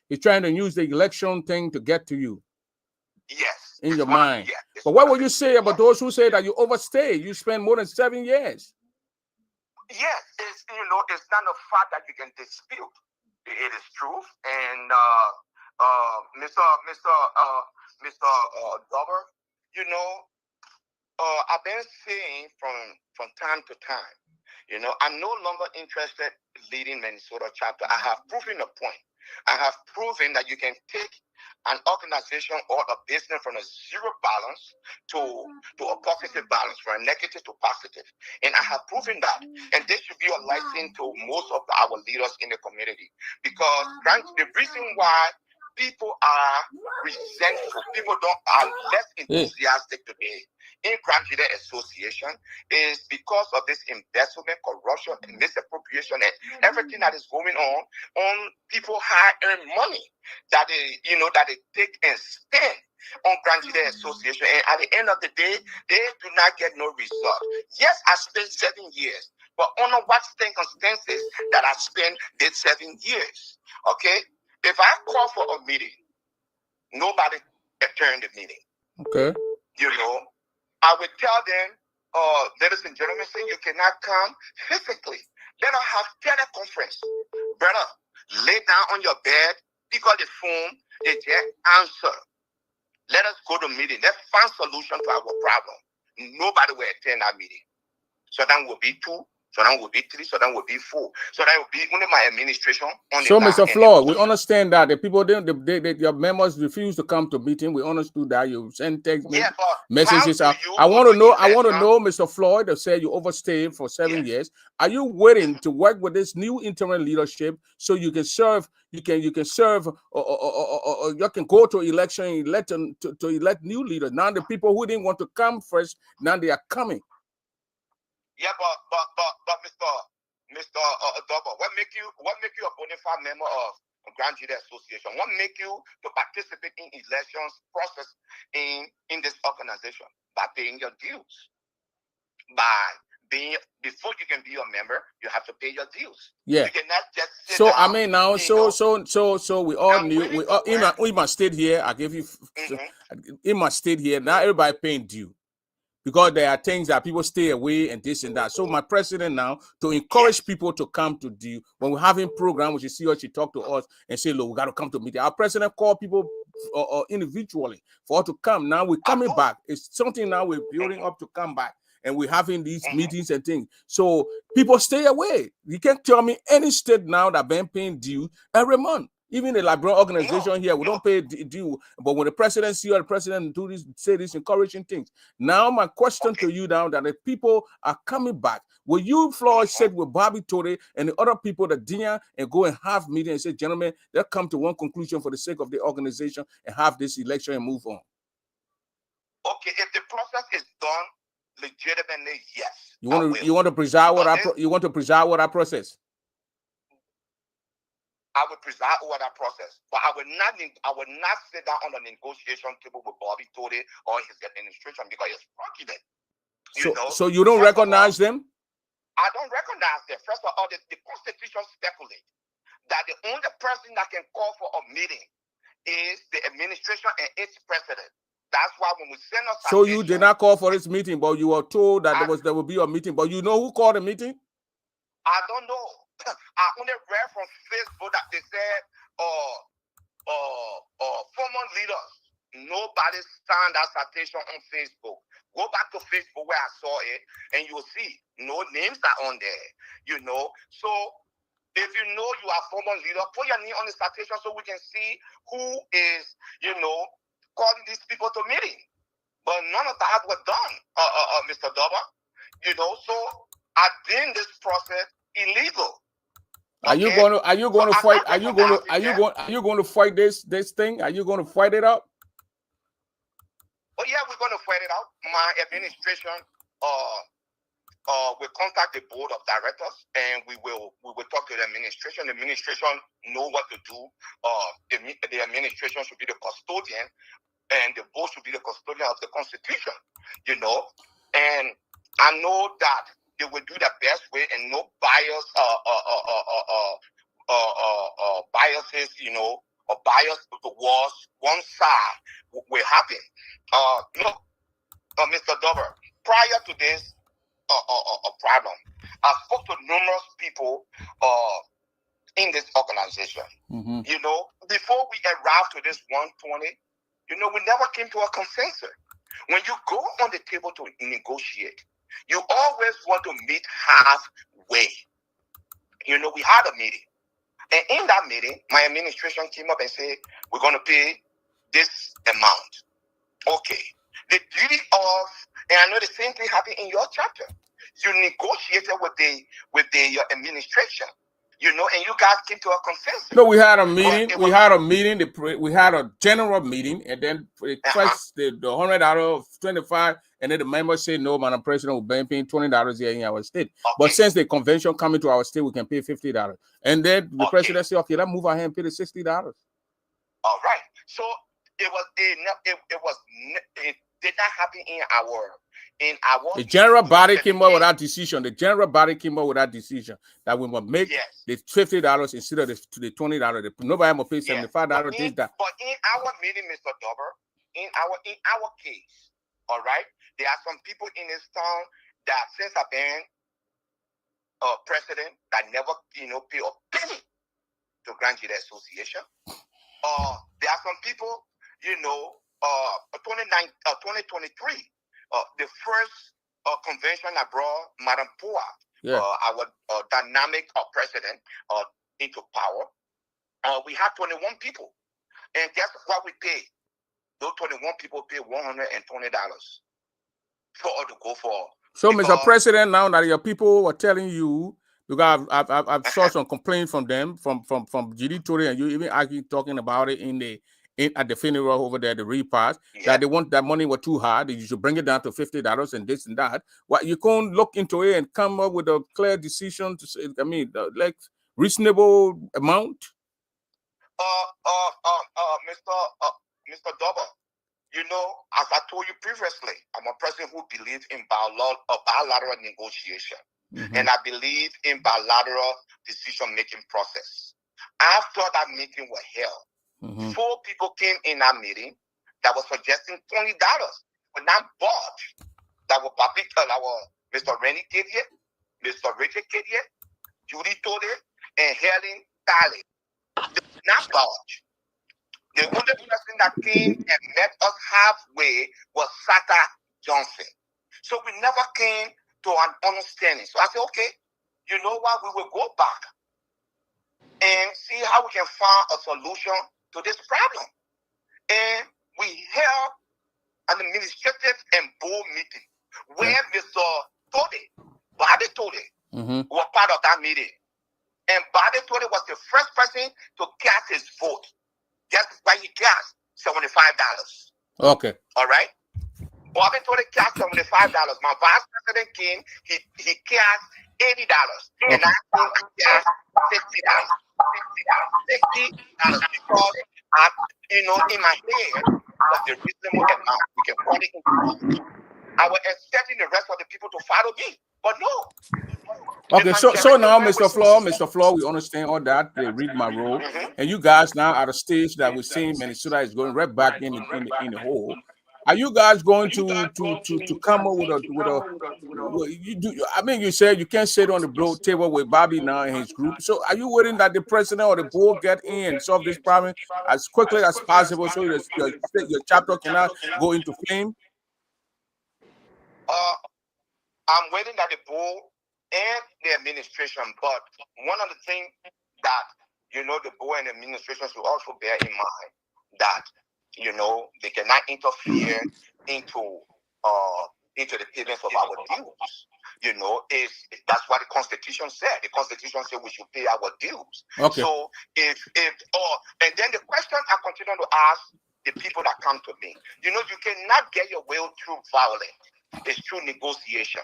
he's trying to use the election thing to get to you. Yes. In your mind. But what would you say about those who say that you overstay? You spent more than 7 years. Yes, it's it's not a fact that you can dispute. It is truth, and Mr. Dover, I've been saying from time to time, I'm no longer interested in leading Minnesota chapter. I have proven a point. I have proven that you can take an organization or a business from a zero balance to a positive balance, from a negative to positive. And I have proven that. And this should be a lesson to most of our leaders in the community. Because the reason why people are resentful, people are less enthusiastic today in Grand Leader Association is because of this embezzlement, corruption, and misappropriation, and everything that is going on people high-earned money that they take and spend on Grand Leader Association. And at the end of the day, they do not get no result. Yes, I spent 7 years, but under what circumstances that I spent these 7 years? Okay? If I call for a meeting, nobody attend the meeting. Okay. I would tell them, ladies and gentlemen, say you cannot come physically. Let us have teleconference. Brother, lay down on your bed, pick up the phone, and just answer. Let us go to meeting. Let's find solution to our problem. Nobody will attend that meeting. So that will be 2. So that will be 3, so that will be 4. So that will be only my administration. So, Mr. Floyd, we understand that the people your members refuse to come to meeting. We understood that you send text messages out. I want to know, Mr. Floyd, they said you overstayed for 7 years. Are you willing to work with this new interim leadership so you can serve? You can serve, or you can go to election, to elect new leaders. Now the people who didn't want to come first, now they are coming. Yeah, but Mr. Double, what make you a bona fide member of Grand Leader Association? What make you to participate in elections process in this organization? By paying your dues. Before you can be a member, you have to pay your dues. Yeah. You cannot just sit so down, I mean now, so we all knew we must stay here. I give you it must stay here. Now everybody paying due. Because there are things that people stay away and this and that. So my president now, to encourage people to come to do, when we're having program, she see her, she talk to us and say, look, we got to come to meeting. Our president call people individually for us to come. Now we're coming back. It's something now we're building up to come back. And we're having these meetings and things. So people stay away. You can't tell me any state now that been paying due every month. Even the Liberian organization here, we don't pay due. But when the president see or the president do this, say these encouraging things. Now, my question to you now that the people are coming back. Will you, Floyd, sit with Bobby Torre and the other people that dinner and go and have meeting and say, gentlemen, they'll come to one conclusion for the sake of the organization and have this election and move on? Okay, if the process is done legitimately, yes. You want to preside what our process? I would preside over that process, but I would not sit down on the negotiation table with Bobby Torre or his administration because it's fraudulent. So you don't recognize them? I don't recognize them. First of all, the Constitution stipulates that the only person that can call for a meeting is the administration and its president. That's why when we send us. So you did not call for this meeting, but you were told that there will be a meeting. But you know who called the meeting? I don't know. I only read from Facebook that they said, former leaders, nobody signed that citation on Facebook. Go back to Facebook where I saw it, and you'll see no names are on there. So if you know you are former leader, put your name on the citation so we can see who is, calling these people to meeting. But none of that was done, Mr. Dover. So I deem this process illegal. Are you going to fight? Are you going to fight this thing? Are you going to fight it out? Oh yeah, we're going to fight it out. My administration will contact the board of directors, and we will talk to the administration. The administration know what to do. The administration should be the custodian, and the board should be the custodian of the Constitution. And I know that they will do the best way, and no bias, biases, or bias towards one side will happen. Mr. Dover, prior to this, a problem. I spoke to numerous people in this organization. You know, before we arrived to this 120, you know, we never came to a consensus. When you go on the table to negotiate, you always want to meet halfway. You know, we had a meeting. And in that meeting, my administration came up and said, we're going to pay this amount. Okay. The duty of, and I know the same thing happened in your chapter. You negotiated with your administration, you know, and you guys came to a consensus. No, we had a meeting. We had a general meeting, and then first the $100, 25, and then the members say, no, Madam President, we'll be paying $20 here in our state. Okay. But since the convention coming to our state, we can pay $50. And then the president said, okay, let's move ahead and pay the $60. All right. So it did not happen in our the general body came up with that decision. The general body came up with that decision that we must make the $50 instead of the $20. Nobody must pay $75. But in our meeting, Mr. Dober, in our case, all right, there are some people in this town that since I've been president that never, you know, pay a penny to Grand Jury Association. There are some people, you know, 2023, the first convention I brought Madam Pua, our dynamic president, into power. We had 21 people. And guess what we paid? Those 21 people paid $120 for us to go for. So, Mr. President, now that your people were telling you, because I've saw some complaints from them, from GD Tory, and you even actually talking about it at the funeral over there, the repast, that they want that money was too hard, that you should bring it down to $50 and this and that. What you can't look into it and come up with a clear decision to say, I mean, like reasonable amount? Mr. Dober, you know, as I told you previously, I'm a person who believes in bilateral negotiation. And I believe in bilateral decision-making process. After that meeting was held, 4 people came in that meeting that was suggesting $20. But not budge. That was Mr. Rennie Kidier, Mr. Richard Kidier, Judy Tode, and Helen Talley. Not budge. The only person that came and met us halfway was Sata Johnson. So we never came to an understanding. So I said, okay, you know what? We will go back and see how we can find a solution to this problem. And we held an administrative and board meeting where Mr. Bobby Tode, was part of that meeting. And Bobby Tode was the first person to cast his vote. That's why he cast $75. Okay. All right. Bobby Tode cast $75. My vice president came, he cast $80. And I cast $60. Because you know, in my head was the reasonable amount. We can put it in. I was expecting the rest of the people to follow me, but no. Okay, so now, Mr. Floor, we understand all that. They read my role, and you guys now at a stage that we're seeing Minnesota is going right back in the hole. Are you guys going to come up with a I mean, you said you can't sit on the table with Bobby now and his group. So are you waiting that the president or the board get in and solve this problem as quickly as possible so that your chapter cannot go into flame? I'm waiting that the board and the administration, but one of the things that, you know, the board and the administration should also bear in mind that, you know, they cannot interfere into the payments of our dues. You know, that's what the Constitution said. The Constitution said we should pay our dues. Okay. So and then the question I continue to ask the people that come to me, you know, you cannot get your will through violence. It's through negotiation.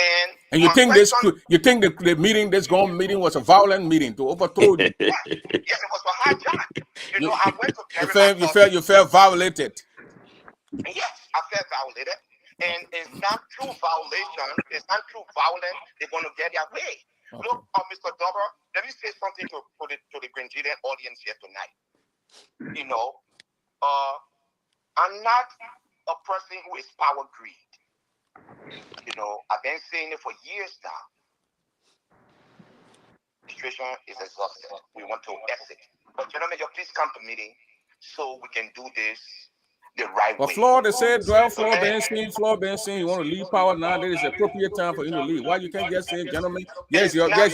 And you think the meeting, this meeting was a violent meeting to overthrow you? Yes, it was a hijack. You know, I went to you felt violated. Yes, I felt violated. And it's not through violation, it's not through violence they're going to get their way. Okay. Look, Mr. Dober, let me say something to the Grenadian audience here tonight. You know, I'm not a person who is power greed. You know, I've been saying it for years now. Situation is exhausted. We want to exit. But gentlemen, you please come to meeting so we can do this the right But way. Florida said, well, Florida been saying you want to leave power now. That is the appropriate time for you to leave. Why you can't just say, gentlemen, here's your money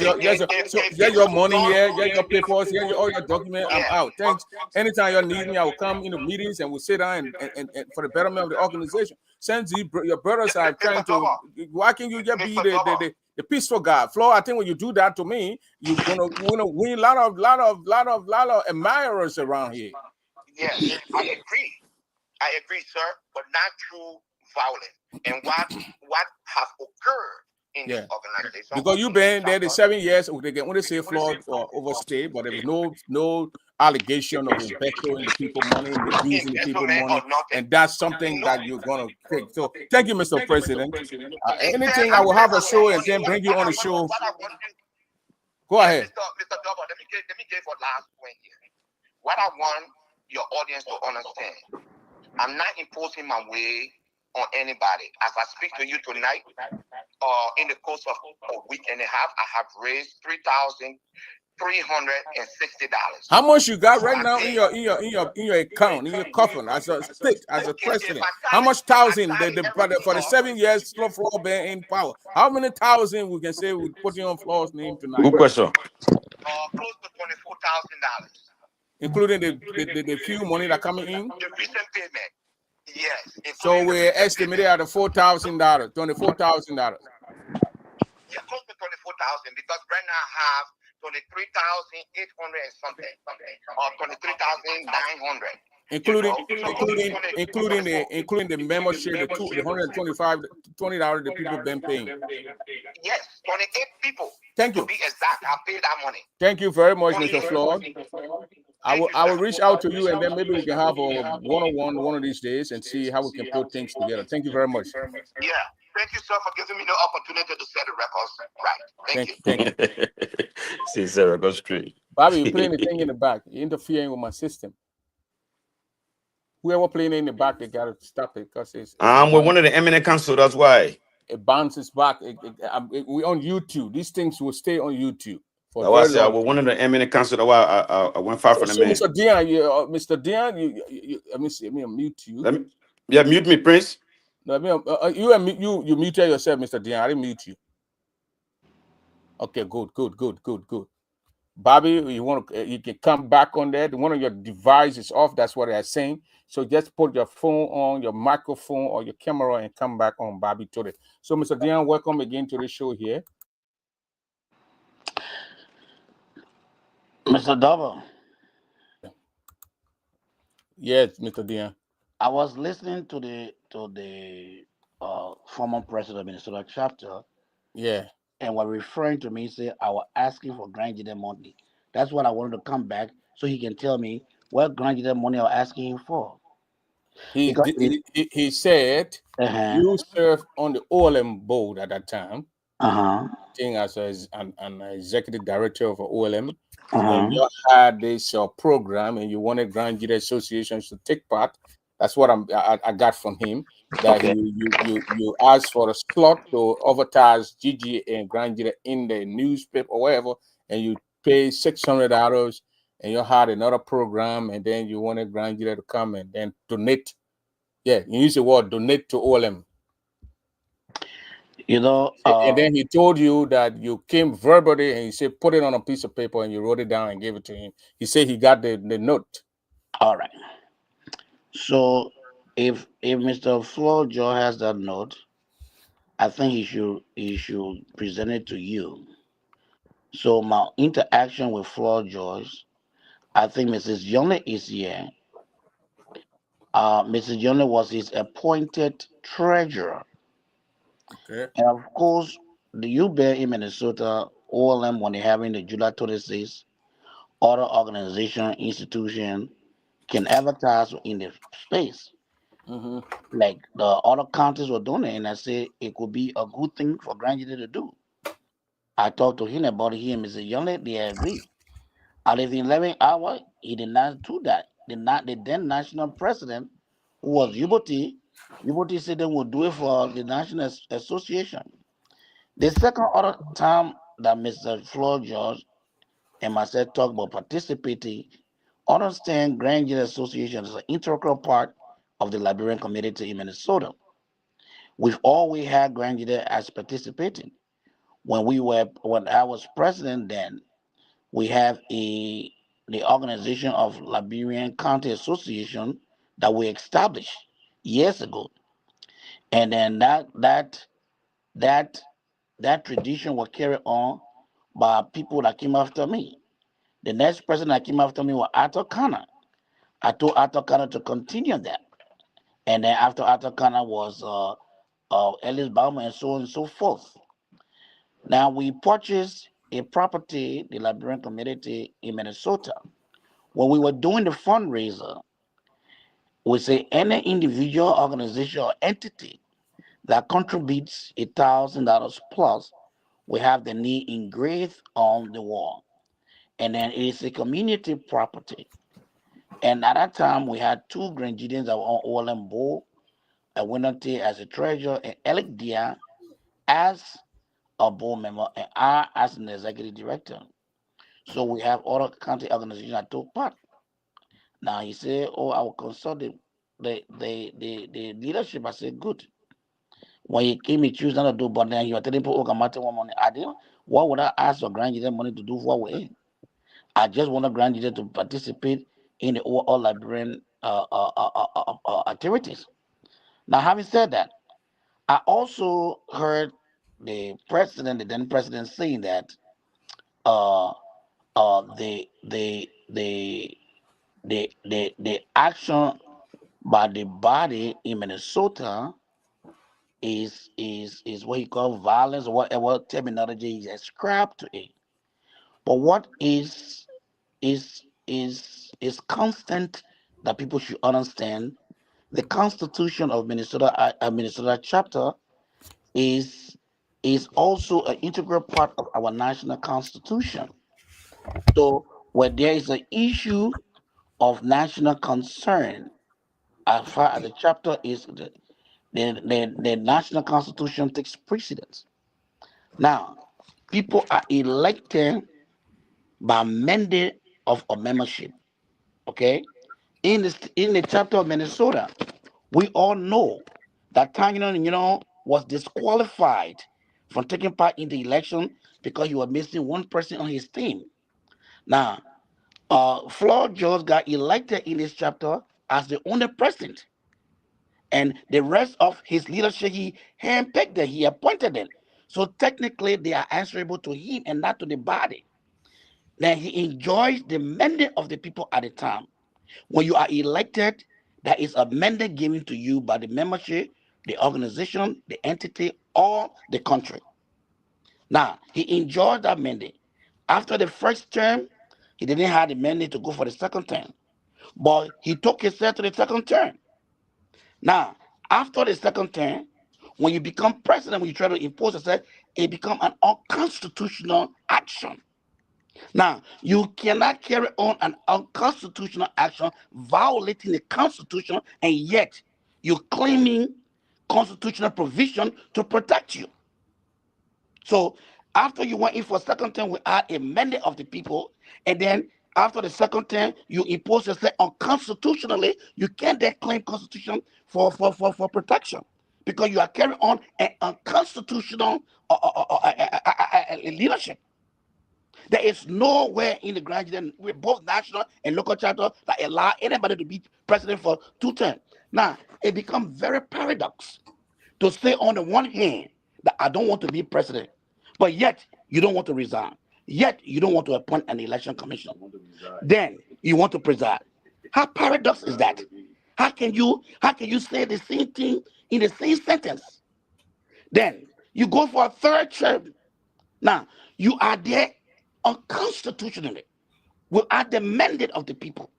here, here's your papers, here's all your documents. I'm out. Thanks. Anytime you need me, I will come into meetings and we'll sit down and for the betterment of the organization. Since your brothers are trying to, why can't you just be the peaceful guy? Flo, I think when you do that to me, you're gonna win a lot of admirers around here. Yes, I agree, sir, but not through violence. And what has occurred in this organization? Because you've been there the 7 years, they get when they say flawed or overstayed, but there was no allegation of embezzling the people money, misusing the people money, and that's something that you're gonna take. So thank you, Mr. President. Anything I will have a show and then bring you on the show. Go ahead. Mr. Double, let me give a last point here. What I want your audience to understand, I'm not imposing my way on anybody. As I speak to you tonight, in the course of a week and a half, I have raised $3,360. How much you got right now in your account, in your coffin, as a state, as a president? How much thousand for the 7 years floor been in power? How many thousand we can say we put you on Floor's name tonight? Good question. Close to $24,000. Including the few money that coming in? The recent payment, yes. So we're estimated at $4,000, $24,000. Yeah, close to $24,000 because right now I have 23,800 and something, or 23,900. Including the membership, the $125 the people been paying. Yes, 28 people. Thank you. To be exact, I paid that money. Thank you very much, Mr. Floyd. I will reach out to you and then maybe we can have a one-on-one one of these days and see how we can put things together. Thank you very much. Yeah, thank you, sir, for giving me the opportunity to set the records right. Thank you. See, Sarah, go straight. Bobby, you're playing the thing in the back. You're interfering with my system. Whoever playing in the back, they gotta stop it because it's we're one of the eminent council. That's why it bounces back. We're on YouTube. These things will stay on YouTube. That's why I said we're one of the eminent council. That's why I went far from the man. Mr. Dion, Mr. Dion, let me see. Let me unmute you. Mute me, Prince. No, you muted yourself, Mr. Dion. I didn't mute you. Okay, good. Bobby, you can come back on that. One of your devices off. That's what they're saying. So just put your phone on, your microphone or your camera, and come back on, Bobby, today. So, Mr. Dion, welcome again to the show here. Mr. Double. Yes, Mr. Dion. I was listening to the former president of Minnesota chapter. Yeah. And were referring to me, say I was asking for Grand Jide money. That's what I wanted to come back so he can tell me what Grand Jide money I was asking him for. He said you served on the OLM board at that time. I think as an executive director of OLM. And you had this program and you wanted Grand Jide associations to take part. That's what I got from him. That you asked for a slot to advertise Gigi and Grand Jide in the newspaper or whatever, and you pay $600, and you had another program, and then you wanted Grand Jide to come and then donate. Yeah, you use the word donate to OLM. And then he told you that you came verbally and he said put it on a piece of paper and you wrote it down and gave it to him. He said he got the note. All right. So if Mr. Flo Joe has that note, I think he should present it to you. So my interaction with Flo Joyce, I think Mrs. Yonle is here. Mrs. Yonle was his appointed treasurer. Okay. And of course, the UBER in Minnesota, OLM, when they're having the July 26th, other organization, institution can advertise in the space. Like the other counties were doing it, and I said it could be a good thing for Grand Jide to do. I talked to him about it. He and Mr. Young, they agreed. At the 11 hour, he did not do that. The then national president, who was Uboti, People say they will do it for the National Association. The second other time that Mr. Floyd George and myself talk about participating, understand Grand Jury Association is an integral part of the Liberian community in Minnesota. We've always had Grand Jury as participating. When I was president then, we have the organization of Liberian County Association that we established years ago. And then that that tradition was carried on by people that came after me. The next person that came after me was Arthur Connor. I told Arthur Connor to continue that. And then after Arthur Connor was Ellis Bauman and so on and so forth. Now we purchased a property, the Liberian community in Minnesota. When we were doing the fundraiser, we say any individual, organization, or entity that contributes $1,000 plus, we have the name engraved on the wall. And then it is a community property. And at that time, we had two Grandians that were on OLM board, Winante as a treasurer, and Alec Dia as a board member, and I as an executive director. So we have other county organizations that took part. Now he said, "Oh, I will consult the leadership." I said, "Good." When he came, he chose not to do, but then he was telling people, "Okay, matter one money." I didn't. What would I ask for Grandian money to do for we? I just want a Grandian to participate in the all Liberian activities. Now, having said that, I also heard the then president, saying that uh, the action by the body in Minnesota is what he called violence or whatever terminology is ascribed to it. But what is constant that people should understand, the Constitution of Minnesota chapter is also an integral part of our national constitution. So when there is an issue of national concern, as far as the chapter is the national constitution takes precedence. Now, people are elected by mandate of a membership. Okay, in the chapter of Minnesota, we all know that Tanyan, was disqualified from taking part in the election because he was missing one person on his team. Now, Floyd George got elected in this chapter as the only president, and the rest of his leadership, he handpicked them, he appointed them. So technically, they are answerable to him and not to the body. Then he enjoys the mandate of the people at the time. When you are elected, that is a mandate given to you by the membership, the organization, the entity, or the country. Now, he enjoyed that mandate. After the first term, he didn't have the mandate to go for the second term, but he took himself to the second term. Now, after the second term, when you become president, when you try to impose yourself, it becomes an unconstitutional action. Now, you cannot carry on an unconstitutional action violating the Constitution, and yet you're claiming constitutional provision to protect you. So, after you went in for a second term, we had a mandate of the people, and then after the second term, you impose yourself unconstitutionally. You can't then claim constitution for protection because you are carrying on an unconstitutional leadership. There is nowhere in the Grand Jury, with both national and local chapter, that allow anybody to be president for 2 terms. Now, it becomes very paradox to say on the one hand that I don't want to be president, but yet you don't want to resign. Yet you don't want to appoint an election commission. Then you want to preside. How paradox is that? How can you say the same thing in the same sentence? Then you go for a 3rd term. Now you are there unconstitutionally without the mandate of the people.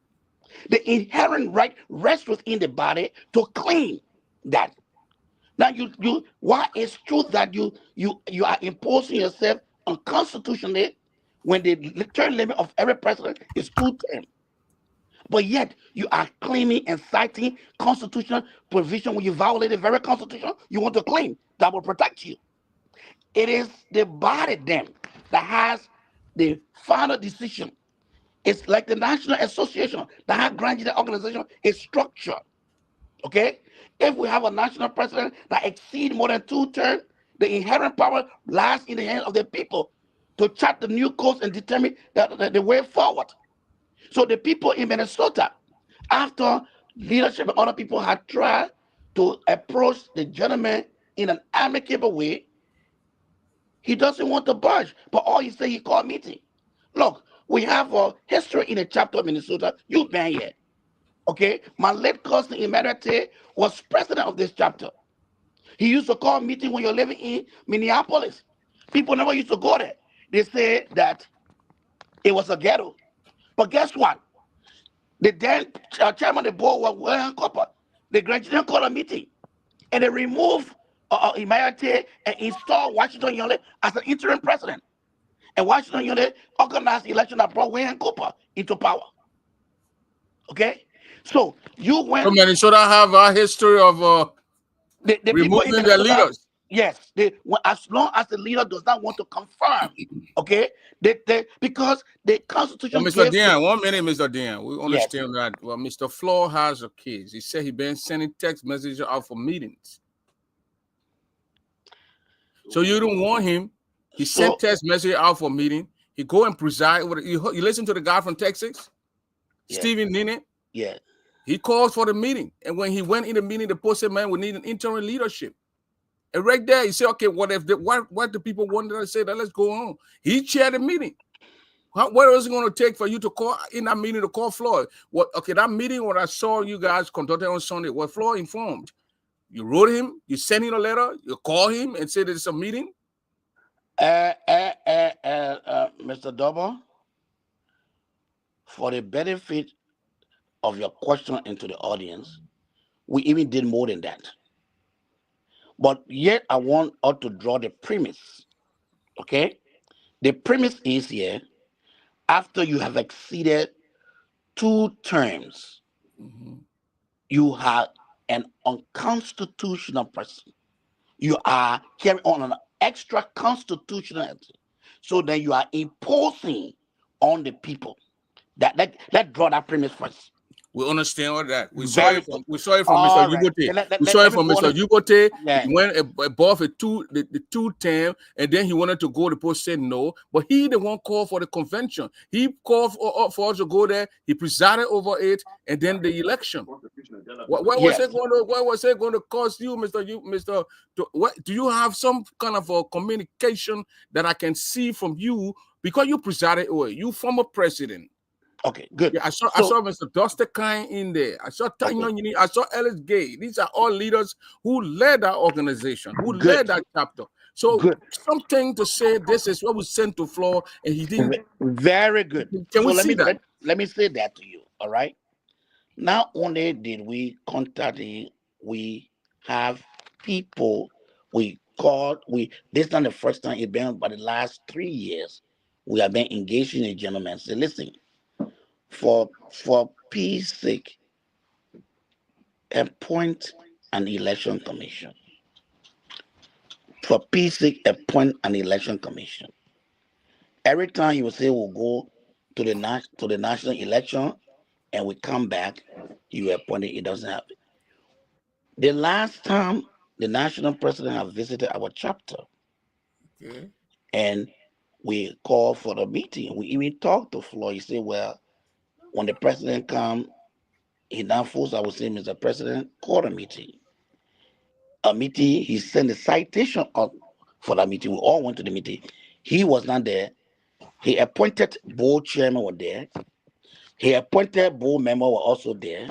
The inherent right rests within the body to claim that. Now why it's true that you are imposing yourself unconstitutionally when the term limit of every president is 2 terms. But yet you are claiming and citing constitutional provision when you violate the very constitution you want to claim that will protect you. It is the body then that has the final decision. It's like the National Association that has granted the organization a structure. Okay? If we have a national president that exceeds more than 2 terms, the inherent power lies in the hands of the people to chart the new course and determine the way forward. So the people in Minnesota, after leadership and other people had tried to approach the gentleman in an amicable way, he doesn't want to budge. But all he said, he called a meeting. Look, we have a history in a chapter of Minnesota. You've been here. Okay? My late cousin Emmanuel Tay was president of this chapter. He used to call a meeting when you're living in Minneapolis. People never used to go there. They say that it was a ghetto. But guess what? The then chairman of the board was William Copper. The Grand Jury called a meeting, and they removed Emmanuel Tay and installed Washington Yole as an interim president. And Washington Yole organized the election that brought William Cooper into power. Okay? So you went. So Minnesota have a history of the removing their leaders. Yes, as long as the leader does not want to confirm, okay, because the Constitution. Well, Mr. Dean, 1 minute, Mr. Dean. We understand that. Well, Mr. Floor has a case. He said he been sending text messages out for meetings. So you don't want him. He sent text message out for meeting. He go and preside. You listen to the guy from Texas, Stephen Nene. Yeah. He calls for the meeting, and when he went in the meeting, the post said, "Man, we need an interim leadership." And right there, he said, "Okay, what if what the people wanted to say that let's go on?" He chaired the meeting. What was it going to take for you to call in that meeting to call Floyd? What? Okay, that meeting what I saw you guys conducted on Sunday, was Floyd informed? You wrote him, you sent him a letter, you call him and said it's a meeting. Mr. Double, for the benefit of your question into the audience, we even did more than that. But yet I want us to draw the premise. Okay? The premise is here, after you have exceeded 2 terms, you are an unconstitutional person. You are carrying on an extra constitutionality. So then you are imposing on the people. Let's draw that premise first. We understand all that. We saw it from Mr. Yubote. We saw it from Mr. Yubote. He went above the 2 term, and then he wanted to go. The post said no, but he the one called for the convention. He called for us to go there. He presided over it, and then the election. What was it going to cost you, Mr. What do you have some kind of a communication that I can see from you because you presided over? You former president. Okay, good. Yeah, I saw Mr. Dusty Kine in there. I saw Tanya. I saw Ellis Gay. These are all leaders who led that organization, who led that chapter. So something to say this is what was sent to Floor, and he didn't. Very good. Can we see that? Let me say that to you. All right. Not only did we contact him, we have people we called. This is not the first time it's been, but the last 3 years we have been engaging a gentleman. Say, listen. For peace sake, appoint an election commission. For peace sake, appoint an election commission. Every time he will say we'll go to the national election and we come back, you appoint it, it doesn't happen. The last time the national president has visited our chapter, and we called for the meeting, we even talked to Floyd. He said, well, when the president comes, he now forced, I would say, Mr. President, call a meeting. A meeting, he sent a citation out for that meeting. We all went to the meeting. He was not there. He appointed board chairman were there. He appointed board member were also there.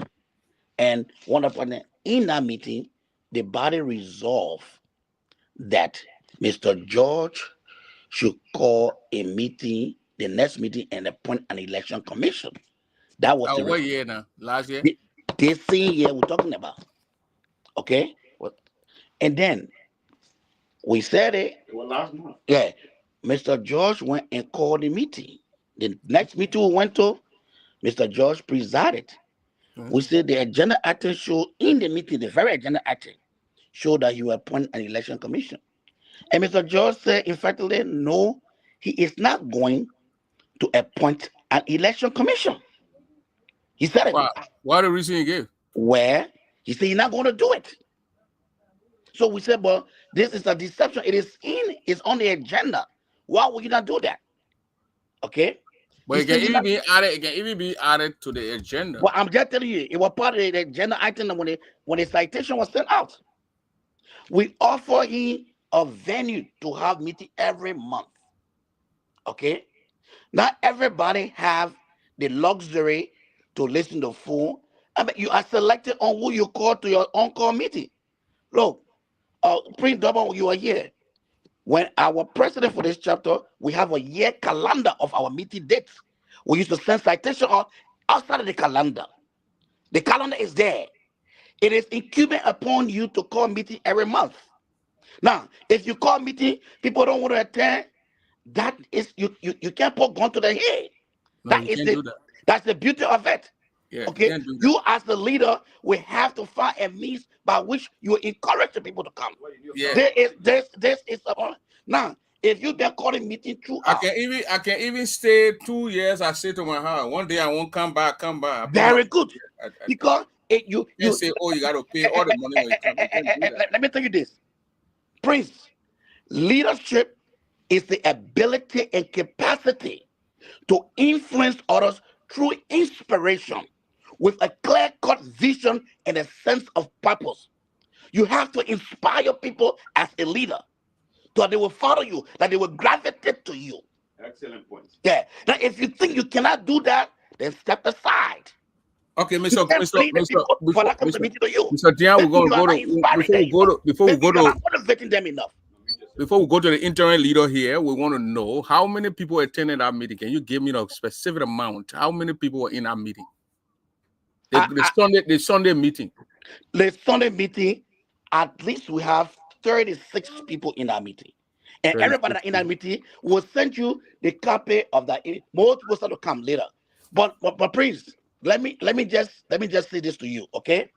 And one of them, in that meeting, the body resolved that Mr. George should call a meeting, the next meeting, and appoint an election commission. That was what year now? Last year? This same year we're talking about. Okay? And then we said it. Well, last month. Yeah. Mr. George went and called the meeting. The next meeting we went to, Mr. George presided. We said the agenda item showed in the meeting, the very agenda item showed that you appoint an election commission. And Mr. George said emphatically, no, he is not going to appoint an election commission. He said it. What the reason he gave? Where he said he's not going to do it. So we said, well, this is a deception. It's on the agenda. Why would you not do that? Okay. But it can even be added. It can even be added to the agenda. Well, I'm just telling you, it was part of the agenda item when the citation was sent out. We offer him a venue to have meeting every month. Okay. Not everybody have the luxury to listen to phone. I mean, you are selected on who you call to your on-call meeting. Look, Prince Double, you are here. When our president for this chapter, we have a year calendar of our meeting dates. We used to send citation outside of the calendar. The calendar is there. It is incumbent upon you to call meeting every month. Now, if you call meeting, people don't want to attend. That is you can't put gun to the head. No, you can't do that. That's the beauty of it. Yeah, okay, you as the leader will have to find a means by which you encourage the people to come. Yeah. This is now. If you've been calling meeting through, I can even stay 2 years. I say to my house, one day I won't come back. Very good, because you say, oh, you got to pay all the money when you come. Let me tell you this, Prince. Leadership is the ability and capacity to influence others through inspiration with a clear-cut vision and a sense of purpose. You have to inspire people as a leader, so that they will follow you, that they will gravitate to you. Excellent point. Yeah. Now, if you think you cannot do that, then step aside. Okay, Mr. Dion, before we go to the interim leader here, we want to know how many people attended our meeting. Can you give me a specific amount? How many people were in our meeting? The Sunday meeting. The Sunday meeting, at least we have 36 people in our meeting. And everybody in that meeting will send you the copy of that. Most people start to come later. But Prince, let me just say this to you, okay?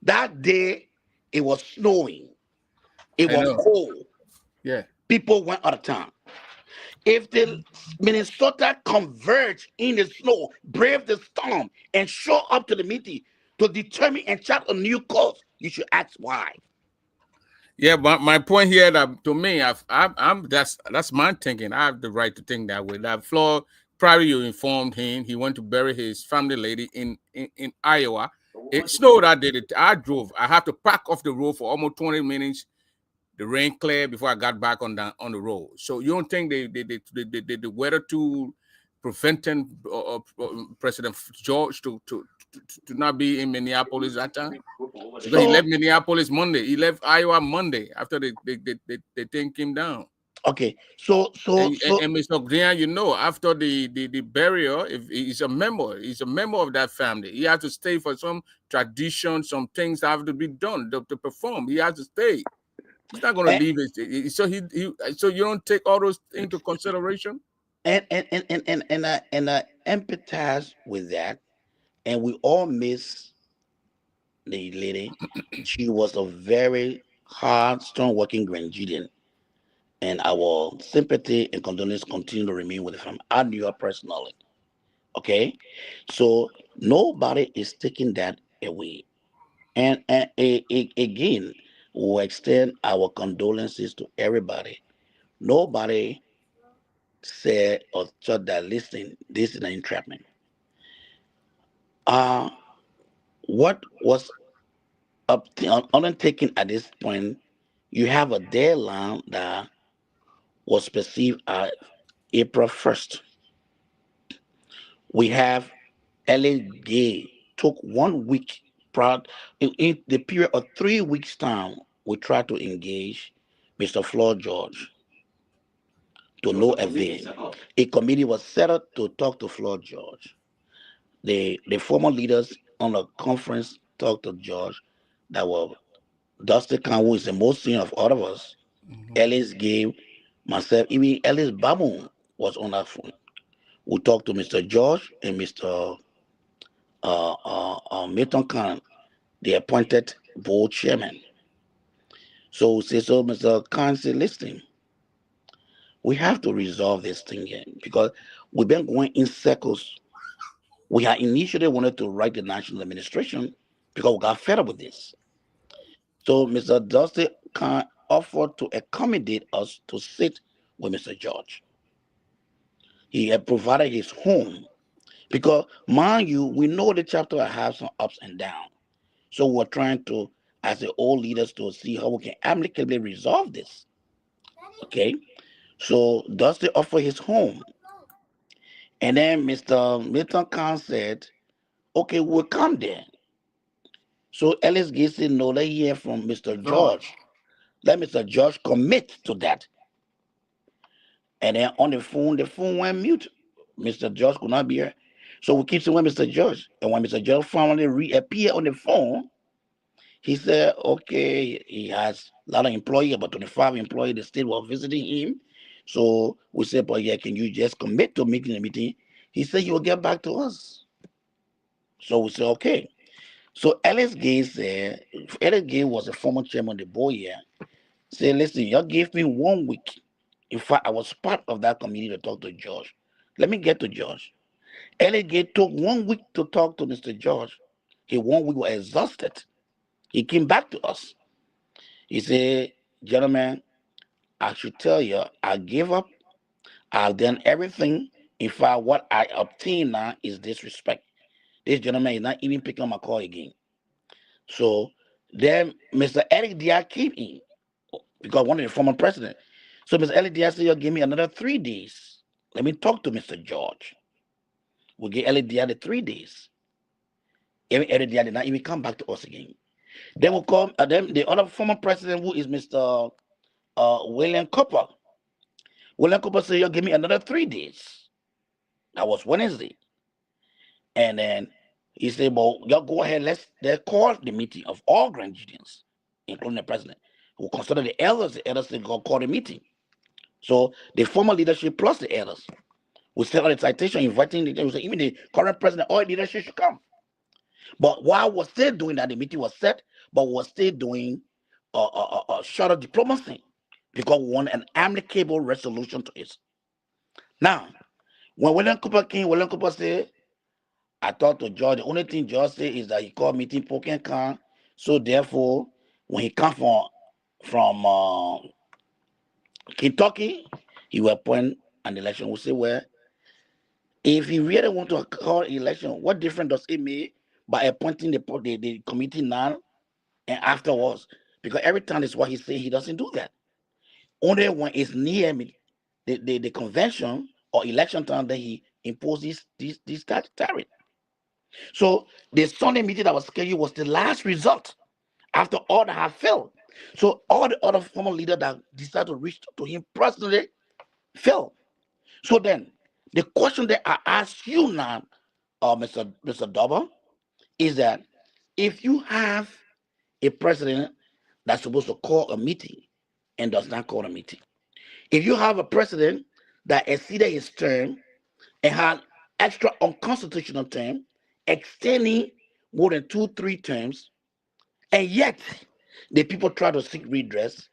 That day it was snowing. It was cold. Yeah. People went out of town. If the Minnesota converge in the snow, brave the storm, and show up to the meeting to determine and chart a new course, you should ask why. Yeah, but my point here that to me, that's my thinking. I have the right to think that way. That Floyd, probably you informed him he went to bury his family lady in Iowa. It snowed that day. I drove. I had to park off the road for almost 20 minutes. The rain cleared before I got back on the road. So you don't think the weather tool preventing President George to not be in Minneapolis that time? Because he left Minneapolis Monday. He left Iowa Monday after the thing came down. Okay, so Mr. Ggaa, you know, after the burial, if he's a member of that family. He has to stay for some tradition, some things that have to be done to perform. He has to stay. He's not going to leave it. So so you don't take all those into consideration. And I empathize with that, and we all miss the lady. She was a very hard, strong-working Grandidian, and our sympathy and condolence continue to remain with the family. I knew her personally. Okay, so nobody is taking that away, and again, we'll extend our condolences to everybody. Nobody said or thought that listening, this is an entrapment. What was undertaken at this point, you have a deadline that was perceived as April 1st. We have Ggaa took 1 week prior, in the period of 3 weeks' time, we tried to engage Mr. Floyd George to no avail. A committee was set up to talk to Floyd George. The former leaders on the conference talked to George that were Dusty Khan, who is the most senior of all of us, Ellis Ggaa, myself, even Ellis Baboon was on that phone. We talked to Mr. George and Mr. Milton Khan, the appointed board chairman. So we say, so Mr. Khan said, listen, we have to resolve this thing here because we've been going in circles. We had initially wanted to write the national administration because we got fed up with this. So Mr. Dusty Khan offered to accommodate us to sit with Mr. George. He had provided his home because, mind you, we know the chapter has some ups and downs. So we're trying to, as the old leaders, to see how we can amicably resolve this. Okay, so Dusty offered his home, and then Mr. Milton Khan said, "Okay, we'll come there." So Ellis Gates said, "No, let hear from Mr. George. Let Mr. George commit to that." And then on the phone went mute. Mr. George could not be here. So we keep saying, Mr. George. And when Mr. George finally reappeared on the phone, he said, okay, he has a lot of employees, about 25 employees. The state was visiting him. So we said, but yeah, can you just commit to making the meeting? He said, he will get back to us. So we said, okay. So Ellis Gates said, Ellis Gates was a former chairman of the board here. Said, listen, y'all gave me 1 week. In fact, I was part of that committee to talk to George. Let me get to George. Ellis Gates took 1 week to talk to Mr. George. He 1 week was exhausted. He came back to us. He said, gentlemen, I should tell you, I gave up. I've done everything. In fact, what I obtain now is disrespect. This gentleman is not even picking up my call again. So then Mr. Eric Diaz came in because one of the former president. So Mr. Eric Diaz said, give me another 3 days. Let me talk to Mr. George. We gave Eric Diaz the 3 days. Even Eric Diaz did not even come back to us again. Then we'll call them the other former president, who is Mr. William Cooper. William Cooper said, give me another 3 days. That was Wednesday. And then he said, well, y'all go ahead, let's call the meeting of all Grandians, including the president. We'll consider the elders said, go call the meeting. So the former leadership plus the elders. We set out a citation inviting even the current president, all leadership should come. But while we're still doing that, the meeting was set, but we're still doing a shorter diplomacy because we want an amicable resolution to it. Now, when William Cooper came, William Cooper said, I talked to George. The only thing George said is that he called meeting Poken Khan. So therefore, when he come from Kentucky, he will appoint an election. We say, well, if he really want to call election, what difference does it make by appointing the committee now and afterwards? Because every time is what he say, he doesn't do that. Only when it's near the convention or election time that he imposes this tariff. So the Sunday meeting that was scheduled was the last result after all that had failed. So all the other former leaders that decided to reach to him personally failed. So then the question that I ask you now, Mr. Dobber, is that if you have a president that's supposed to call a meeting and does not call a meeting, if you have a president that exceeded his term and had extra unconstitutional term, extending more than 2-3 terms, and yet the people try to seek redress.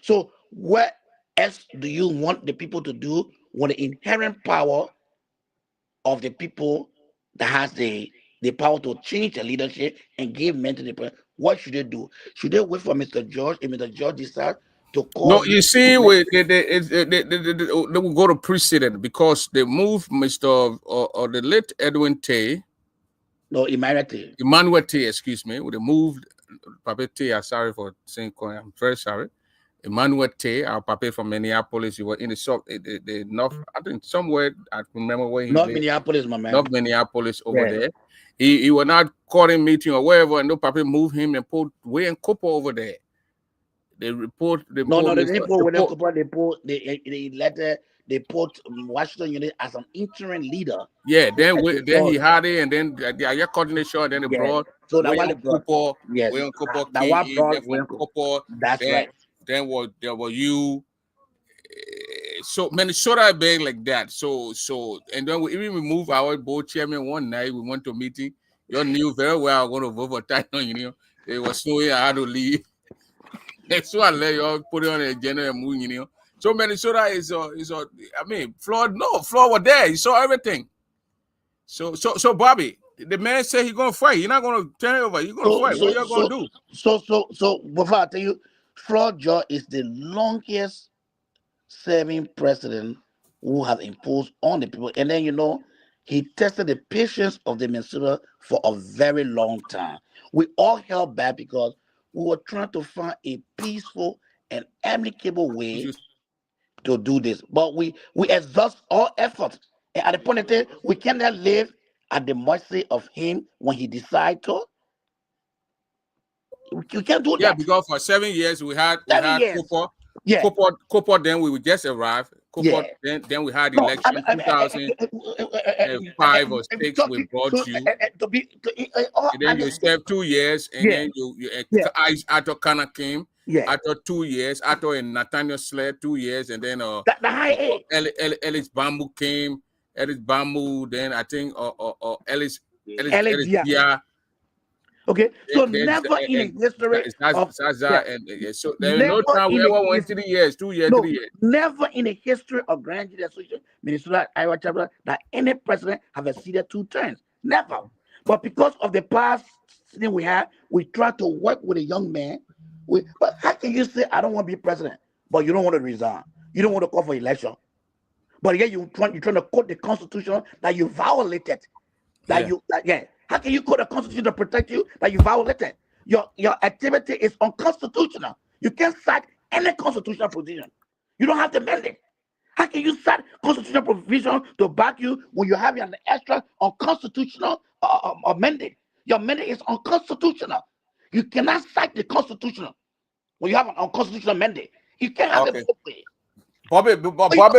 So what else do you want the people to do when the inherent power of the people that has the power to change the leadership and give men to the president? What should they do? Should they wait for Mr. George and Mr. George decide to call? No, you see, they will go to precedent because they moved Mr. or the late Edwin Tay. No, Emmanuel Tay, excuse me. They moved Pape Tay. I'm sorry for saying, I'm very sorry. Emmanuel Tay, our Pape from Minneapolis. He was in the north, I think somewhere, I remember where he Not lived. Minneapolis, my man. Not Minneapolis over there. He was not calling meeting or whatever, and no Pape moved him and put William Cooper over there. They didn't put William Cooper. They put Washington Unit as an interim leader. Yeah, then he had it, and then the coordination, and then they brought William Cooper. Yes, William Cooper that came in brought from Cooper. That's right. Then there were you, so Minnesota being like that. So and then we even removed our board chairman one night. We went to a meeting. You knew very well I was going to vote for Titan, you know. It was snowing, I had to leave. So I let you put it on the agenda and move, you know. So Minnesota is I mean, Florida was there. He saw everything. So Bobby, the man said he's gonna fight. You're not gonna turn it over. You're gonna fight. What you gonna do? So before I tell you, Floyd George is the longest serving president who has imposed on the people. And then, you know, he tested the patience of the Minnesota for a very long time. We all held back because we were trying to find a peaceful and amicable way to do this. But we exhaust all efforts. And at the point of time, we cannot live at the mercy of him when he decides to. You can't do Yeah, that. because for 7 years we had 7 years. Cooper. Yeah. Cooper, then we would just arrive. Cooper, then we had election 2005 or 6. We brought you. And then you served 2 years, and then you Arthur Connor came. After 2 years, Arthur and Nathaniel Sled 2 years, and then Ellis Bamboo came. Ellis Bamboo, then I think Ellis Dia. Okay, so never in the history of so there is no time we ever went 3 years, 2 years, 3 years. Never in the history of Grand Jury Association, Minnesota Iowa chapter, that any president have exceeded 2 terms. Never. But because of the past thing we had, we try to work with a young man. But how can you say I don't want to be president, but you don't want to resign? You don't want to call for election. But yet you're trying to quote the Constitution that you violated. How can you quote the Constitution to protect you that you violated? Your activity is unconstitutional. You can't cite any constitutional provision. You don't have the mandate. How can you cite constitutional provision to back you when you have an extra unconstitutional mandate? Your mandate is unconstitutional. You cannot cite the Constitution when you have an unconstitutional mandate. You can't have it both ways. Bobby,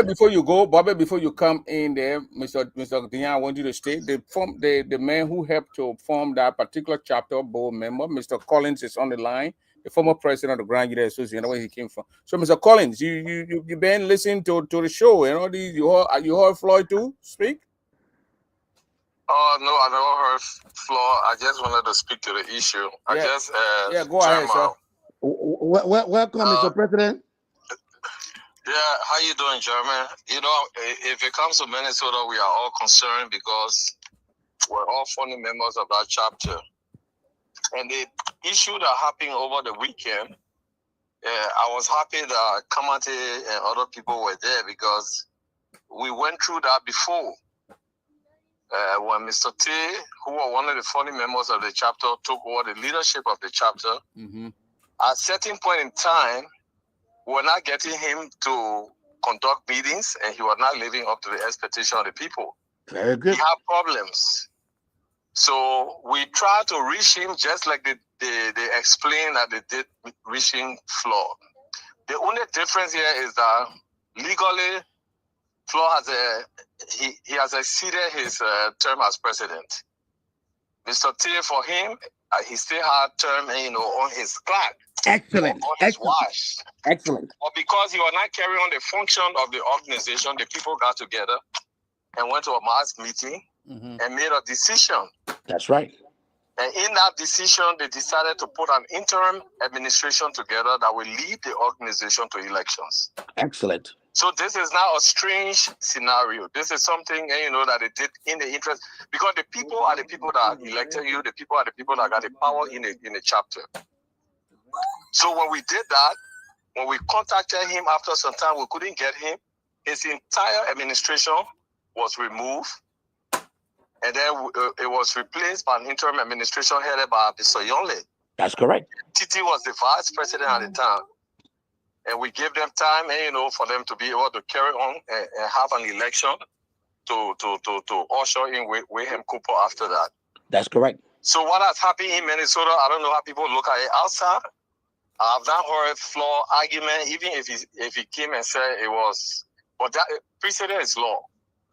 before you go, before you come in there, Mr. Dion, I want you to state the man who helped to form that particular chapter board member, Mr. Collins, is on the line, the former president of the Grand Jury Association, where he came from. So, Mr. Collins, you been listening to the show, and all these you heard Floyd too speak? Oh no, I never heard Floyd. I just wanted to speak to the issue. Go ahead, sir. Welcome, Mr. President. Yeah, how you doing, Jeremy? You know, if it comes to Minnesota, we are all concerned because we're all founding members of that chapter. And the issue that happened over the weekend, I was happy that Kamate and other people were there because we went through that before. When Mr. T, who was one of the founding members of the chapter, took over the leadership of the chapter, at a certain point in time, we were not getting him to conduct meetings, and he was not living up to the expectation of the people. Very good. He had problems. So we tried to reach him just like they explained that they did reaching Floyd. The only difference here is that legally, Floyd has exceeded his term as president. Mr. T, for him, he still had term, on his clock. Excellent. On his watch. Excellent. But because he was not carrying on the function of the organization, the people got together and went to a mass meeting and made a decision. That's right. And in that decision, they decided to put an interim administration together that will lead the organization to elections. Excellent. So this is not a strange scenario. This is something, that they did in the interest, because the people are the people that elected you. The people are the people that got the power in the chapter. So when we did that, when we contacted him after some time, we couldn't get him. His entire administration was removed. And then it was replaced by an interim administration headed by Mr. Yonle. That's correct. Titi was the vice president at the time. And we gave them time, for them to be able to carry on and have an election to usher in William Cooper after that. That's correct. So what has happened in Minnesota, I don't know how people look at it outside. I've not heard flaw argument, even if he came and said it was, but that precedent is law.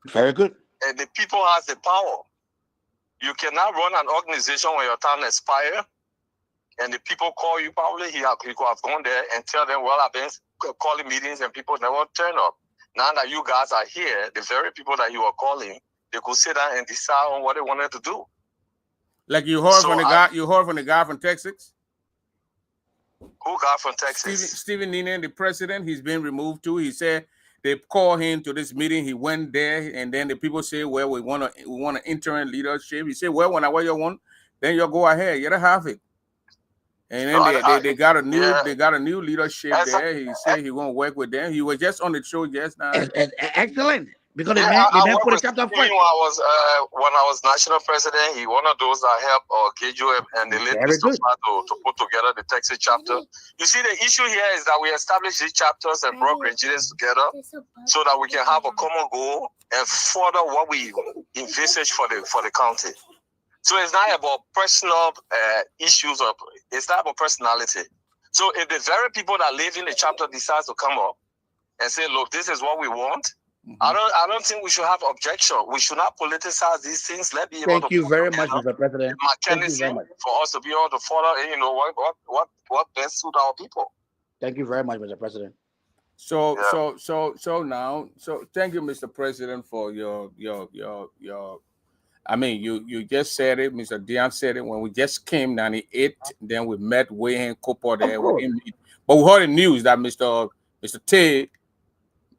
Very good. And the people has the power. You cannot run an organization when your time expires, and the people call you. Probably he could have gone there and tell them, well, I've been calling meetings and people never turn up. Now that you guys are here, the very people that you are calling, they could sit down and decide on what they wanted to do. Like you heard from the guy, you heard from the guy from Texas. Who got from Texas? Stephen Ninen, the president, he's been removed too. He said they called him to this meeting. He went there, and then the people say, "Well, we want an interim leadership." He said, "Well, when I what you want, then you go ahead, you don't have it." And then they got a new leadership there. He said he won't work with them. He was just on the show just now. Excellent. Because Yeah, the man I put a worked chapter with first. him when I was national president. He one of those that helped KJM and the late Very Mr. good. Fato to put together the Texas chapter. You see, the issue here is that we established these chapters and brought Nigerians together so that we can have a common goal and further what we envisage for the county. So it's not about personal issues, or it's not about personality. So if the very people that live in the chapter decides to come up and say, "Look, this is what we want," I don't think we should have objection. We should not politicize these things. Let's be able Thank to you very much, Mr. President. the Thank you very mechanism much. for us to be able to follow, what best suit our people. Thank you very much, Mr. President. So now, thank you, Mr. President, for your. I mean, you just said it, Mr. Dion said it when we just came 98. Then we met Way and Cooper there. But we heard the news that Mr. T,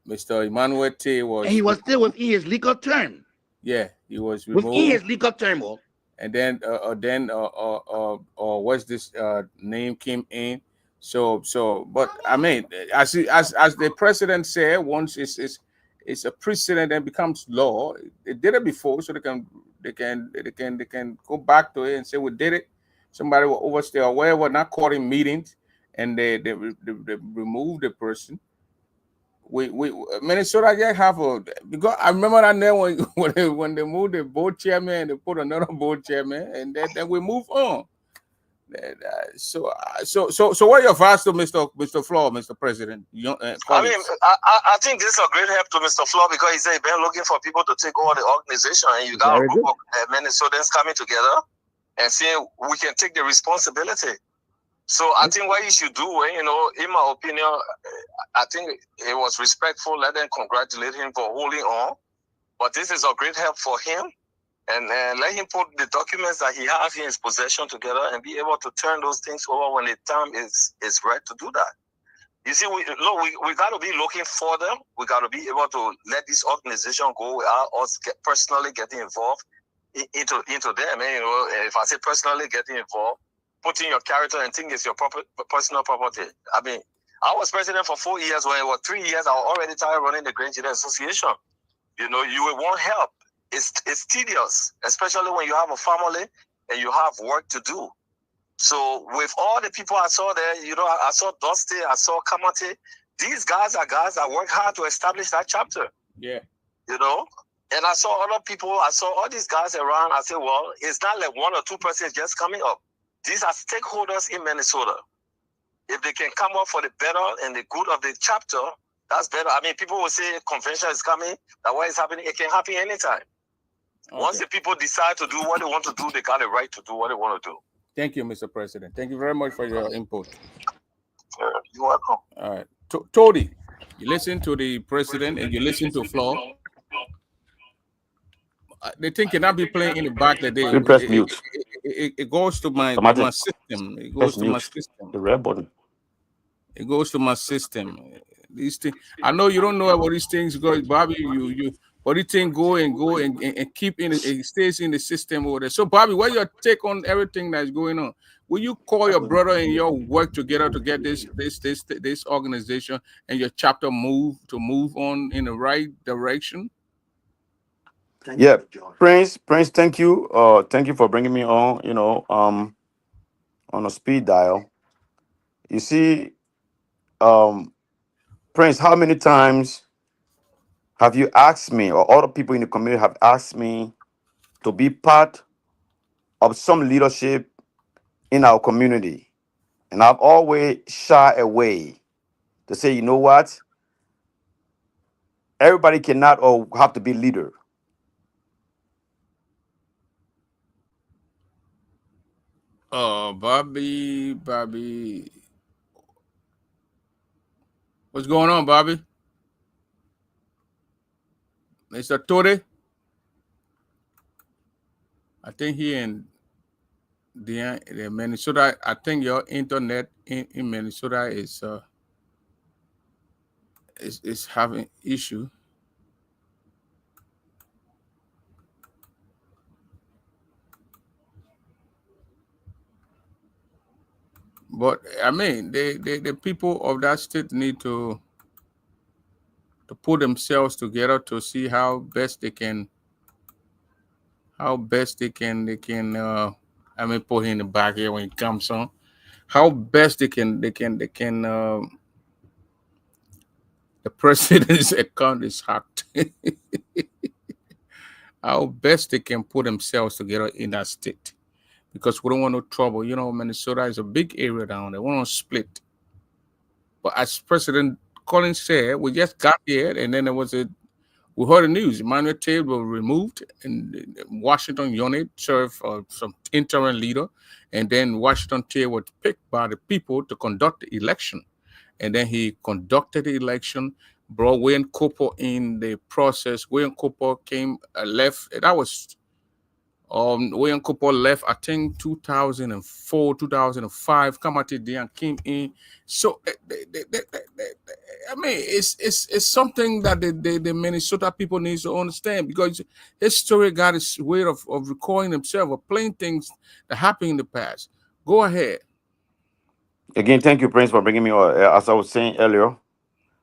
Mr. Emmanuel T was. And he was still within his legal term. Yeah, he was removed. Within his legal term. And then what's this name came in? But I mean, as the president said, once it's a precedent and becomes law. They did it before, so they can go back to it and say we did it. Somebody will overstay or whatever, not calling meetings, and they remove the person. We Minnesota just have because I remember that day when they moved the board chairman, they put another board chairman, and then we move on. So what are your thoughts to Mr. Flaw, Mr. President? I mean, I think this is a great help to Mr. Flaw because he said he's been looking for people to take over the organization, and you got a group of Minnesotans coming together and saying we can take the responsibility. So I think what you should do, in my opinion, I think it was respectful. Let them congratulate him for holding on, but this is a great help for him. And let him put the documents that he has in his possession together and be able to turn those things over when the time is right to do that. You see, we got to be looking for them. We got to be able to let this organization go without us personally getting involved into them. If I say personally getting involved, putting your character and think it's your personal property. I mean, I was president for 4 years. When it was 3 years, I was already tired running the Grand Jury Association. You will want help. It's tedious, especially when you have a family and you have work to do. So with all the people I saw there, I saw Dusty, I saw Kamate. These guys are guys that work hard to establish that chapter. Yeah. And I saw other people, I saw all these guys around. I said, well, it's not like one or two persons just coming up. These are stakeholders in Minnesota. If they can come up for the better and the good of the chapter, that's better. I mean, people will say convention is coming, that what is happening, it can happen anytime. Okay. Once the people decide to do what they want to do, they got the right to do what they want to do. Thank you, Mr. President. Thank you very much for your input. You're welcome. All right. Tody, you listen to the president and you listen to Flaw. They think cannot be playing in the back that they press mute. It goes to my system. It goes to my system. The red button. It goes to my system. These things. I know you don't know about these things, guys, Bobby. But this thing go and keep in it stays in the system over there. So Bobby, what your take on everything that's going on? Will you call your brother and your work together to get this organization and your chapter move on in the right direction? Yeah, Prince, thank you. Thank you for bringing me on, on a speed dial. You see, Prince, how many times have you asked me, or other people in the community have asked me to be part of some leadership in our community? And I've always shied away to say, you know what? Everybody cannot or have to be leader. Oh, Bobby. What's going on, Bobby? Mr. Tore, I think here in the Minnesota, I think your internet in Minnesota is having issue. But I mean, the people of that state need to put themselves together to see how best they can I mean put in the back here when it comes on how best they can the president's account is hacked. How best they can put themselves together in that state, because we don't want no trouble. You know, Minnesota is a big area down there. We don't split. But as President Collins said, we just got here, and then there was we heard the news. Emmanuel Tate was removed, and Washington unit served some interim leader, and then Washington Tate was picked by the people to conduct the election, and then he conducted the election, brought Wayne Cooper in the process. Wayne Cooper came left. That was Wayne Cooper left, I think 2004, 2005. Come out there and came in. So I mean, it's something that the Minnesota people need to understand, because history got its way of recording himself, of playing things that happened in the past. Go ahead. Again, thank you, Prince, for bringing me on. As I was saying earlier,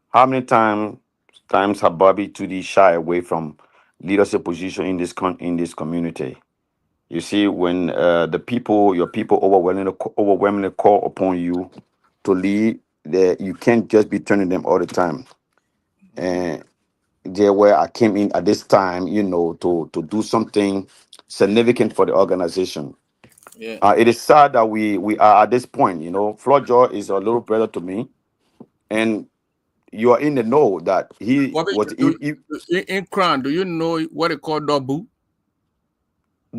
how many times have Bobby Tudi shy away from leadership position in in this community? You see, when your people overwhelmingly call upon you to lead, you can't just be turning them all the time. And there where I came in at this time, to do something significant for the organization. Yeah. It is sad that we are at this point. Flojo is a little brother to me, and you are in the know that he Bobby, was in Crown, do you know what they call double?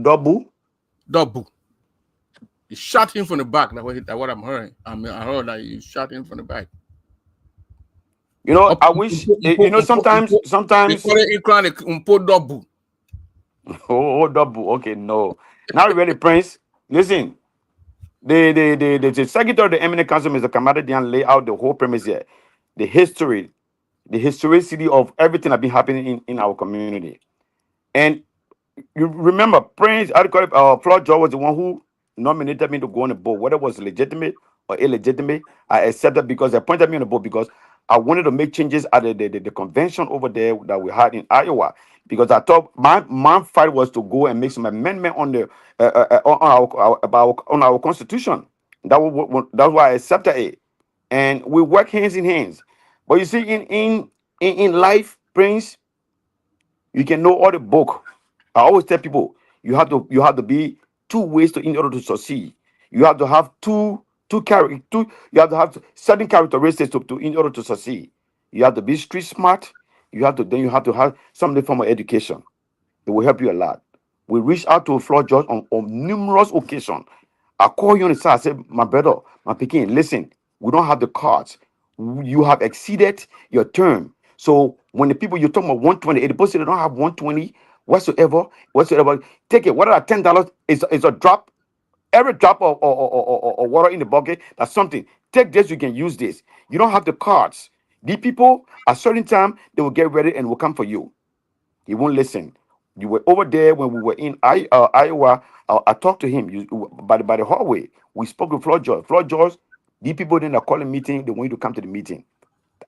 double. Double. You shot him from the back. That's what I'm hearing. I heard that you shot him from the back. I wish sometimes They call it in Crown, they put double. oh, double. Okay, no, not really, Prince. Listen, the secretary of the eminent council, Mr. Kamada Dian, lay out the whole premise here, the historicity of everything that been happening in our community. And you remember, Prince, Floyd George was the one who nominated me to go on the board. Whether it was legitimate or illegitimate, I accepted because they appointed me on the board because I wanted to make changes at the convention over there that we had in Iowa. Because I thought my fight was to go and make some amendment on the on our constitution. That's why I accepted it, and we work hands in hands. But you see, in life, Prince, you can know all the book. I always tell people you have to be two ways in order to succeed. You have to have you have to have certain characteristics in order to succeed. You have to be street smart. You have to have some form of education. It will help you a lot. We reached out to Floyd George on numerous occasions. I call you on the side. I said, my brother, my Pekin, listen, we don't have the cards. You have exceeded your term. So when the people you're talking about 120, the person they don't have 120 whatsoever, take it. What are $10 is a drop. Every drop of water in the bucket, that's something. Take this, you can use this. You don't have the cards. The people, at certain time, they will get ready and will come for you. He won't listen. You were over there when we were in Iowa. I talked to him by the hallway. We spoke with Floyd George. Floyd George, the people then are calling meeting. They want you to come to the meeting.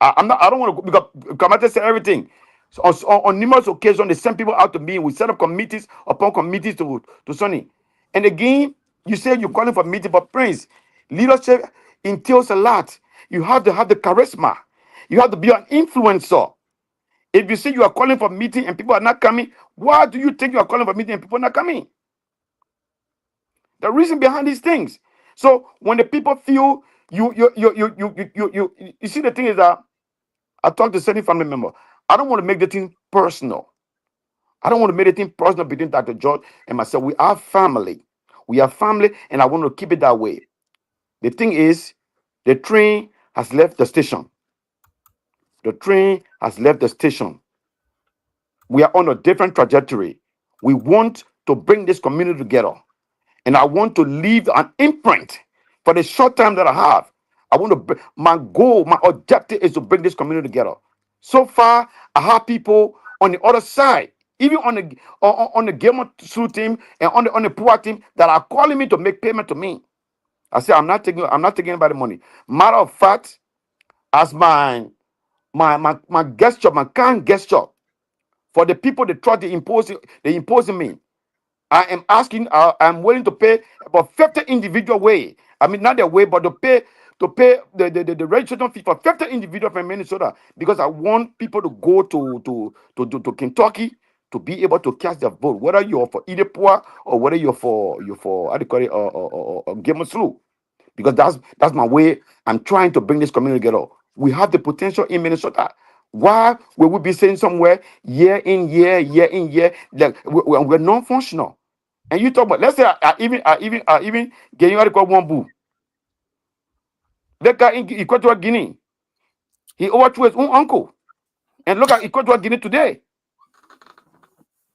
I don't want to go because Kamata said everything. So on numerous occasions, they send people out to me. We set up committees upon committees to Sonny. And again, you say you're calling for meeting, but Prince, leadership entails a lot. You have to have the charisma. You have to be an influencer. If you say you are calling for meeting and people are not coming, why do you think you are calling for meeting and people are not coming? The reason behind these things. So when the people feel you see, the thing is that I talk to certain family member. I don't want to make the thing personal. I don't want to make the thing personal between Dr. George and myself. We are family. We are family, and I want to keep it that way. The thing is, the train has left the station. The train has left the station. We are on a different trajectory. We want to bring this community together. And I want to leave an imprint for the short time that I have. I want to, my goal, my objective is to bring this community together. So far, I have people on the other side, even on the gamer Sue team and on the poor team that are calling me to make payment to me. I say I'm not taking anybody money. Matter of fact, as my gesture, my kind gesture for the people that try to imposing me. I am asking, I'm willing to pay about 50 individual way. I mean, not the way, but to pay the registration fee for 50 individual from Minnesota because I want people to go to Kentucky to be able to cast their vote, whether you're for Idepua or whether you're for how do you call it, Game of Slough, because that's my way. I'm trying to bring this community together. We have the potential in Minnesota. Why will we be saying somewhere year in year like we're non-functional? And you talk about, let's say I even getting what called one boo. That guy in Equatorial Guinea, he overthrew his own uncle. And look at Equatorial Guinea today.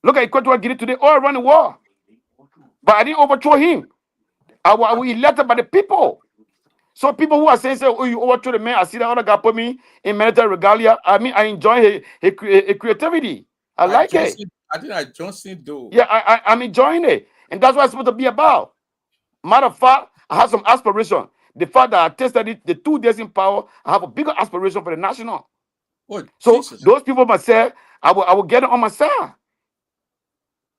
Look at Equatorial Guinea today, all around the world. But I didn't overthrow him. I was elected by the people. So people who are saying, oh, you overthrew the man, I see that other guy put me in military regalia. I mean, I enjoy his creativity. I like it. I think that Johnson do. Yeah, I'm enjoying it. And that's what it's supposed to be about. Matter of fact, I have some aspiration. The fact that I tested it, the 2 days in power, I have a bigger aspiration for the national. Oh, So Jesus. those people must say, I will get it on my side.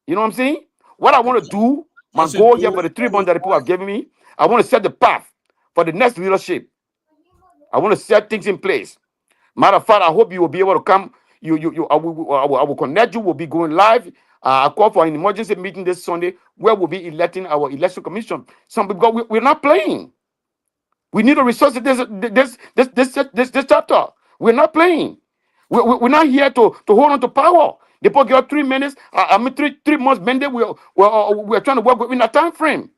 You know what I'm saying? What I want to do, my Johnson goal do here for the 3 months that the people have given me, I want to set the path for the next leadership. I want to set things in place. Matter of fact, I hope you will be able to come. I will connect you. We'll be going live. I call for an emergency meeting this Sunday where we'll be electing our election commission. Some because we're not playing. We need to resource this chapter. We're not playing. We're not here to hold on to power. They put your 3 minutes. I mean 3 months mandate. We're trying to work within that time frame.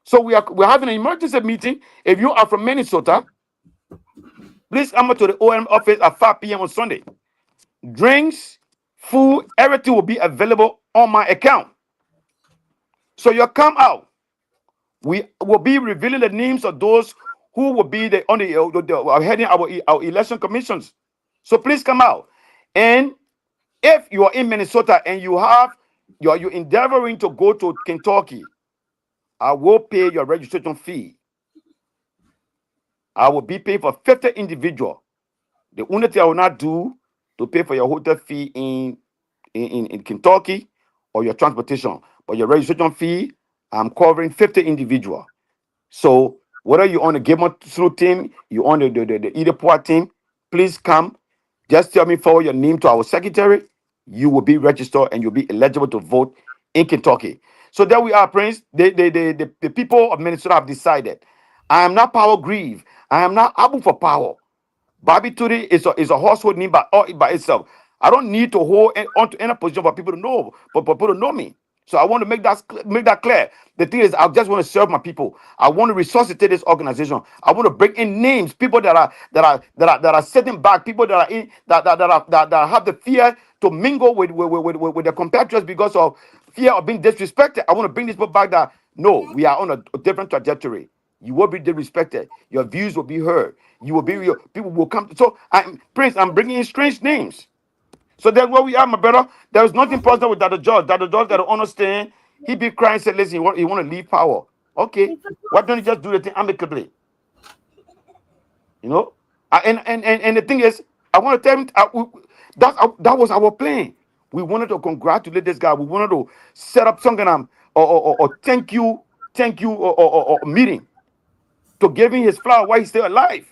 So we're having an emergency meeting. If you are from Minnesota, please come to the OM office at 5 p.m. on Sunday. Drinks, food, everything will be available on my account. So you come out. We will be revealing the names of those who will be heading our election commissions. So please come out. And if you are in Minnesota and you're endeavoring to go to Kentucky, I will pay your registration fee. I will be paying for 50 individual. The only thing I will not do to pay for your hotel fee in Kentucky or your transportation, but your registration fee, I'm covering 50 individual. So whether you're on the Game Through team, you're on the Idepua team, please come. Just tell me forward your name to our secretary. You will be registered and you'll be eligible to vote in Kentucky. So there we are, Prince. The people of Minnesota have decided. I am not power grieved. I am not able for power. Bobby Turi is a household name by itself. I don't need to hold on to any position for people to know, for people to know me. So I want to make that clear. The thing is, I just want to serve my people. I want to resuscitate this organization. I want to bring in names, people that are sitting back, people that are in that have the fear to mingle with their compatriots because of fear of being disrespected. I want to bring these people back that no, we are on a different trajectory. You will be disrespected. Your views will be heard. You will be people will come. So, Prince, I'm bringing in strange names. So that's where we are, my brother. There is nothing personal with Dr. George. Dr. George got to understand. He be crying, said, "Listen, he want to leave power. Okay, why don't you just do the thing amicably? You know." And the thing is, I want to tell him that was our plan. We wanted to congratulate this guy. We wanted to set up some kind of or thank you or meeting to give him his flower while he's still alive.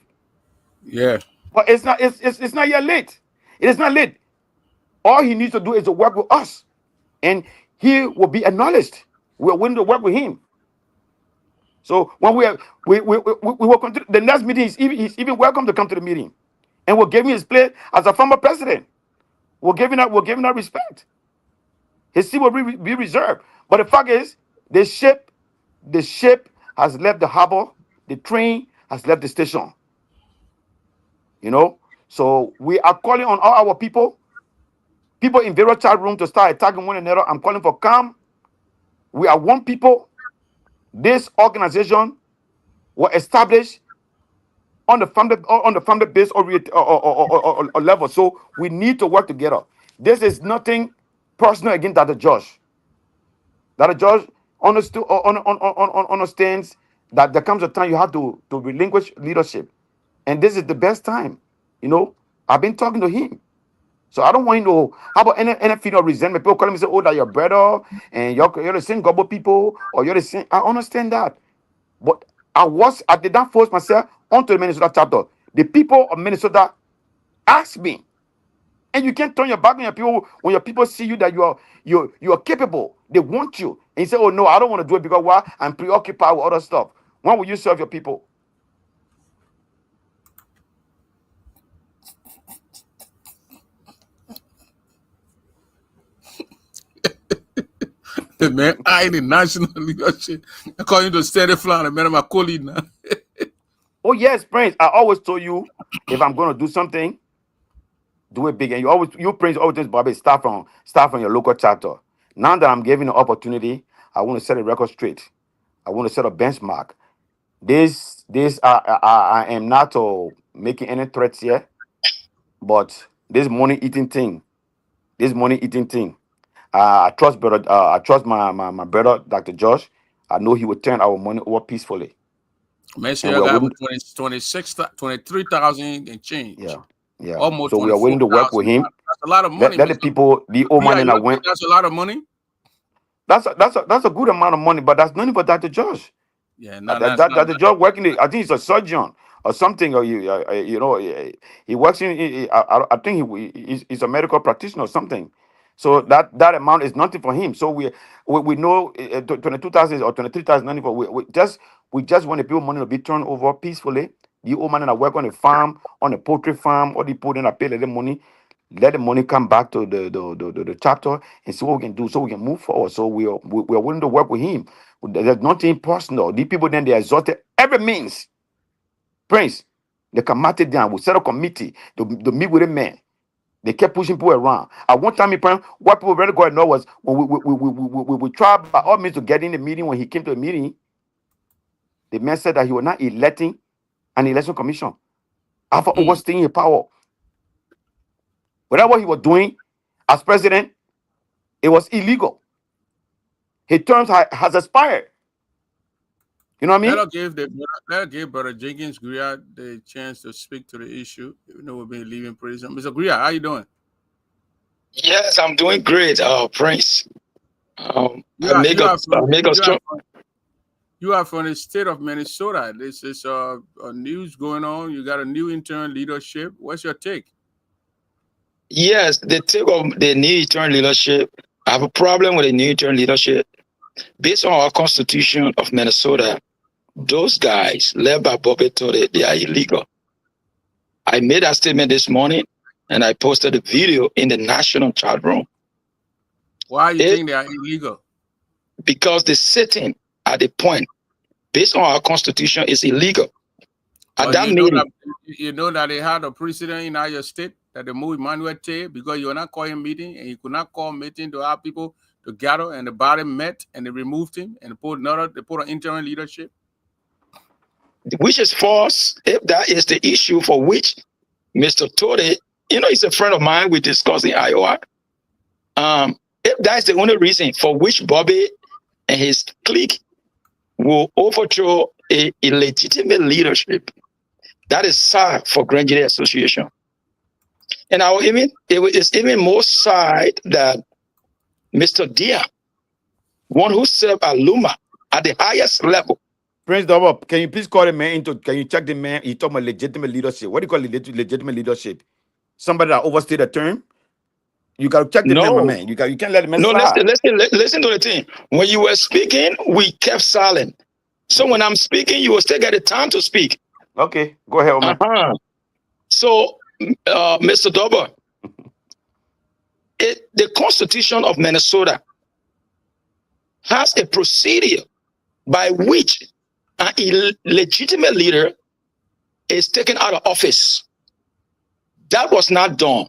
Yeah. But it's not yet late. It is not late. All he needs to do is to work with us, and he will be acknowledged. We are willing to work with him. So when we will continue, the next meeting he's even welcome to come to the meeting, and we'll give him his place as a former president. We'll give him that respect. His seat will be reserved. But the fact is, the ship has left the harbor. The train has left the station. You know, so we are calling on all our people people in various chat rooms to start attacking one another. I'm calling for calm. We are one people. This organization was established on the family base or level. So we need to work together. This is nothing personal against Dr. Josh. Dr. Josh understands that there comes a time you have to relinquish leadership. And this is the best time. You know, I've been talking to him. So I don't want him to how about any feeling of resentment. People call him and say, oh, that you're brother and you're the same gobble people or you're the same. I understand that. But I did not force myself onto the Minnesota chapter. The people of Minnesota asked me. And you can't turn your back on your people when your people see you that you are capable. They want you. And you say, oh no, I don't want to do it because why? I'm preoccupied with other stuff. When will you serve your people? Man, I ain't in national leadership. I call you to steady fly, man. I'm a colleague now. Oh yes, Prince. I always told you if I'm going to do something, do it big. And you Prince always Bobby start from your local chapter. Now that I'm giving the opportunity, I want to set a record straight. I want to set a benchmark. I am not making any threats here, but this money eating thing, I trust brother. I trust my brother, Dr. Josh. I know he will turn our money over peacefully. Man, say And I we are got willing, 23,000 and change. yeah. Almost So we are willing to work with 24,000. him. That's a lot of money, Let the Mr. people, the old man Yeah, and I you think went. that's a lot of money? That's a good amount of money, but that's nothing for Dr. Josh. Yeah, no, that's not. Dr. Josh working. I think he's a surgeon or something, or he works in. I think he's a medical practitioner or something. So that amount is nothing for him. So we know 22,000 or 23,000 nothing for. We just want the people money to be turned over peacefully. The old man and I work on a farm, on a poultry farm, or the put in a pay the money. Let the money come back to the chapter and see what we can do so we can move forward. So we are willing to work with him. There's nothing personal. These people then they exhausted every means. Prince, they can mark it down. We set a committee to meet with the man. They kept pushing people around. At one time, what people really got to know was when we tried by all means to get in the meeting. When he came to the meeting, the man said that he was not electing an election commission after overstaying his power. Whatever he was doing as president, it was illegal. His terms has expired. You know what I mean? That'll give Brother Jenkins Ggaa the chance to speak to the issue, even though we've been leaving prison. Mr. Ggaa, how you doing? Yes, I'm doing great, Prince. You are from the state of Minnesota. This is news going on. You got a new intern leadership. What's your take? Yes, the take of the new intern leadership. I have a problem with the new intern leadership. Based on our constitution of Minnesota, those guys led by Bobby Todd, they are illegal. I made that statement this morning, and I posted a video in the national chat room. Why you think they are illegal? Because the sitting at the point, based on our constitution, is illegal. At that meeting, you know that they had a precedent in your state that they moved Emmanuel Tay because you were not calling meeting and you could not call meeting to have people to gather, and the body met and they removed him and they put an interim leadership. Which is false. If that is the issue for which Mr. Todd, he's a friend of mine. We discussed in Iowa. If that's the only reason for which Bobby and his clique will overthrow a legitimate leadership, that is sad for Grand Jury Association. And it's even more sad that Mr. Dia, one who served at Luma at the highest level. Prince Double, can you please call the man can you check the man? He talking about legitimate leadership. What do you call legitimate leadership? Somebody that overstayed a term? You got to check the man, my man. You can't let the man slide. Listen to the thing. When you were speaking, we kept silent. So when I'm speaking, you will still get the time to speak. Okay, go ahead, man. So, Mr. Double, the Constitution of Minnesota has a procedure by which an illegitimate leader is taken out of office. That was not done.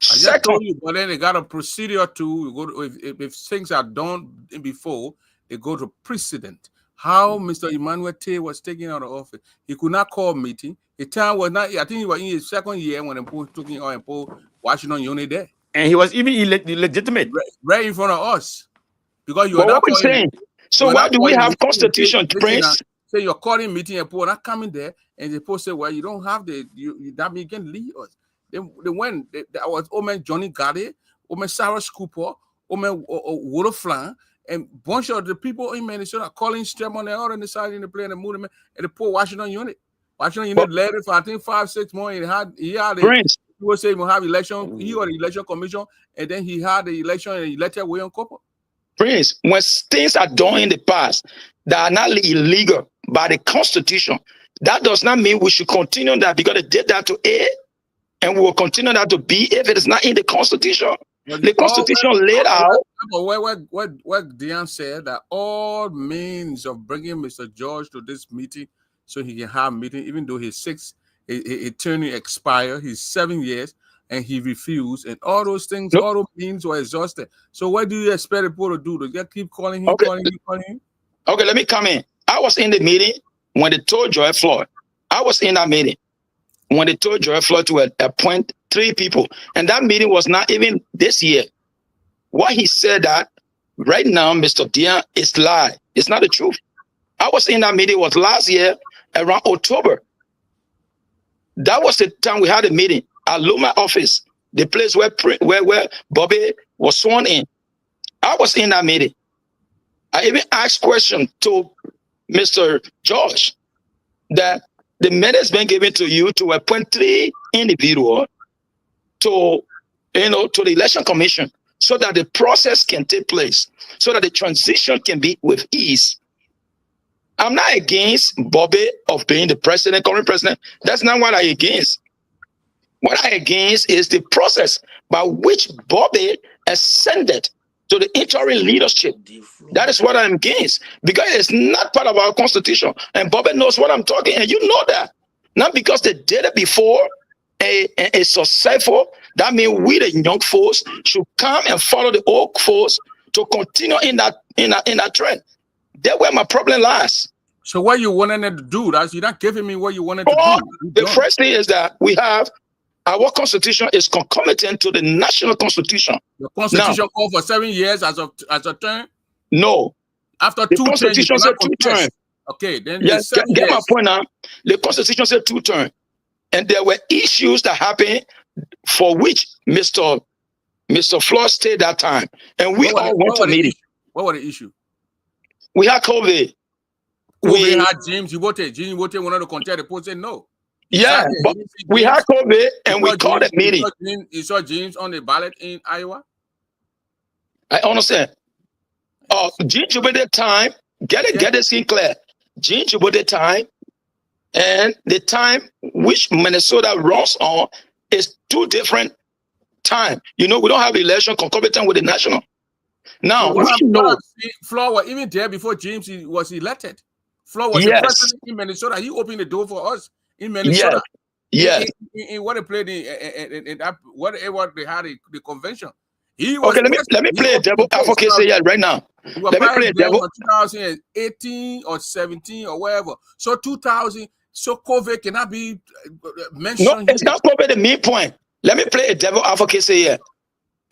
I just told you, but then they got a procedure too. You go to, if things are done before, they go to precedent. How Mr. Emmanuel Tay was taken out of office, he could not call meeting. The time was not. I think he was in his second year when they took him out and put Washington Unit there, and he was even illegitimate, right in front of us, because you But are not what we're calling. saying, so why do we have constitution, Prince? Say you're calling meeting and people are not coming there, and the people say, well, you don't have that mean you can leave us. They went. That was Omen Johnny Ggaa, Omen Sarah Cooper, Omen Woodrow Flan, and bunch of the people in Minnesota calling Stem on the other and deciding to play in the movement and the poor Washington Unit. Washington Unit led it for I think 5-6 more. He had Prince. He was saying we'll have election. He or the election commission, and then he had the election and he elected William Cooper. Prince, when things are done in the past that are not illegal by the Constitution, that does not mean we should continue that because they did that to A, and we will continue that to B if it is not in the Constitution. The Constitution laid out. What Dion said, that all means of bringing Mr. George to this meeting so he can have meeting, even though his term expired, he's 7 years, and he refused, and all those things, all those means were exhausted. So what do you expect people to do? To just keep calling him, calling him? Okay, let me come in. I was in the meeting when they told George Floyd. I was in that meeting when they told George Floyd to appoint 3 people. And that meeting was not even this year. What he said that right now, Mr. Dion, is lie. It's not the truth. I was in that meeting, was last year around October. That was the time we had a meeting at Luma office, the place where Bobby was sworn in. I was in that meeting. I even asked questions to Mr. George that the minutes been given to you to appoint 3 individuals to the election commission so that the process can take place, so that the transition can be with ease. I'm not against Bobby of being the president, current president. That's not what I'm against. What I'm against is the process by which Bobby ascended to the interim leadership. That is what I'm against, because it's not part of our constitution. And Bobby knows what I'm talking, and you know that. Not because they did it before a successful, that means we the young folks should come and follow the old folks to continue in that trend. That's where my problem lies. So what you wanted to do, that's you're not giving me what you wanted to do. The first thing is that we have our constitution is concomitant to the national constitution. The constitution called for 7 years as a term? No. After the 2 constitution terms, said 2 terms. Okay, then yes, get my point now. The constitution said 2 terms. And there were issues that happened for which Mr. Floyd stayed that time. And we all went to meeting. What was the issue? We had COVID. We had James Iwote. James Iwote wanted to contest. The post said no. Yeah, but we had COVID and we called a meeting. You saw James on the ballot in Iowa? I understand. James Iwote time, get this in clear. James Iwote time and the time which Minnesota runs on is 2 different times. You know, we don't have election concomitant with the national. Now, Floyd was even there before James was elected. Floyd was the president in Minnesota. He opened the door for us in Minnesota. Yes. In what they played in that whatever they had the convention. He was okay, let me play a devil advocate here right now. Let me play a devil. 2018 or 17 or whatever. So 2000. So COVID cannot be mentioned. No, it's not COVID the main point. Let me play a devil advocate here.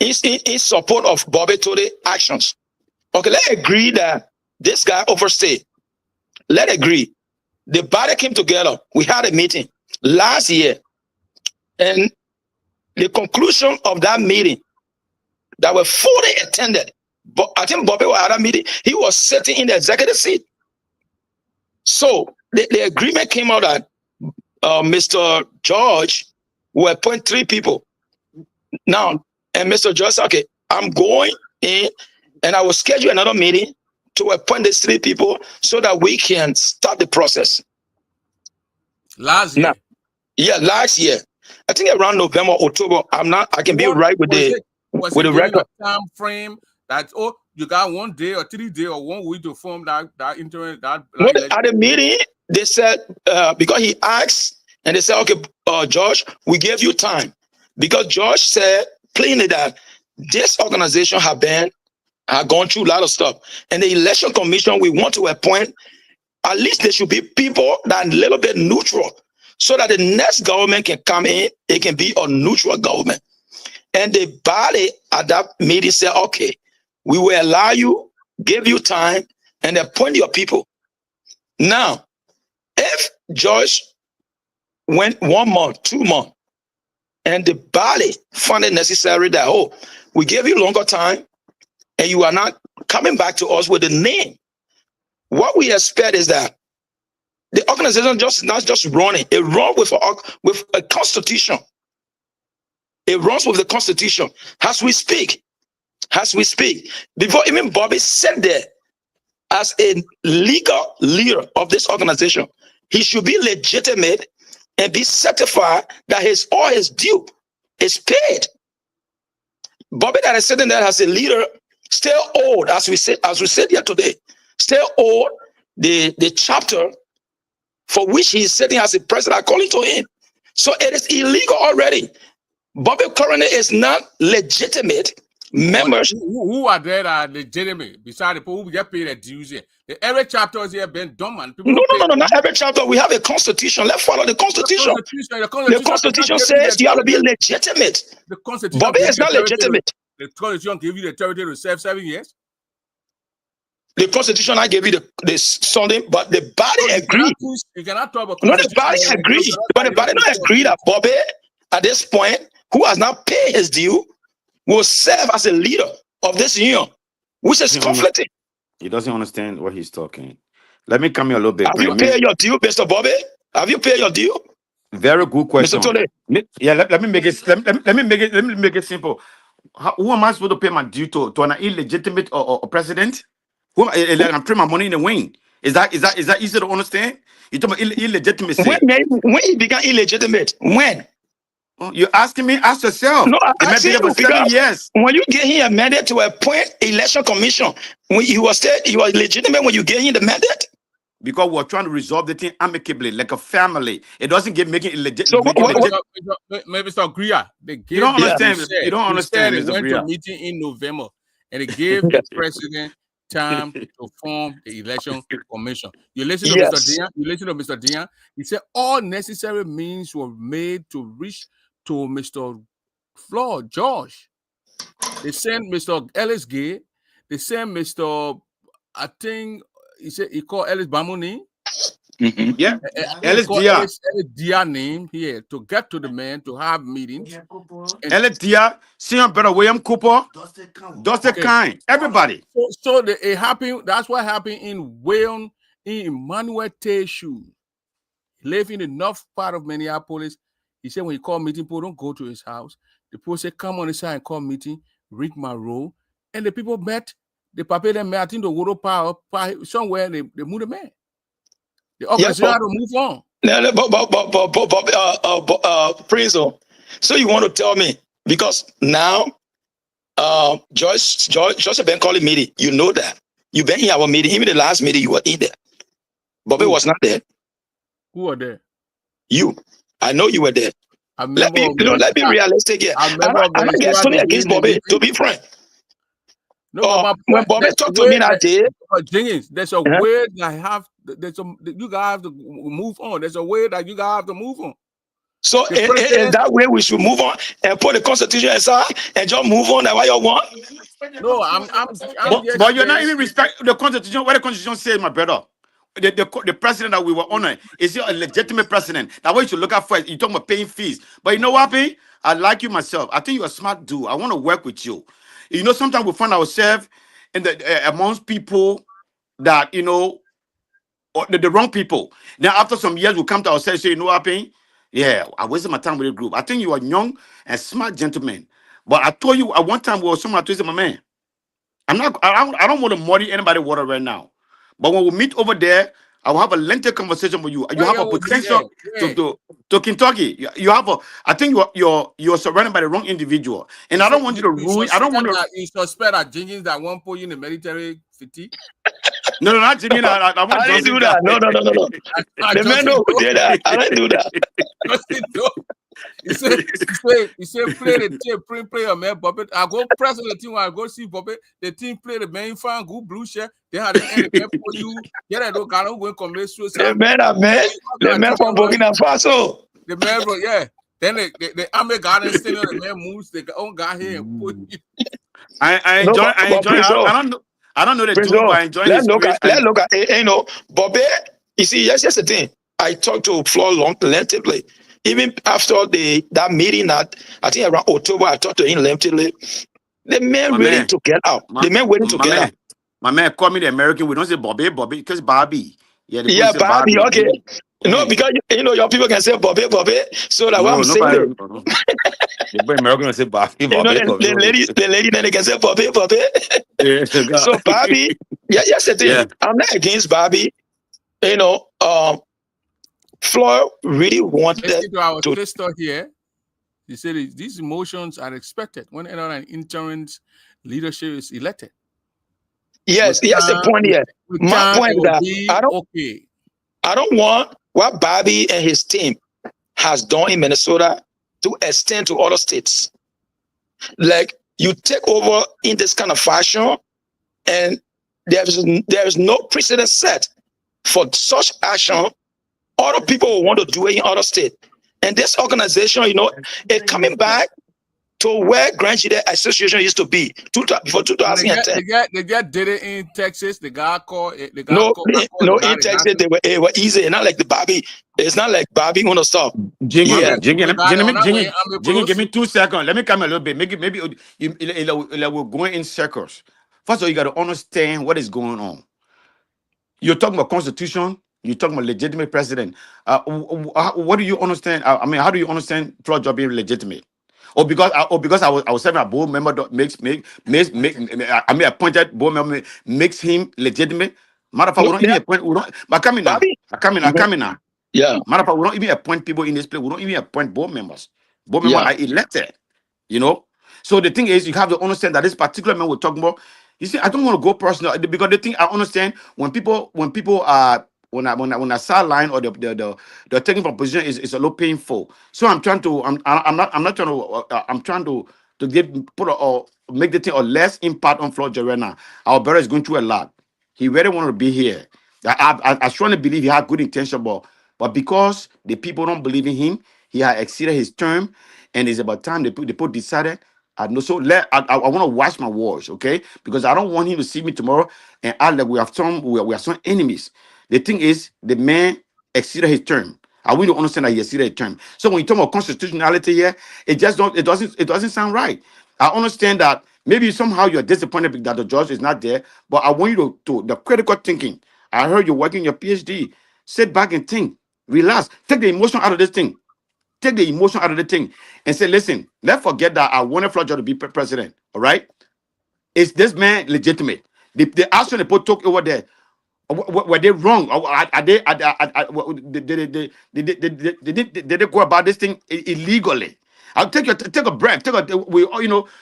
It's in support of Bobby Toure actions. Okay, let's agree that this guy overstayed. Let's agree. The body came together. We had a meeting last year. And the conclusion of that meeting that were fully attended. But I think Bobby was at that meeting. He was sitting in the executive seat. So the agreement came out that Mr. George will appoint 3 people. Now, and Mr. George said, okay, I'm going in and I will schedule another meeting to appoint these 3 people so that we can start the process. Last year? Last year. I think around November, October. I can be right with the record. Time frame that you got 1 day or 3 days or 1 week to form that interim at the meeting, they said because he asked and they said, okay, George, we gave you time. Because George said plainly that this organization have gone through a lot of stuff. And the election commission, we want to appoint, at least there should be people that are a little bit neutral, so that the next government can come in, it can be a neutral government. And the body at that meeting said, okay, we will allow you, give you time, and appoint your people. Now, if Joyce went 1 month, 2 months, and the body found it necessary that, oh, we gave you longer time, and you are not coming back to us with a name, what we expect is that the organization just not just running, it runs with a constitution. It runs with the constitution as we speak. As we speak. Before even Bobby sat there as a legal leader of this organization, he should be legitimate and be certified that all his due is paid. Bobby that is sitting there as a leader still owed, as we said here today, still owed the chapter for which he is sitting as a president according to him. So it is illegal already. Bobby currently is not legitimate members. Who are there that are legitimate besides the people who get paid their dues here? Every chapter is here been done, man. No, not every chapter. We have a constitution. Let's follow the constitution. The constitution says you have to be legitimate. The constitution Bobby is not legitimate. The constitution gave you the territory to serve 7 years. The constitution I gave you the Sunday, but the body agreed. You cannot talk about the body agreed, but the body not agree that Bobby, at this point, who has not paid his due, will serve as a leader of this union, which is conflicting. He doesn't understand what he's talking. Let me come here a little bit. Have you paid your due, Mr. Bobby? Have you paid your due? Very good question. Mr. Tony. Yeah, let me make it simple. Who am I supposed to pay my due to an illegitimate or president? Who I'm paying my money in the wind? Is that easy to understand? You talk about illegitimacy. When he became illegitimate, when? You're asking me? Ask yourself. No, it might be there for 7 years. When you get him a mandate to appoint election commission, when you was legitimate when you get him the mandate. Because we're trying to resolve the thing amicably, like a family. It doesn't make it illegitimate. So maybe Mr. Ggaa, you don't understand. You don't understand. They went to a meeting in November and they gave the president time to form the election commission. You listen to Mr. Dian. You listen to Mr. Dian. He said all necessary means were made to reach to Mr. Floyd George. They sent Mr. Ellis Gay. They sent Mr. I think he said he called Ellis Bamuni. Yeah, Ellis Dia name here to get to the man to have meetings. Ellis Dia, Senior Brother William Cooper, Dusty Kine, everybody. So it happened. That's what happened in Wayne, in Emmanuel Teshu. He lived in the north part of Minneapolis. He said when he called meeting, people don't go to his house. The people said, come on inside and call meeting, read my role. And the people met. The paper them met, I think the water power somewhere, they moved the man. The organization had to move on. Prinzo, so you want to tell me, because now Joyce has been calling meeting. You know that. You've been in our meeting. Even the last meeting, you were in there. Bobby was not there. Who were there? You. I know you were there. Let me be realistic here. I'm not against Tony against Bobby, to be frank. No, when Bobby talked to me that day, there's a way that you guys have to move on. There's a way that you guys have to move on. So in that way, we should move on and put the constitution aside and just move on. That's what you want. No, but you're not even respect the constitution. What the constitution says, my brother. The president that we were honoring is a legitimate president. That's what you should look at first. You're talking about paying fees. But you know what, P? I like you myself. I think you're a smart dude. I want to work with you. You know, sometimes we find ourselves in amongst people that, you know, the wrong people. Then after some years, we come to ourselves and say, you know what, P? Yeah, I wasted my time with the group. I think you are young and smart gentleman. But I told you at one time, we were someone I my man. I don't want to muddy anybody's water right now. But when we meet over there, I will have a lengthy conversation with you. You have a potential to Kentucky. You have I think you're surrounded by the wrong individual. And I don't want you to ruin. I don't want to. You suspect that Jenkins that won't put you in the military fatigue? No, not Jenkins. I didn't do that. No. The man who did that. I didn't do that. He said, play the tape, play your man, Bobby. I go press on the team when I go see Bobby. The team play the man, fan, good blue shirt. They had the end the man for you. Yeah, I don't go and commit suicide. The man from Burkina Faso. The man, bro, yeah. Then the army garden still the man moves. They own guy here and put you. I enjoy. I don't know the dude, but I enjoy his spirit. Let's look at you know, Bobby. You see, yes, the thing. I talked to Flo lengthily. Even after that meeting that I think around October, I talked to him lengthily. The man ready to get out. The man waiting to get out. My man call me the American. We don't say Bobby, because Bobby. Yeah, Bobby. Okay. No, because you know your people can say Bobby. So that what I'm saying. The American will say Bobby. You know, the lady then they can say Bobby. Yeah, so Bobby, yes, the thing. Yeah. I'm not against Bobby. You know, Floyd really wanted to our sister here. He said these emotions are expected when an interim leadership is elected. Yes, that's the point here. My point is that I don't want what Bobby and his team has done in Minnesota to extend to other states. Like you take over in this kind of fashion, and there is no precedent set for such action. Other people will want to do it in other states. And this organization, you know, it's coming back to where Grand Chile Association used to be before 2010. The guy did it in Texas. The guy called it. In Texas they were easy. Not like the Bobby. It's not like Bobby want to stop. Jingy, give me 2 seconds. Let me come a little bit. Maybe we're going in circles. First of all, you got to understand what is going on. You're talking about constitution. You're talking about legitimate president. What do you understand? I mean, how do you understand Floyd Job being legitimate? Or because I was serving a board member appointed board member makes him legitimate. Matter of fact, we don't even appoint. We don't. But coming now. Yeah. Matter of fact, we don't even appoint people in this place. We don't even appoint board members. Board members are elected. You know. So the thing is, you have to understand that this particular man we're talking about. You see, I don't want to go personal because the thing I understand when people are. When I sideline or the taking from position is a little painful. So I'm trying to make the thing a less impact on Floyd right now. Our brother is going through a lot. He really wanted to be here. I strongly believe he had good intention, but because the people don't believe in him, he had exceeded his term, and it's about time the people decided. I want to watch my words, okay? Because I don't want him to see me tomorrow and act like we are some enemies. The thing is, the man exceeded his term. I want you to understand that he exceeded his term. So when you talk about constitutionality here, it doesn't sound right. I understand that maybe somehow you're disappointed that the judge is not there, but I want you to the critical thinking. I heard you're working your PhD. Sit back and think. Relax. Take the emotion out of this thing. Take the emotion out of the thing and say, listen, let's forget that I wanted Floyd to be president. All right? Is this man legitimate? The action they took over there, were they wrong? Did they go about this thing illegally? I'll take a breath.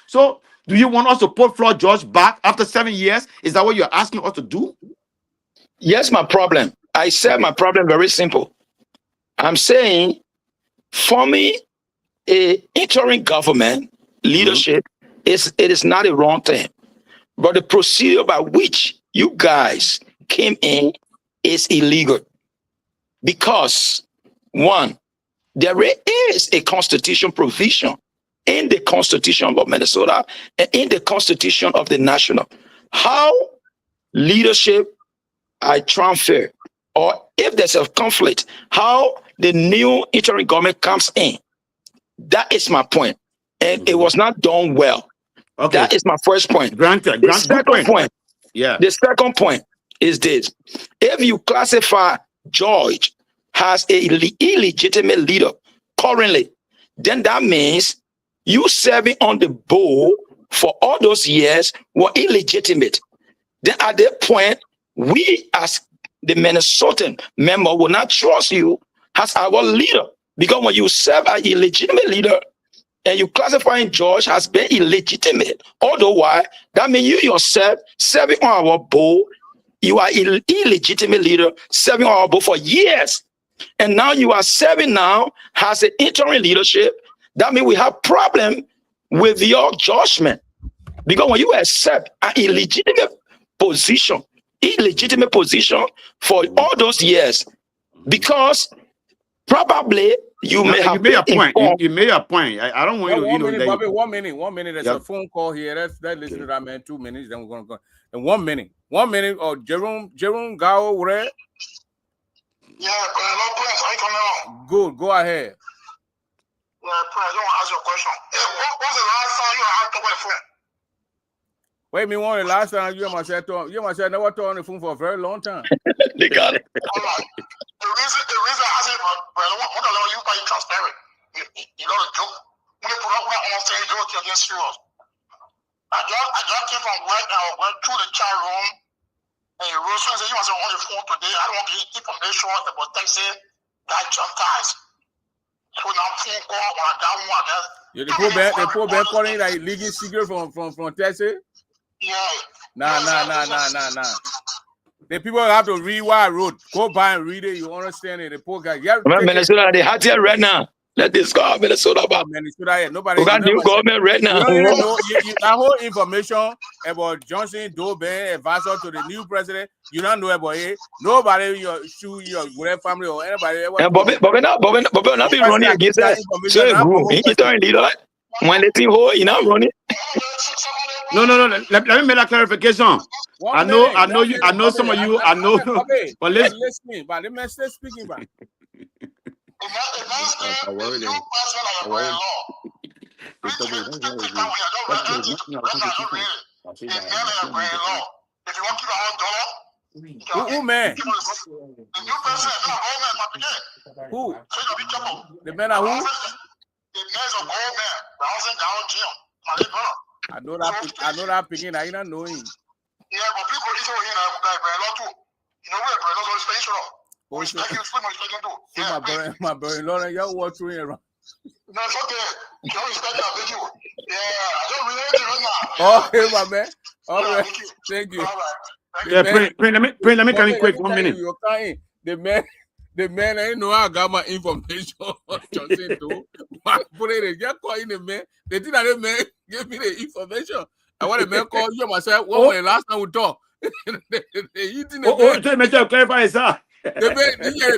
So do you want us to put Floyd George back after 7 years? Is that what you're asking us to do? Yes, my problem. I said my problem very simple. I'm saying forming a interim government leadership it is not a wrong thing. But the procedure by which you guys came in is illegal. Because, one, there is a constitution provision in the Constitution of Minnesota and in the Constitution of the National. How leadership I transfer, or if there's a conflict, how the new interim government comes in. That is my point. And it was not done well. Okay. That is my first point. The second point. Yeah. The second point is this. If you classify George as an illegitimate leader currently, then that means you serving on the board for all those years were illegitimate. Then at that point, we as the Minnesotan member will not trust you as our leader. Because when you serve as illegitimate leader, and you classifying George as being illegitimate, otherwise, that means you yourself serving on our board, you are illegitimate leader serving on our board for years. and now you are serving now as an interim leadership. That means we have problem with your judgment. Because when you accept an illegitimate position for all those years, because probably you No, may you have made been a point. informed. You made a point. I don't want Well, you to, 1 minute, that Bobby. 1 minute. 1 minute. There's Yep. a phone call here. Let's listen to that man. 2 minutes. Then we're gonna go. And 1 minute. 1 minute. Or Jerome Ggaa over there. Yeah, Prince, are you coming on? Good. Go ahead. Yeah, Prince, I want to ask you a question. What was the last time you had to the phone? Wait, me one the last time you must have never talked on the phone for a very long time. They got it. All right. The reason I said, brother, what the Lord you by transparent? You know the joke. When you put up on stage, joke against serious. I just came from work and I went through the chat room and you wrote something. You must have on the phone today. I don't want to get information about Texas that jump ties. So now phone call when I got one. The poor man calling like leaking secret from Texas. Yeah. Nah. The people have to read what I wrote. Go by and read it. You understand it. The poor guy. Minnesota, they had here right now. Let this go, Minnesota. Minnesota, yeah. Nobody. We got new government right now. You don't even know that whole information about Johnson Dobin, advisor to the new president. You don't know about it. Nobody, your whatever family or anybody. And Bobby not be running against us. So he turn leader. When they think, oh, he not running. No. Let me make that clarification. I know some of you. I know. But listen. Listening, but let me stay speaking, but. Who man? Who? The man are who? I know that picking. I don't know him. Yeah, but people is over here now, you know where Breno is special. My brother, Lauren, y'all walk through here. No, it's okay. You respect that video. Yeah, I don't relate to it now. Okay, my man. All right. Thank you. Yeah, let me come in quick 1 minute. The man, I know I got my information. Johnson too. Put it just calling the man. They did that the man gave me the information. I want the man call you myself. What was the last time we talked? Tell me to clarify, sir. The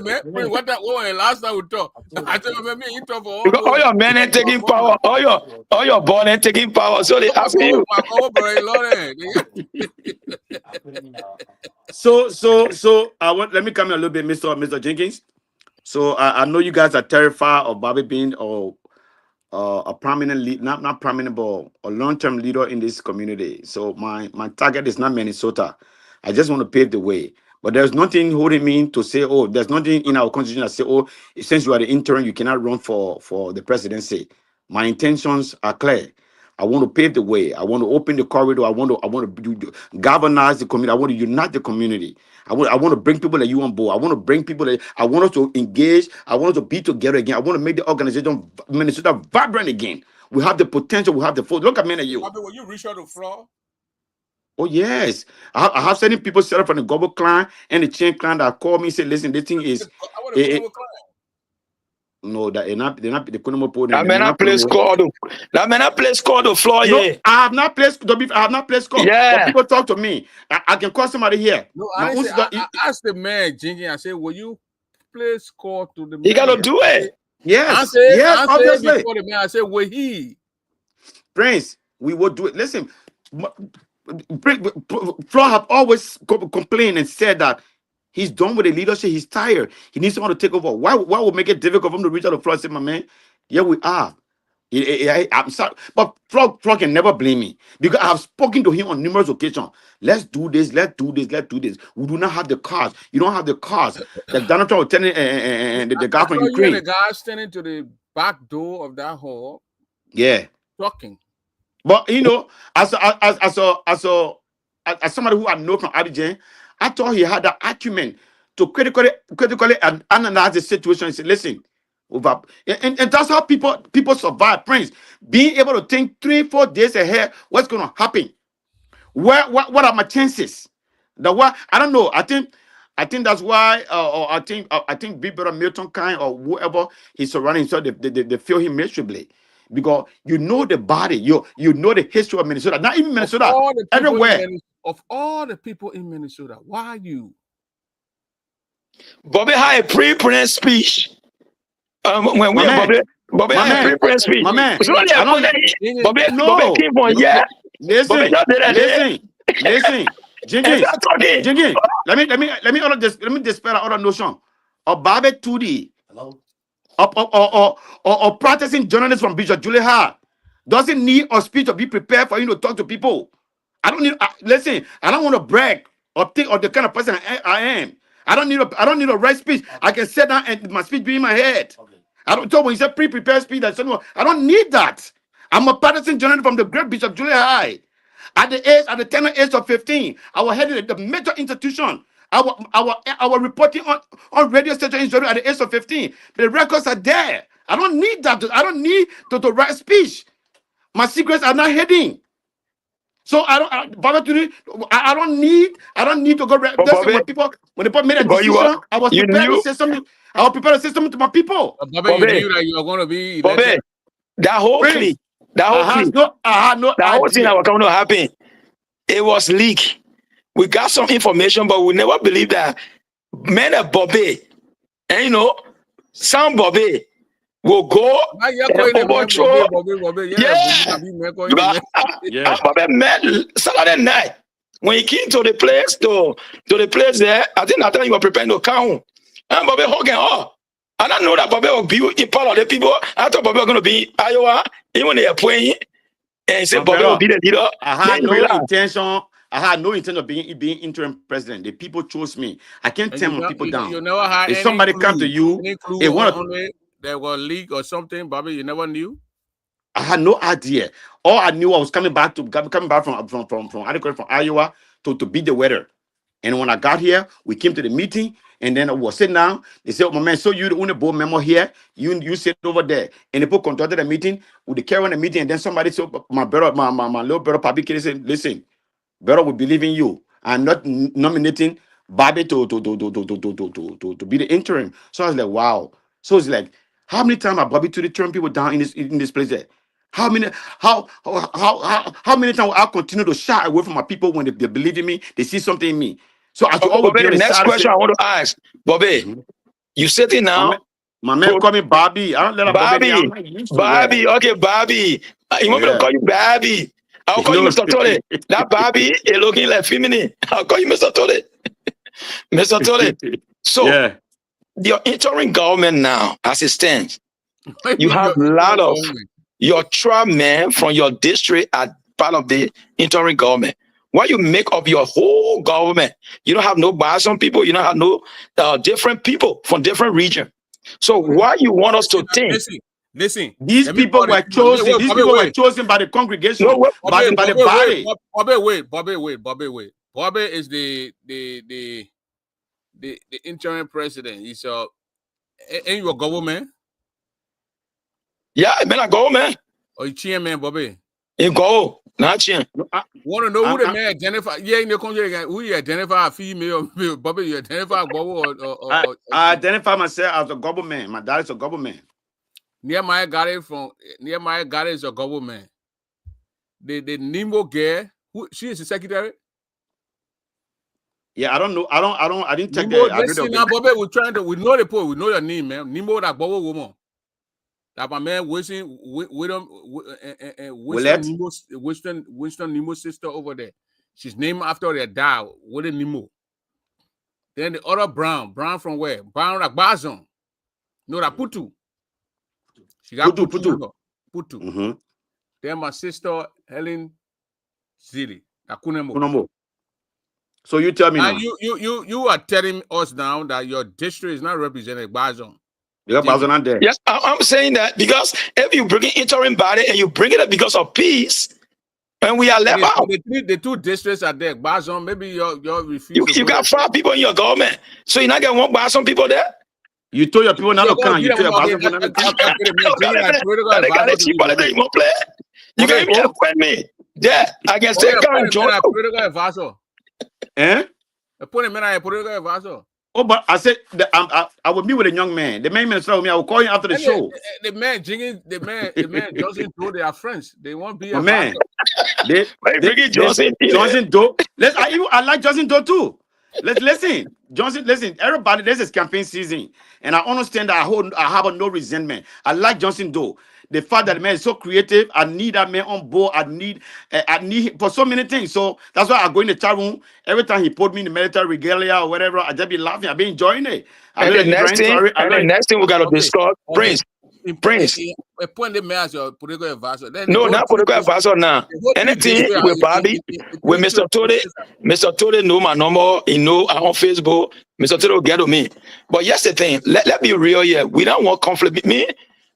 man, what was the last time we talked? I tell you, me talk for all your men ain't taking power. All your born ain't taking power. So they ask you. So let me come in a little bit, Mr. Jenkins. So I know you guys are terrified of Bobby being a prominent lead, not prominent, but a long-term leader in this community. So my target is not Minnesota. I just want to pave the way. But there's nothing holding me to say, oh, there's nothing in our constitution that say, oh, since you are the intern, you cannot run for the presidency. My intentions are clear. I want to pave the way. I want to open the corridor. I want to galvanize the community. I want to unite the community. I want to bring people that you on board. I want to bring people that I want us to engage. I want us to be together again. I want to make the organization Minnesota vibrant again. We have the potential. We have the force. Look at me and you. Will you reach out to floor? Oh yes, I have certain people set up from the Global Clan and the Chain Clan that call me and say, "Listen, this thing is." No, they're not. They couldn't put. That man not play score. That man not play score to floor. No, yeah. I have not played. I have not played score. Yeah. But people talk to me. I can call somebody here. No, I asked the man, Jingy. I said, "Will you play score to the man?" You gotta do it. Yes. Obviously. Before the man, I said, "Will he?" Prince, we will do it. Listen, Flo have always complained and said that he's done with the leadership. He's tired. He needs someone to take over. Why would make it difficult for him to reach out to Flo and say, "My man, yeah, we are." I'm sorry, but Flo can never blame me because I have spoken to him on numerous occasions. Let's do this. Let's do this. Let's do this. We do not have the cars. You don't have the cars. That Donald Trump was telling the guy from Ukraine. The guy standing to the back door of that hall. Yeah, talking. But you know, as somebody who I know from Abidjan, I thought he had the acumen to critically analyze the situation and say, listen, and that's how people survive, Prince. Being able to think 3-4 days ahead, what's going to happen? What are my chances? I don't know. I think I think that's why, or I think Big Brother Milton Kind or whoever he's surrounding himself, they feel him miserably. Because you know the body, you know the history of Minnesota. Not even Minnesota, everywhere. Of all the people in Minnesota, why you? Bobby had a pre-print speech. When we Bobby had a pre-print speech. My man, So I don't Bobby came from no, Bobby just did that. listen, Jingy, let me dispel other notion. Or Bobby Tudi, or practicing journalists from Bishop Julie Hart doesn't need a speech to be prepared for you to talk to people. I don't need. Listen, I don't want to brag or think of the kind of person I am. I don't need a right speech. I can sit down and my speech be in my head. I don't talk when you say pre-prepared speech. I don't need that. I'm a partisan journalist from the great Bishop Julia High. At the tender age of 15, I was headed the major institution. I was reporting on radio station in Jordan at the age of 15. The records are there. I don't need that. I don't need to write speech. My secrets are not hidden. So I don't need to go. Listen, when people made a decision, I was prepared to say something. I was prepared to say something to my people. Bobby, you knew that you were going to be Bobby, that whole thing that whole thing that was going to happen, it was leaked. We got some information, but we never believed that men of Bobby, and you know, some Bobby will go and overthrow. Bobby met Saturday night when he came to the place there. I think that time you were preparing to count, and Bobby hugging her. And I know that Bobby will be in part of the people. I thought Bobby was going to be Iowa, even when they are playing, and he said Bobby will be the leader. I had no intention of being interim president. The people chose me. I can't turn my people down. You never had if somebody come to you, they want there was a league or something, Bobby. You never knew. I had no idea. All I knew, I was coming back from Iowa to beat the weather. And when I got here, we came to the meeting, and then I was sitting down. They said, "Oh, my man, so you the only board member here. You sit over there." And the people conducted the meeting. We carry on the meeting, and then somebody said, "My brother, my little brother, Papi Kiri said, listen, brother, we believe in you. I'm not nominating Bobby to be the interim." So I was like, wow. So it's like, how many times have Bobby to turn people down in this place there? How many times will I continue to shy away from my people when they believe in me? They see something in me. So I should always Bobby, the next question I want to ask, Bobby, you sitting now? My man call me Bobby. I don't let him Bobby. Okay, Bobby. You want me to call you Bobby? I'll call you Mr. Tole. That Bobby is looking like feminine. I'll call you Mr. Tole. Mr. Tole. So your interim government now, as it stands, you have a lot of your tribe men from your district are part of the interim government. What you make of your whole government? You don't have no biased people. You don't have no different people from different regions. So why you want us to think? Listen. These people were chosen. These people were chosen by the congregation, by the body. Bobby, wait. Bobby is the interim president. He's in your government. Yeah, I've been a government. Or you chairman, Bobby? In go, not chair. Want to know who the man identify? Yeah, in the country, who you identify a female, Bobby? You identify or I identify myself as a government. My dad is a government. Nehemiah got it is a government. The Nemo girl, who she is the secretary. Yeah, I don't know. I didn't check Nemo, that. listen now, Bobby. We know the poor. We know your name, man. Nemo, that Bobby woman. That my man Winston Nemo's sister over there. She's named after their dad, William Nemo. Then the other Brown from where? Brown like Bazon. No, that Putu. She got Putu. Mm-hmm. Then my sister Helen Zili, that Kunemo. So you tell me now. You are telling us now that your district is not represented by Bazon. There. Yes, I'm saying that because if you bring in interim body and you bring it up because of peace, and we are left out. The two districts are there. Bazon, maybe your refuse. You got 5 people in your government, so you're not gonna want Bazon people there. You told your people not to come. You told your Bazon people not to come. You can't even with me. Yeah, I can say come join. Eh? Oh, but I said that I would meet with a young man. The man minister with me. I will call him after the show. The man Johnson Doe, they are friends. They won't be My a man, Johnson. Johnson Doe. I like Johnson Doe too. Listen, Johnson. Listen, everybody. This is campaign season, and I understand that I have no resentment. I like Johnson Doe. The fact that the man is so creative, I need that man on board. I need for so many things. So that's why I go in the chat room every time he put me in the military regalia or whatever. I just be laughing. I be enjoying it. And the next thing we gotta discuss, Prince. Point the mayor as your political advisor. No, not political advisor now. Anything with Bobby, with Mr. Tode know my number, he know I'm on Facebook. Mr. Tode will get to me. But here's the thing, let be real here. We don't want conflict. Me,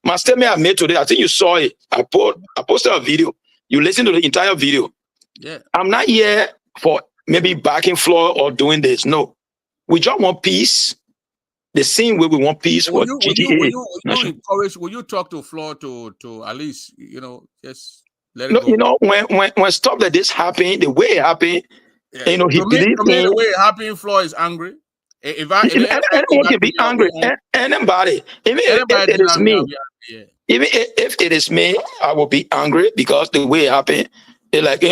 my statement I made today, I think you saw it. I posted a video. You listen to the entire video. Yeah. I'm not here for maybe backing Floyd or doing this. No. We just want peace. The same way we want peace for GTA. Will you talk to Floyd to at least, just let it go? You know, when stuff like this happen, the way it happened, he believes the way it happened, Floyd is angry. Anyone can be angry. Anybody. Even if it is me. Even if it is me, I will be angry because the way it happened, it's like,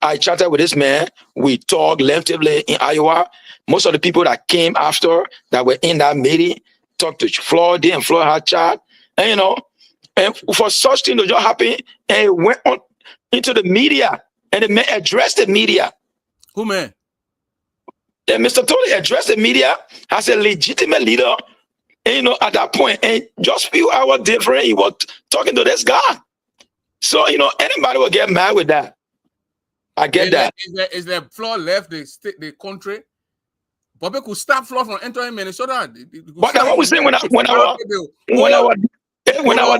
I chatted with this man. We talked lengthily in Iowa. Most of the people that came after that were in that meeting talked to Floyd, and Floyd had chat. And, and for such thing to just happen, and it went on into the media, and the man addressed the media. Who man? And Mr. Tony addressed the media as a legitimate leader. And, at that point, and just few hours different, he was talking to this guy. So, anybody will get mad with that. I get that. Is that Floyd left the country? Bobby could stop Floyd from entering Minnesota. But that's what we saying when our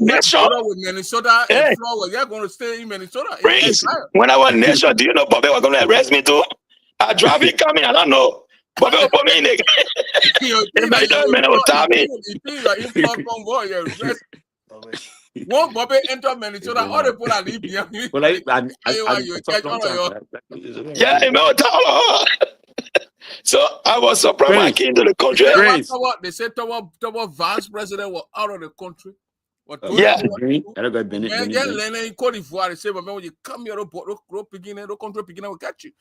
nation with Minnesota and Floyd, you're going to stay in Minnesota. Prince, when our nation, do you know Bobby was going to arrest me too? I drive it coming, I don't know. Bobby will put me in the One Bobby enter Minnesota, all the people are leaving. So I was surprised when I came to the country. They said our vice president was out of the country. Yeah. When you come here, country will catch you.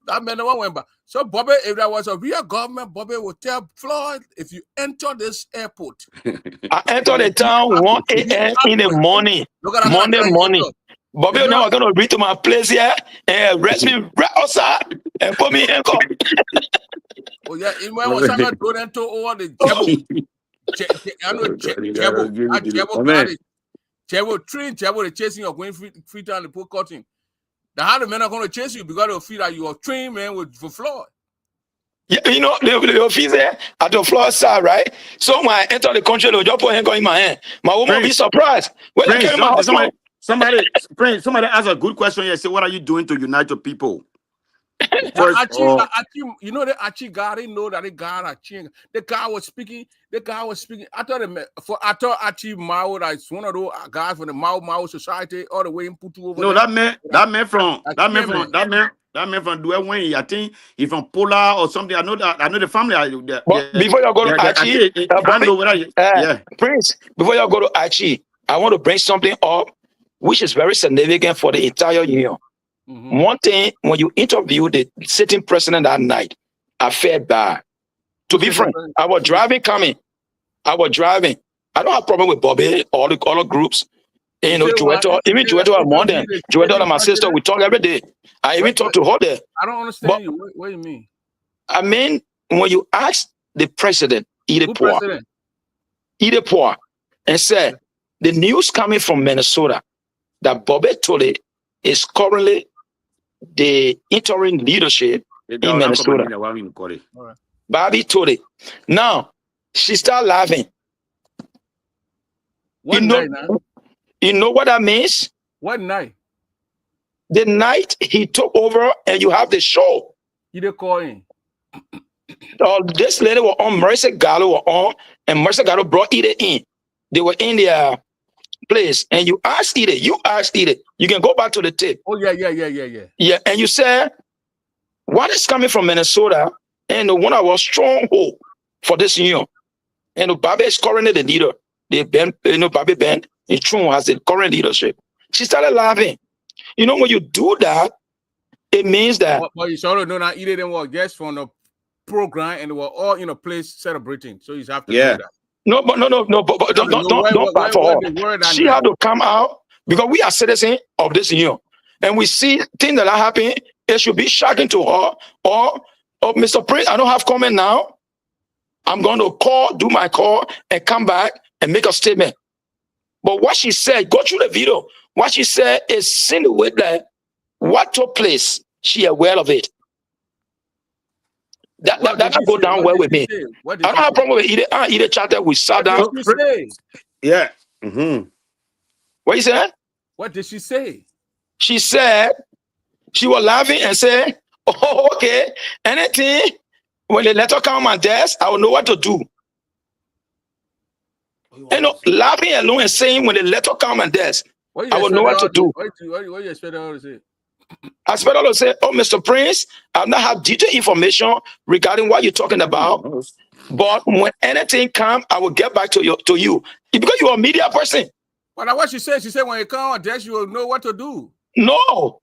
That man never went back. So Bobby, if there was a real government, Bobby would tell Floyd, if you enter this airport. I enter the town 1 a.m. in the morning. Monday morning. Bobby now going to read to my place here and arrest me right outside and put me in handcuff. Oh yeah, in when was I going to into all the Jebo chasing you, going free down the poor cutting. The hard men are going to chase you because they'll feel that you are trained man for Floyd. Yeah, they'll feel there at the Floyd side, right? So when I enter the country, they'll just put a handgun in my hand. My woman will be surprised. When I carry my husband. Somebody asked a good question here. Say, what are you doing to unite your people? You know the Ggaa, they know that the Ggaa was speaking. The guy was speaking. I thought Archie Mao, that's one of those guys from the Mao Society, all the way in Putu over. No, there. that man from Duet Wayne. I think he's from Pola or something. I know the family. Before you go to Archie, Prince, before you go to Archie, I want to bring something up which is very significant for the entire union. Mm-hmm. One thing, when you interview the sitting president that night, I felt bad. To be frank, I was driving. I don't have problem with Bobby, all the other groups. Jueto and Monday, Jueto and my sister, we talk every day. I even talk to her there. I don't understand you. What do you mean? I mean, when you ask the president, E-Tat, and said, the news coming from Minnesota that Bobby Tole is currently the interim leadership in Minnesota. Right. Bobby Tole. Now, she started laughing. You know what that means? What night? The night he took over and you have the show. You didn't call in. This lady was on, Marissa Gallo were on, and Marissa Gallo brought Ida in. They were in their place, and you asked Ida. You can go back to the tape. Oh, yeah. Yeah, and you said, what is coming from Minnesota and the one of our stronghold for this union. And Bobby is currently the leader. The band, Bobby band in True has the current leadership. She started laughing. You know, when you do that, it means that. But you sort of know that either them were guests from the program and they were all in a place celebrating. So you have to know that. No, but don't fight for her. She had to come out because we are citizens of this union. And we see things that are happening, it should be shocking to her. Or Mr. Prince, I don't have comment now. I'm going to do my call and come back and make a statement. But what she said, go through the video. What she said is insinuate that what took place, she aware of it. That go down well with me. I don't have a problem with either. Either chatter, we sat down. What did she say? Yeah. What you said? What did she say? She said she was laughing and said, "Oh, okay. Anything when the letter come on my desk, I will know what to do." Laughing alone and saying when the letter come on my desk, I will know what to do. What you expect her to say? I expect her to say, "Oh, Mr. Prince, I not have detailed information regarding what you're talking about. But when anything comes, I will get back to you because you're a media person." But what she said when you come on desk, you will know what to do. No,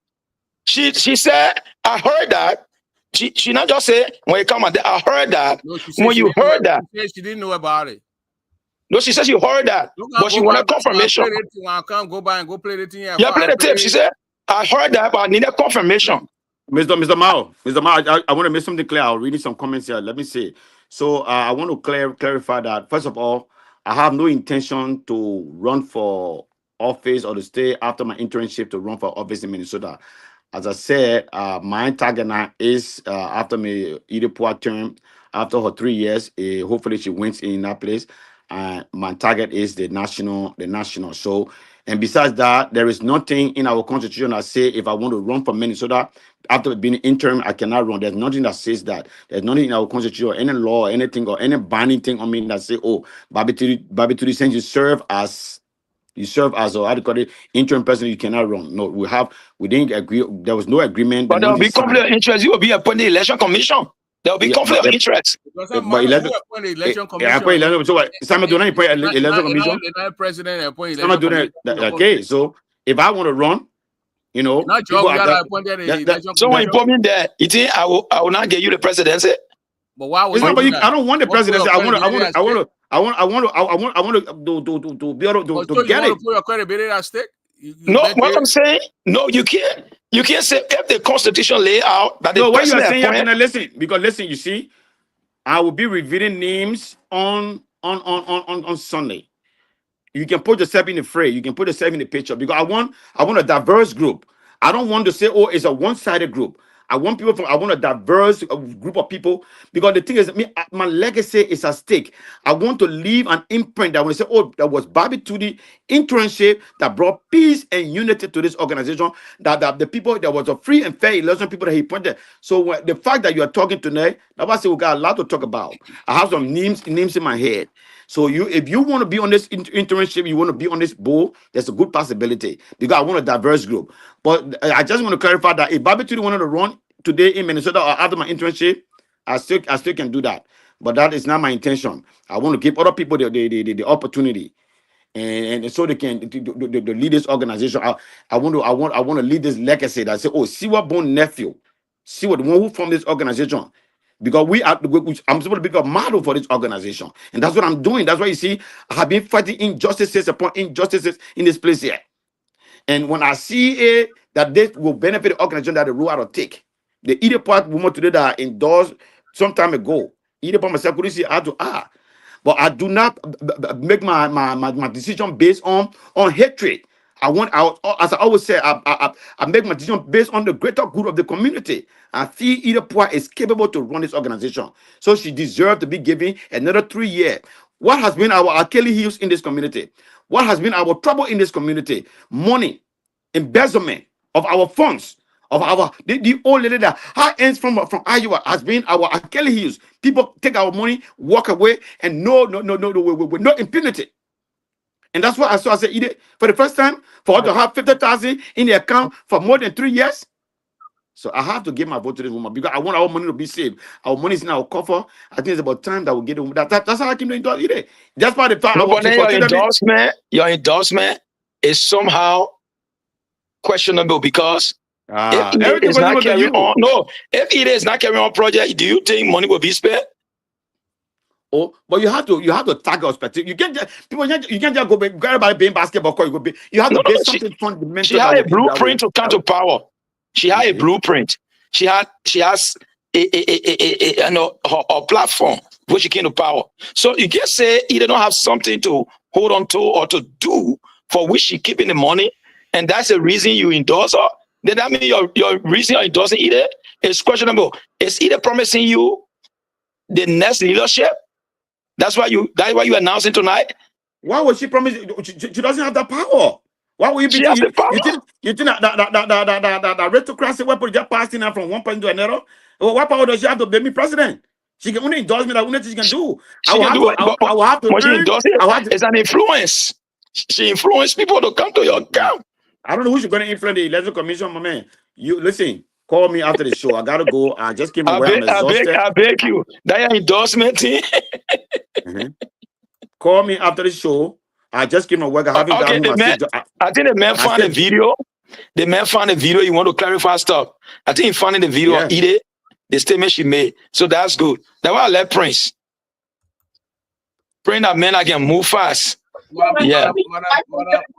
she said, I heard that. She not just say when you come on desk, I heard that. No, when you heard that, she said she didn't know about it. No, she says you heard that, but she wanted confirmation. When I come, go by and go play the thing. Yeah, play the tape. She said, I heard that, but I needed confirmation. Mr. Mao, I want to make something clear. I'll read some comments here. Let me see. So I want to clarify that. First of all, I have no intention to run for office or to stay after my internship to run for office in Minnesota. As I said, my target now is after my Idipoa term, after her 3 years, hopefully she wins in that place. My target is the national. So, and besides that, there is nothing in our constitution that say if I want to run for Minnesota after being interim, I cannot run. There's nothing that says that. There's nothing in our constitution or any law or anything or any binding thing on me that say, oh, Bobby Tudi, since you serve as or how do you call it, interim president, you cannot run. No, we didn't agree. There was no agreement. But there will be conflict of interest. You will be appointed election commission. There will be conflict of interest. But election commission. So what? Some do not appoint election commission. The president appoint Some do not. Okay, so if I want to run, you know, not Joe, so when you put me there, you think I will not get you the presidency? But why would I don't want the presidency. I want to be able to get it. Put your credibility at stake. No, what I'm saying, no, you can't. You can't say if the constitution lay out that the what you are saying, appointed, listen, you see, I will be revealing names on Sunday. You can put yourself in the fray. You can put yourself in the picture because I want a diverse group. I don't want to say, oh, it's a one-sided group. I want a diverse group of people because the thing is, my legacy is at stake. I want to leave an imprint that when I say, oh, that was Bobby Tudi internship that brought peace and unity to this organization. That the people, there was a free and fair election, people that he pointed. So the fact that you are talking tonight, that's why I say we got a lot to talk about. I have some names in my head. So if you want to be on this internship, you want to be on this board, there's a good possibility because I want a diverse group. But I just want to clarify that if Bobby Tudi wanted to run today in Minnesota or after my internship, I still can do that. But that is not my intention. I want to give other people the opportunity, and so they can lead this organization. I want to lead this legacy that say, oh, see what born nephew, see what the one who formed this organization. Because I'm supposed to be a model for this organization. And that's what I'm doing. That's why you see, I have been fighting injustices upon injustices in this place here. And when I see that this will benefit the organization that the rule out of take. The Idipoa woman today that I endorsed some time ago. Idipoa myself couldn't see how to but I do not make my decision based on hatred. As I always say, I make my decision based on the greater good of the community. I feel Idipoa is capable to run this organization. So she deserves to be given another 3 years. What has been our Achilles heels in this community? What has been our trouble in this community? Money, embezzlement of our funds, of our the old lady that her ends from Iowa has been our Achilles heels. People take our money, walk away, and no impunity. And that's why I said, for the first time, for her to have 50,000 in the account for more than 3 years. So I have to give my vote to this woman because I want our money to be saved. Our money is in our cover. I think it's about time that we get it. That's how I came to endorse it. That's why the fact No, but then your endorsement is somehow questionable because if it everything is not was to carrying you. on, no, if it is not carrying on project, do you think money will be spent? Oh, but you have to tag your perspective. You can't just you can't just go everybody playing basketball court. You have to base something fundamental. She had a blueprint to come to power. She had a blueprint. She has a platform which she came to power. So you can say either don't have something to hold on to or to do for which she keeping the money, and that's the reason you endorse her. Then that means your reason you're endorsing either is questionable. It's either promising you the next leadership. That's why you announcing tonight. Why would she promise? She doesn't have the power. Why would you be? She has the power. You think that aristocracy weapon just passing her from one person to another? Well, what power does she have to be president? She can only endorse me. That only she can do. I will have to. It's an influence. She influenced people to come to your camp. I don't know who's going to influence the electoral commission, my man. You listen. Call me after the show. I gotta go. I just came away. I'm exhausted. I beg you. That endorsement thing. Call me after the show. I just came away. I haven't I think the man found a video. The man found a video. You want to clarify stuff. I think he found the video of Ide, the statement she made. So that's good. That's why I let Prince. Praying that men I can move fast. Yeah.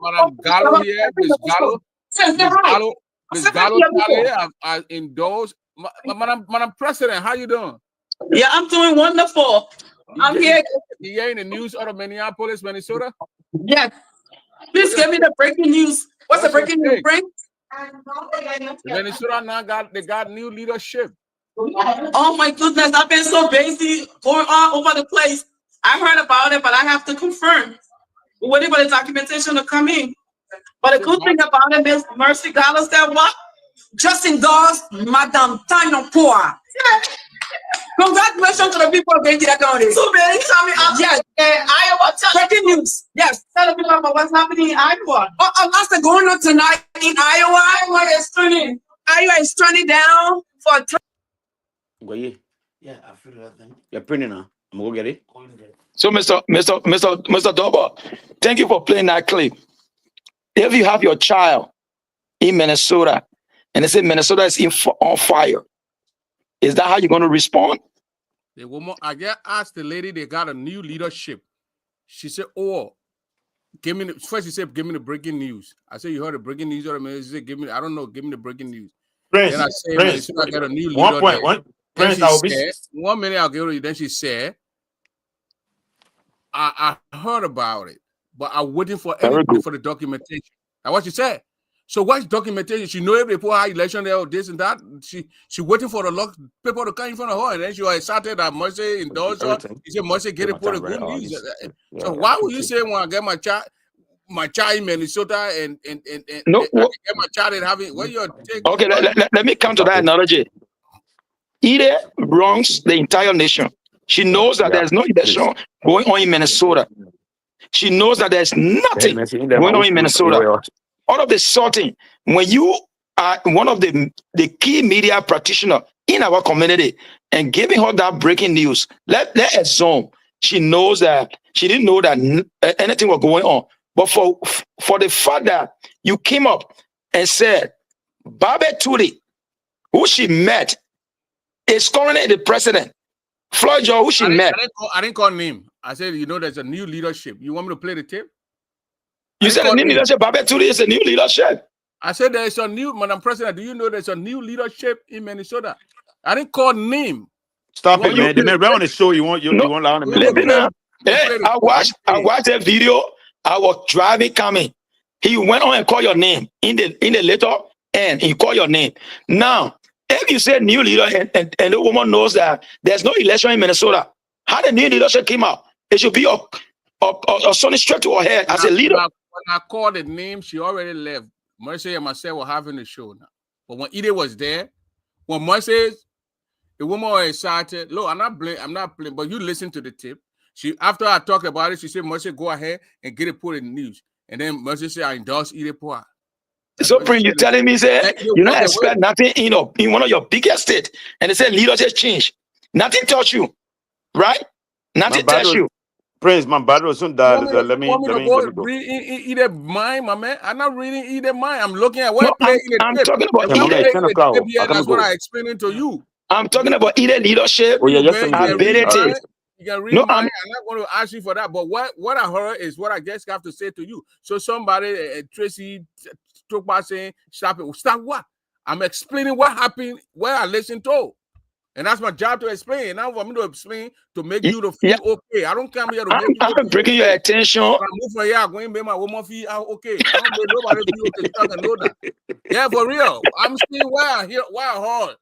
Madam Gallo here, Miss Gallo. Miss Gallo, I endorse. Madam President, how you doing? Yeah, I'm doing wonderful. I'm here. You in the news out of Minneapolis, Minnesota? Yes. Please give me the breaking news. What's the breaking news, Frank? Minnesota now got new leadership. Oh my goodness, I've been so busy going all over the place. I heard about it, but I have to confirm. We're waiting for the documentation to come in. But the good thing about it, Miss Mercy Gallo said what? Just endorsed Madame Tanyopoa. Congratulations to the people of Ggaa County. So many yes, Iowa. Breaking news. Yes, tell the people about what's happening in Iowa. Lots going on tonight in Iowa. Iowa is turning down for. Yeah, I feel that thing. You're printing now. I'm gonna go get it. So, Mr. Doba, thank you for playing that clip. If you have your child in Minnesota and they say Minnesota is on fire, is that how you're going to respond? The woman, I just asked the lady, they got a new leadership. She said, "Oh, give me." First, she said, "Give me the breaking news." I said, "You heard the breaking news?" Or she said, "Give me." I don't know. Give me the breaking news. Prince, then I said, Prince, I got a new leader. Prince, I'll be 1 minute. I'll give her. Then she said, "I heard about it, but I'm waiting for everything for the documentation." That's what she said. So what's documentation? She know every poor election there or this and that. She waiting for the people to come in front of her, and then she was excited that Mercy endorsed her. She said Mercy get it for the good news. So why would you say when I get my child in Minnesota and get my child and having what you're taking? Okay, let me come to that analogy. Ide wrongs the entire nation. She knows that there's no election going on in Minnesota. She knows that there's nothing going on in Minnesota. All of the sorting, when you are one of the key media practitioners in our community and giving her that breaking news, let assume she knows that she didn't know that anything was going on. But for the fact that you came up and said, Barbie Turi, who she met, is currently the president. Floyd Joe, who she met. I didn't call name. I said, you know, there's a new leadership. You want me to play the tape? You said a new leadership. Barbie Turi is a new leadership. I said there's a new, Madam President, do you know there's a new leadership in Minnesota? I didn't call name. Stop it, man. The man right on the show, you won't allow him to Hey, I watched that video. I was driving, coming. He went on and called your name in the letter, and he called your name. Now, if you say new leader and the woman knows that there's no election in Minnesota, how the new leadership came out? It should be a sunny straight to her head as a leader. When I called the name, she already left. Mercy and myself were having the show now. But when Ide was there, when Mercy, the woman was excited. Look, I'm not playing, but you listen to the tip. She, after I talked about it, she said, Mercy, go ahead and get it put in the news. And then Mercy said, I endorse Ide Poa. So, Prince, you telling me, say, you not okay, expect nothing in one of your biggest states, and they say leadership change. Nothing touch you, right? Nothing touch you. Prince, my battery soon You died. want me to, Let me go. read either mind, my man? I'm not reading either mind. I'm looking at what No, play in the I'm tape. talking about And what either. play in the tape here, that's what I'm explaining to you. I'm talking about either leadership, Oh, yeah, yes, Man, you can read ability. mine. You can read No, mine. I'm not going to ask you for that. But what I heard is what I just have to say to you. So somebody, Tracy, talk about saying, stop it. Stop what? I'm explaining what happened, what I listened to. And that's my job to explain. Now for me to explain to make you to feel okay. I don't come here to make you I'm bringing your attention. When I move from here, I'm going to make my woman feel okay. I don't make nobody feel okay. You can know that. Yeah, for real. I'm seeing why I heard.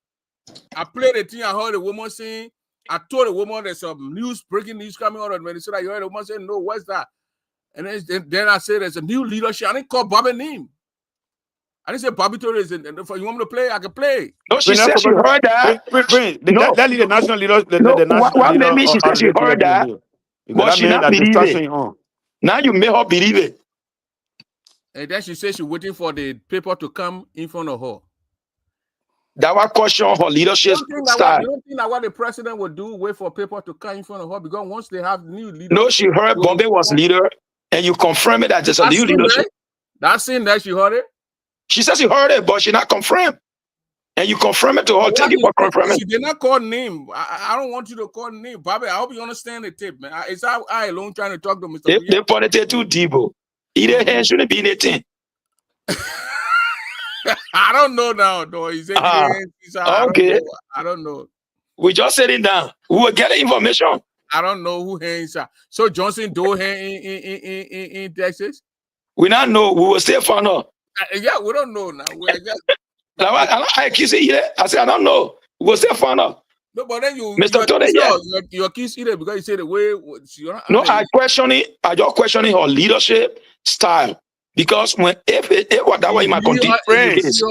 I played the thing. I heard the woman saying. I told the woman there's some breaking news coming out of Minnesota. You heard the woman say, "No, what's that?" And then I said, "There's a new leadership." I didn't call Bobby name. I didn't say Bobby Torres. And if you want me to play, I can play. No, she said she heard that. No, That leader, national leader, the national what leader. made me? She said she heard that, but she not believe it. Now you made her believe it. And then she said she's waiting for the paper to come in front of her. That was question her leadership style. You don't think that what the president would do, wait for paper to come in front of her? Because once they have new leaders. No, she heard Bombay was leader, and you confirm it that there's a new leadership. That's saying that she heard it? She says she heard it, but she not confirmed. And you confirm it to her. Thank you for confirming. She did not call name. I don't want you to call name. Bobby, I hope you understand the tip, man. It's I alone trying to talk to Mr. They put it too deep. Either hand shouldn't be anything. I don't know now, though. He said, okay. I don't know. We just said it down. We will get the information. I don't know who hands are. So Johnson do hand in Texas? We not know. We will still find out. Yeah, we don't know now. We are just... I kiss it either. I said, I don't know. We will still find out. No, but then you accuse either because you say the way. No, I just questioning her leadership style. Because when if that way my condition. Prince,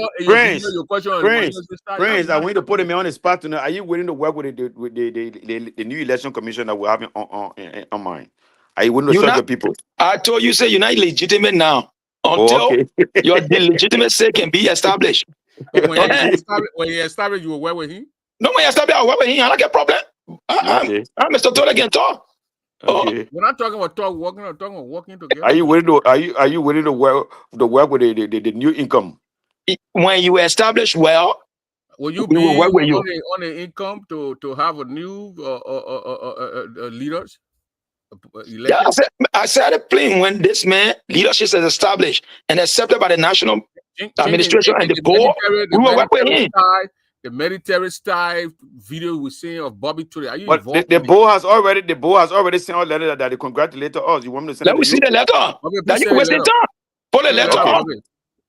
I want you to put him on the spot tonight. Are you willing to work with the new election commission that we're having on mine? Are you willing to serve the people? I told you, say you're not legitimate now until your legitimacy can be established. When you establish, you will work with him. No, when you establish, I will work with him. I don't get problem. I'm Mr. Todd again, talk. Okay. We're not talking about walking. We're talking about working together. Are you willing to work with the new income? When you establish well, will you be work with you on the income to have a new leaders? Yeah, I said it plain when this man leadership is established and accepted by the national administration and the board. We will work with him. The military style video we seeing of Bobby Torres. Are you involved? The board has already sent a letter that they congratulate us. You want me to send Let me see the letter. That you waste the time. Put the letter on.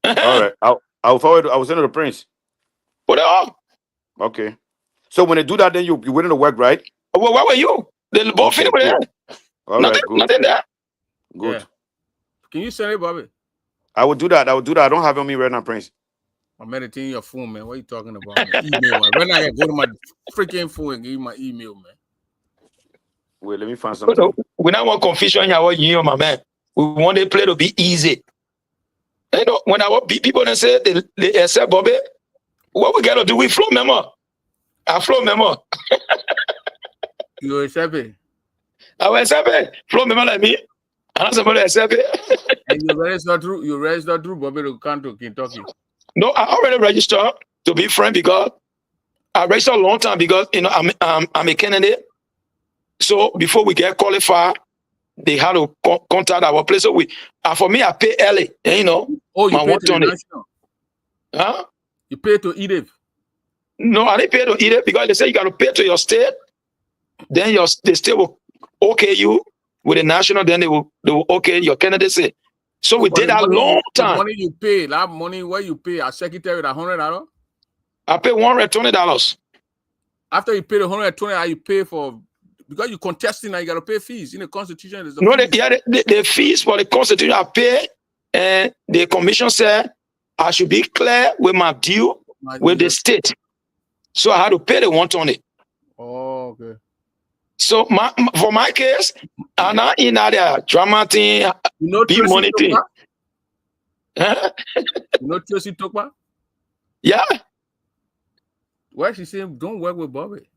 All right. I'll forward. I will send it to Prince. Put it on. Okay. So when they do that, then you willing to work, right? Well, why were you? The board finished with that. All right. Good. Nothing there. Good. Yeah. Can you send it, Bobby? I will do that. I don't have it on me right now, Prince. I'm meditating your phone, man. What are you talking about? Email, man. Right now, I can go to my freaking phone and give you my email, man. Wait, let me find something. We don't want confusion here. What you, my man? We want the play to be easy. You know, when our people then say they accept Bobby, what we gotta do? We flow memo. I flow memo. You accept it? I will accept it. Flow memo like me. I don't somebody accept it. And you register through Bobby to come to Kentucky. No, I already registered to be friend because I registered a long time because I'm a candidate. So before we get qualified, they had to contact our place. So for me, I pay early. You know. Oh, you pay to the national? Huh? You pay to EDIF? No, I didn't pay to EDIF because they say you got to pay to your state. Then the state will okay you with the national. Then they will okay your candidacy. So we did that a long time. The money you pay, that money where you pay a secretary $100? I pay $120. After you pay the $120, you pay for because you contesting and you gotta pay fees in the constitution. No, the fees for the constitution I pay, and the commission said I should be clear with my due with the state. So I had to pay the $120. Oh, okay. So for my case, I'm not in that drama thing, big money thing. Huh? You know Tracy Tokpa? Yeah. Why she saying don't work with Bobby?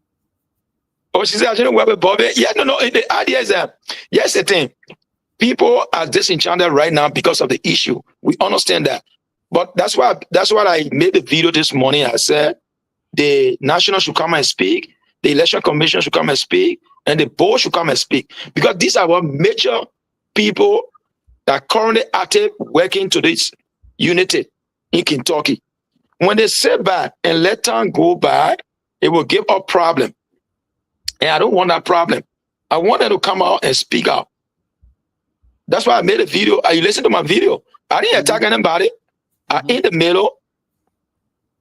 Oh, she said I shouldn't work with Bobby. Yeah, no. The idea is that, yes, the thing. People are disenchanted right now because of the issue. We understand that. But that's why I made the video this morning. I said the national should come and speak, the election commission should come and speak, and the board should come and speak. Because these are our major people that are currently active working to this unity in Kentucky. When they sit back and let time go by, it will give a problem. And I don't want that problem. I want them to come out and speak out. That's why I made a video. You listen to my video. I didn't attack anybody. In the middle.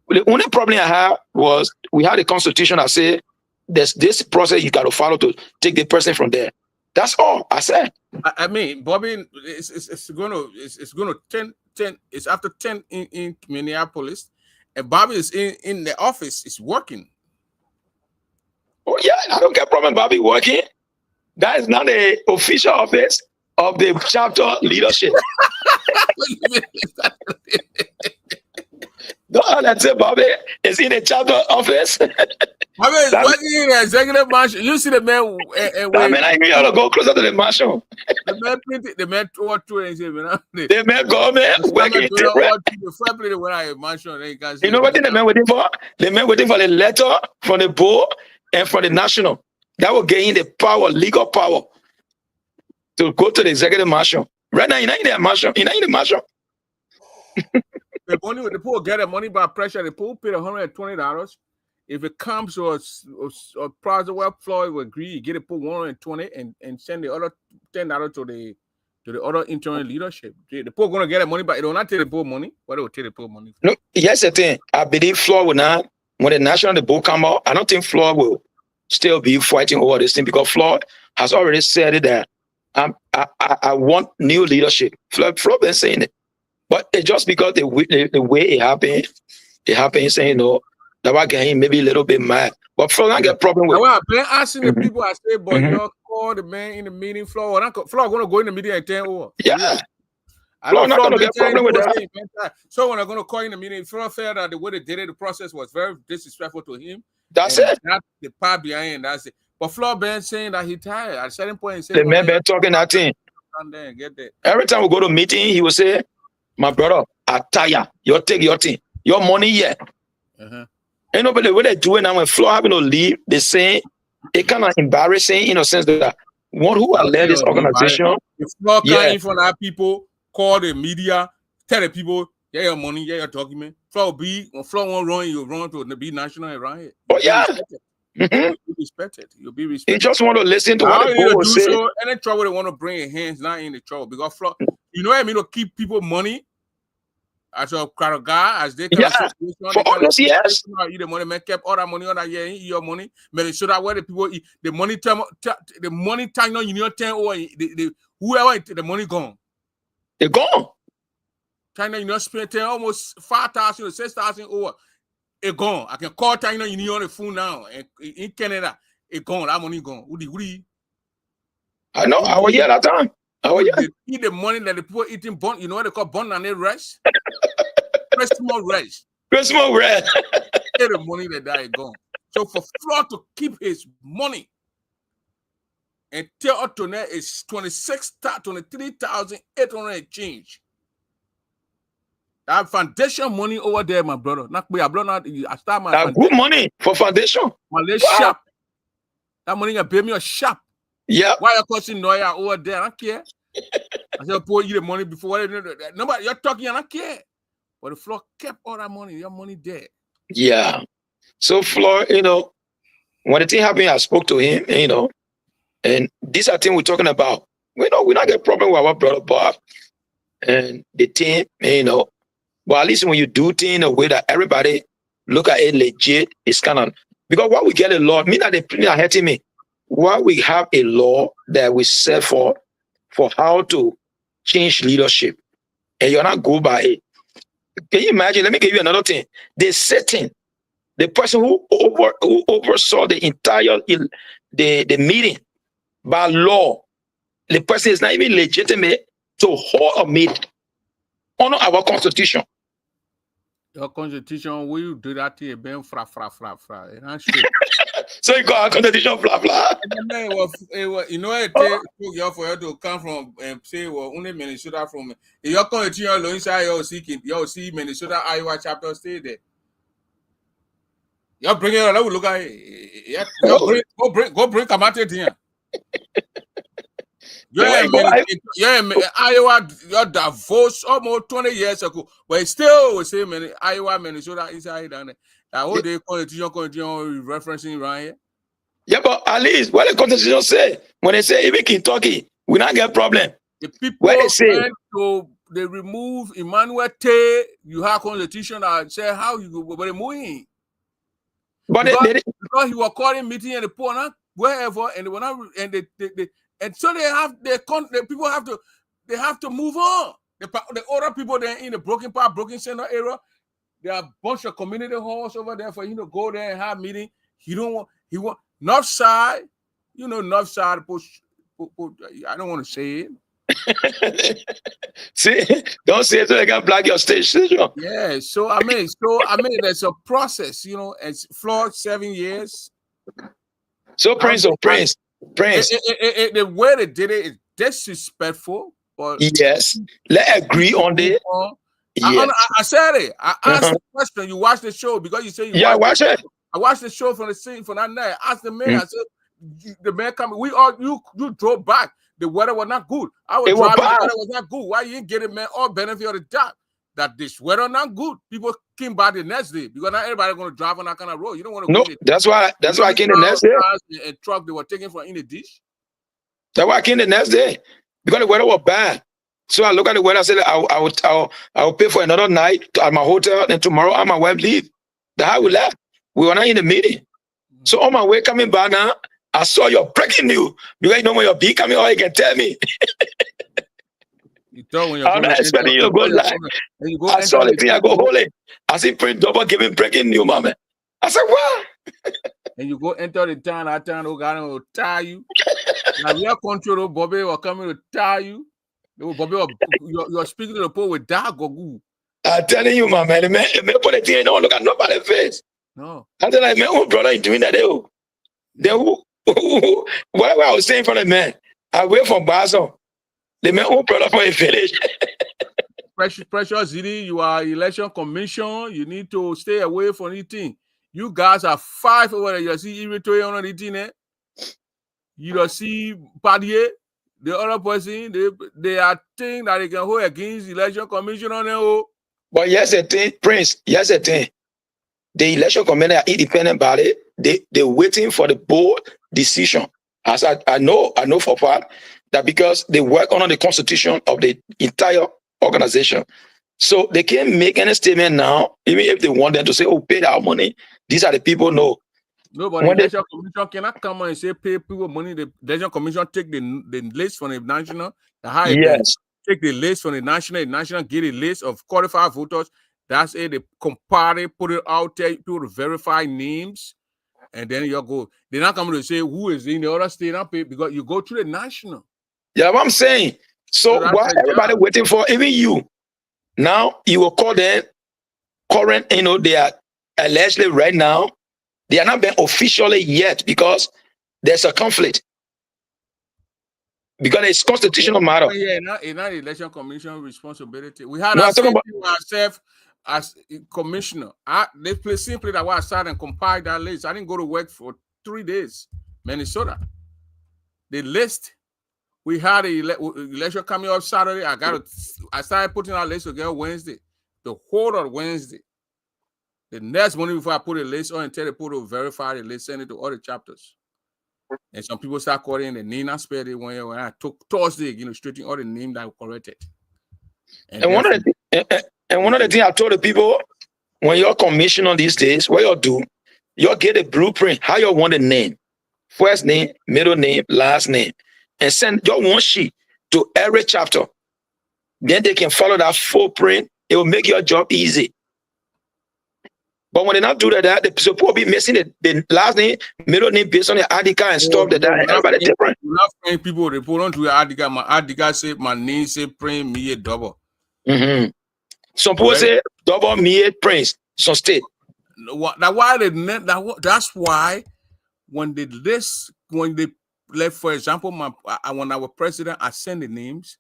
The only problem I had was we had a constitution that said there's this process you got to follow to take the person from there. That's all I said. I mean, Bobby, it's going to 10. It's after 10 in Minneapolis, and Bobby is in the office. It's working. Oh yeah, I don't get problem. Bobby working. That is not the official office of the chapter leadership. Don't let say Bobby is in the chapter office. Bobby is working in the executive mansion. You see the man. I mean, I need to go closer to the mansion. The man what to and say, the man government working. You know what the man waiting for? The man waiting for the letter from the board and from the national. That will gain the power, legal power, to go to the executive mansion. Right now, you're not in the mansion. You're not in the mansion. The money, the poor get the money by pressure. The poor paid $120. If it comes or project where Floyd will agree, you get it, put $120 and send the other $10 to the other internal leadership. The poor gonna get the money, but it will not take the poor money. What it will take the poor money? No, here's the thing. I believe Floyd will not. When the national the book come out, I don't think Floyd will still be fighting over this thing because Floyd has already said it that I want new leadership. Floyd been saying it. But it's just because the way it happened, saying, no, that was getting maybe a little bit mad. But Flo don't get problem with it. I've been asking the people, I say, but you call the man in the meeting, Flo going to go in the meeting and tell over. Yeah. Flo not going to get problem with that. So when I'm going to call in the meeting, Flo felt that the way they did it, the process was very disrespectful to him. That's it. That's the part behind, that's it. But Flo been saying that he tired. At a certain point, he said, the man been talking that thing. Every time we go to a meeting, he will say, my brother, I tire. You take your thing. Your money here. Ain't nobody the way they do it now when Flo having to leave, they say it kind of embarrassing in a sense that one who has led this organization. If Flo come in front of people, call the media, tell the people, yeah, your money, yeah, your document. When Flo won't run, you run to be national around here. Oh, yeah. You'll be respected. You'll be respected. You just want to listen to what the board will say. So, any trouble they want to bring in hands, not in the trouble. Because Flo, you know what I mean, to keep people money as a Ggaa, as they can for all those years. You the money, man, kept all that money on that year, your money. But so that where the people eat the money time on you 10 or whoever the money gone. They're gone. China, you know, spend almost 5,000 or 6,000 over. It gone. I can call China, you know, on the phone now. And in Canada, it gone. That money gone. I know. I was here that time. They eat the money that the people eating bun. You know what they call bun and they rest? Christmas rest. Christmas rest. The money that is gone. So for Flo to keep his money and tell us to now is 23,800 change. That foundation money over there, my brother. Not me, I start my good money for foundation. Malaysia shop. That money you pay me a shop. Yeah. Why you costing lawyer over there? I don't care. I said, pour you the money before. Nobody, you're talking, I don't care. But the Flo kept all that money. Your money there. Yeah. So Flo, you know, when the thing happened, I spoke to him, you know, and these are things we're talking about. We not get problem with our brother Bob and the team, you know. But at least when you do things in a way that everybody look at it legit, it's kind of because why we get a law, me that they are hurting me. Why we have a law that we set for how to change leadership, and you're not go by it. Can you imagine? Let me give you another thing. The setting, the person who oversaw the entire the meeting by law, the person is not even legitimate to hold a meeting honor our constitution. Your constitution, will you do that thing? Ben fra. And I'm straight. So you got our constitution, blah blah. You know, it took you for you to come from and say, well, only Minnesota from your constitution, alone inside your see Minnesota, Iowa chapter stay there. You're bringing it. Look at it. Go bring Kamate here. Iowa, you're divorced almost 20 years ago, but still we say Iowa, Minnesota inside down there. That whole day constitution referencing right here. Yeah, but at least what the constitution say, when they say even Kentucky, we not get problem. The people what they say, they remove Emmanuel Tay, you have constitution that say how you go, but they moving. But because he was calling meeting and the poor wherever, and they were not, and they and so the people have to move on. The other people there in the broken center area, there are a bunch of community halls over there for you to go there and have meeting. He want north side, north side. I don't want to say it. See, don't say it so they can block your stage. Yeah, so I mean, there's a process, it's flawed 7 years. So Prince. The way they did it is disrespectful. But yes, let's agree on it. Yes. I said it. I asked the question. You watched the show because you say you watch it. I watched the show from the scene from that night. I asked the man. I said, the man coming. You drove back. The weather was not good. I was driving. The weather was not good. Why you ain't getting man all benefit of the doubt that this weather not good? People came by the next day because not everybody going to drive on that kind of road. You don't want to. No, that's why I came the next day. A truck they were taking from in the dish. That's why I came the next day because the weather was bad. So I look at the weather. I said I'll pay for another night at my hotel, and tomorrow I my wife leave. That's how we left. We were not in the meeting. So on my way coming back now, I saw your breaking news. Because you know when your B coming on, you can tell me. You thought when you're I'm not expecting you to go live. I saw the thing, I go hold it. I see Prince Double giving breaking news, mama. I said, what? And you go enter the town, that town, oh God, will tie you. Now your control, Bobby will come to tie you. Bobby, you're speaking to the poor with that go. I'm telling you, my man, the put the thing, don't look at nobody's face. No. I said, like, man, who brother is doing that? Whatever I was saying from the man, I wait for Basel. The man who brother from a village. Precious Zidi, you are election commission. You need to stay away from anything. You guys are 5 over there. You see Irritoy on the thing, eh? You don't see Padier, the other person. They are things that they can hold against the election commission on them. But here's the thing, Prince. Here's the thing. The election commission are independent body. They're waiting for the board decision. As I know for a fact that because they work under the constitution of the entire organization. So they can't make any statement now, even if they want them to say, oh, pay our money. These are the people, no. No, but the election commission cannot come and say pay people money. The election commission take the list from the national. Yes. Take the list from the national get a list of qualified voters. That's it. They compare it, put it out there, people to verify names, and then you go. They're not coming to say who is in the other state not pay because you go to the national. Yeah, what I'm saying. So what everybody waiting for, even you. Now you will call them current, they are allegedly right now. They are not been officially yet because there's a conflict. Because it's constitutional matter. Yeah, not the election commission responsibility. We had ourselves as commissioner. They play simply that I sat and compiled that list. I didn't go to work for 3 days. Minnesota. The list. We had an election coming up Saturday. I started putting our list together Wednesday. The whole of Wednesday. The next morning before I put a list on and tell the people to verify the list, send it to all the chapters. And some people start calling the name I spelled it when I took Thursday, straighten all the names that were corrected. And one of the things I told the people, when you're commissioner these days, what you do, you get a blueprint, how you want the name. First name, middle name, last name. And send your one sheet to every chapter. Then they can follow that full print. It will make your job easy. But when they not do that, they're supposed to be missing the last name, middle name based on the ID card and stuff like that. Everybody different. You're not saying people, they put on to your ID card. My ID card say, my name say print me a double. Mm-hmm. Some people say double me Prince, some state. That's why when they list, like for example, when I was president, I send the names.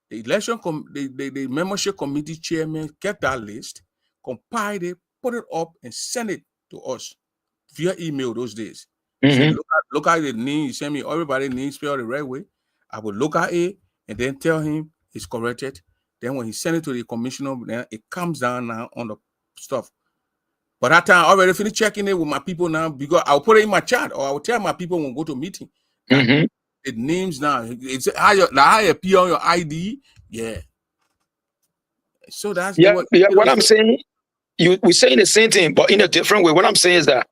The the membership committee chairman get that list, compile it, put it up, and send it to us via email those days. Say, look at the name, you send me everybody names spelled the right way. I will look at it and then tell him it's corrected. Then when he send it to the commissioner, then it comes down now on the stuff. But that time I already finished checking it with my people now because I'll put it in my chat or I will tell my people when we go to a meeting. It names now. It's how you appear on your ID. Yeah. So that's what I'm saying. We're saying the same thing, but in a different way. What I'm saying is that,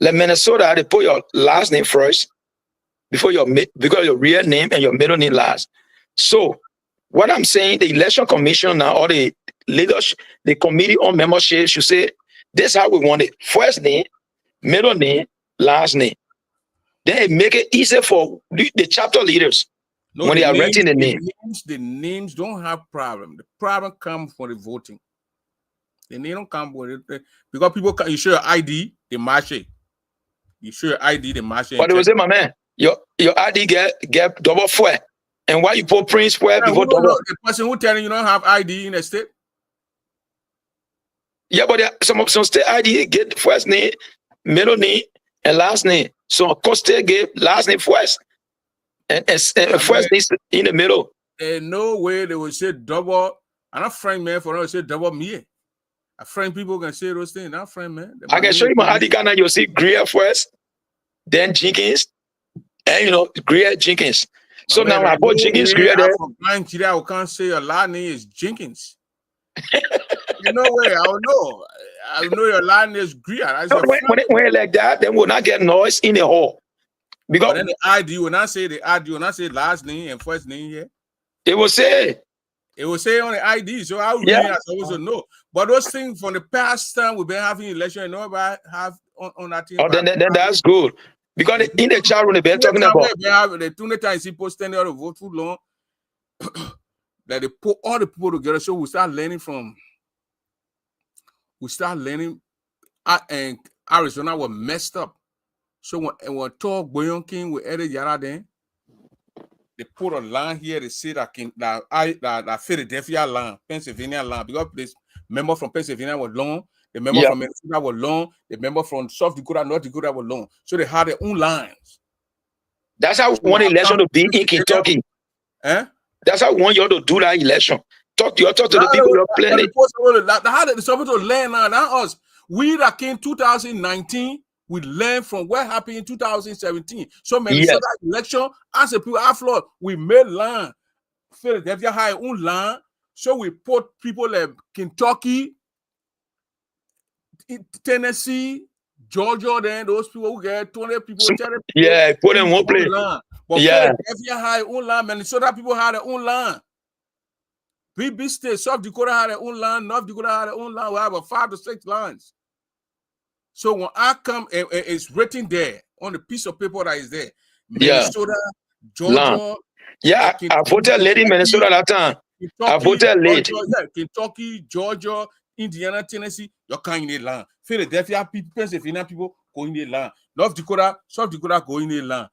like Minnesota, they put your last name first before your real name and your middle name last. So what I'm saying, the election commission now or the leadership, the committee on membership should say, this is how we want it. First name, middle name, last name. Then it make it easier for the chapter leaders when they are writing the name. The names don't have problem. The problem comes for the voting. The name don't come with it because people you show your ID, they match it. You show your ID, they match it. But it was say, my man, your ID get double four. And why you put Prince four before double? The person who telling you don't have ID in the state. Yeah, but some state ID get first name, middle name, and last name. So of course they get last name first. And first name in the middle. There's no way they will say double. I'm not friend man for them to say double me. A friend people can say those things. Not friend man. I can show you my ID card now. You'll see Ggaa first, then Jenkins, and Ggaa Jenkins. So now I put Jenkins Ggaa there. I can't say your last name is Jenkins. No way, I don't know. I know your last name is Ggaa. When like that, then we'll not get noise in the hall. Because then the ID will not say the ID will not say last name and first name here. It will say. It will say on the ID. So I would supposed to know. But those things from the past time we've been having election and nobody have on that thing. Oh, then that's good. Because in the chat room they've been talking about the 2 times people standing out to vote too long. That they put all the people together. So we start learning and Arizona was messed up. So when talk Boyon King with Eddie Yara then, they put a line here. They say that Philadelphia line, Pennsylvania line, because this member from Pennsylvania was long, the member from Minnesota was long, the member from South Dakota, North Dakota was long. So they had their own lines. That's how we want election to be in Kentucky. That's how we want you to do that election. Talk to the people you're playing. How they supposed to learn now? Not us. We that came 2019. We learned from what happened in 2017. So Minnesota election, as a people after we made land. Philadelphia had own land. So we put people like Kentucky, Tennessee, Georgia, then those people who get 20 people. 30 people put in one place. But Philadelphia had own land. Minnesota people had their own land. Big state, South Dakota had their own land. North Dakota had their own land. We have about 5 to 6 lands. So when I come, it's written there on the piece of paper that is there. Minnesota, Georgia. I voted late in Minnesota that time. I voted late. Kentucky, Georgia, Indiana, Tennessee, you're coming in the land. Philadelphia people, Pennsylvania people go in the land. North Dakota, South Dakota go in the land.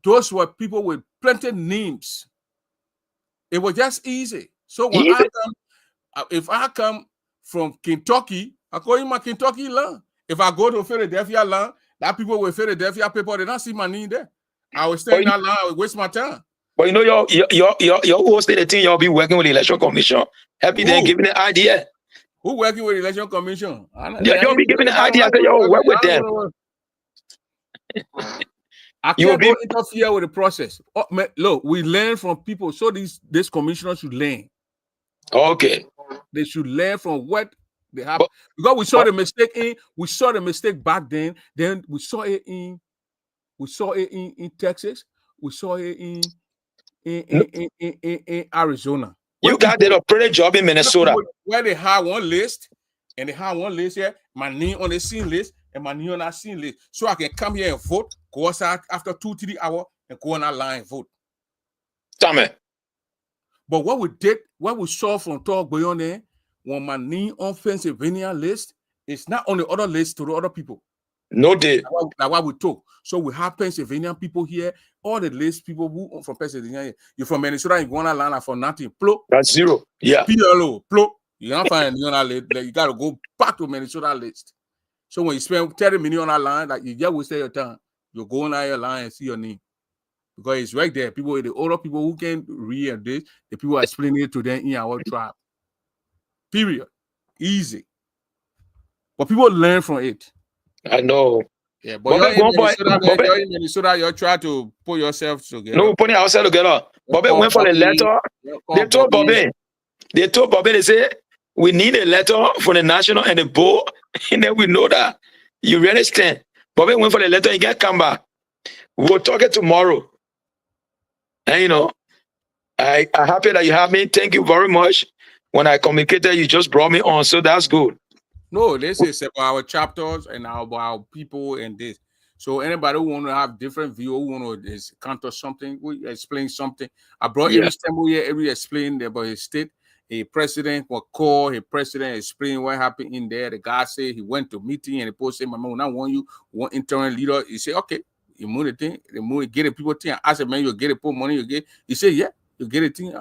Those were people with plenty of names. It was just easy. So when if I come from Kentucky, I call in my Kentucky land. If I go to Philadelphia land, that people with Philadelphia paper, they don't see my name there. I will stay in that land, I will waste my time. But your hosting the thing, y'all be working with the election commission. Happy then giving the idea. Who working with the election commission? Y'all be giving the idea that y'all work with them. I can't go interfere with the process. Oh, man, look, we learn from people, so this commissioner should learn. Okay. They should learn from what they have. Because we saw the mistake back then. Then we saw it in Texas. We saw it in Arizona. You guys did a pretty job in Minnesota. Where they had one list, and they had one list here, my name on the scene list, and my name on that scene list. So I can come here and vote, go outside after 2-3 hours, and go on that line and vote. Damn it. But what we saw from Talk Beyond there, when my name on Pennsylvania list, it's not on the other list to the other people. No day. That's what we talk. So we have Pennsylvania people here, all the list people who from Pennsylvania. You're from Minnesota, you go on a line for nothing. Plo. That's zero. Yeah. PLO, Plo. You can't find you on that list. You gotta go back to Minnesota list. So when you spend 30 minutes on that line, like you just wasted your time, you go on your line and see your name. Because it's right there. People, the older people who can read this, the people explaining it to them in our tribe. Period. Easy. But people learn from it. I know. Yeah, but you're in Minnesota, you're trying to put yourself together. No, putting ourselves together. Bobby went for the letter. They told Bobby, they say, we need a letter for the national and the board. And then we know that. You really stand. Bobby went for the letter and get come back. We'll talk it tomorrow. And you know, I'm happy that you have me. Thank you very much. When I communicated, you just brought me on, so that's good. No, this is about our chapters and our people and this. So anybody who want to have different view, who want to counter something, we explain something. I brought every Istanbul here, every explain about his state. A president will call, a president explain what happened in there. The guy said he went to meeting and the post said, "Mama, I want you, one internal leader." He said, "Okay." You move the thing, get it, people thing. I said, "Man, you get it, put money, you get." He said, "Yeah, you get it thing."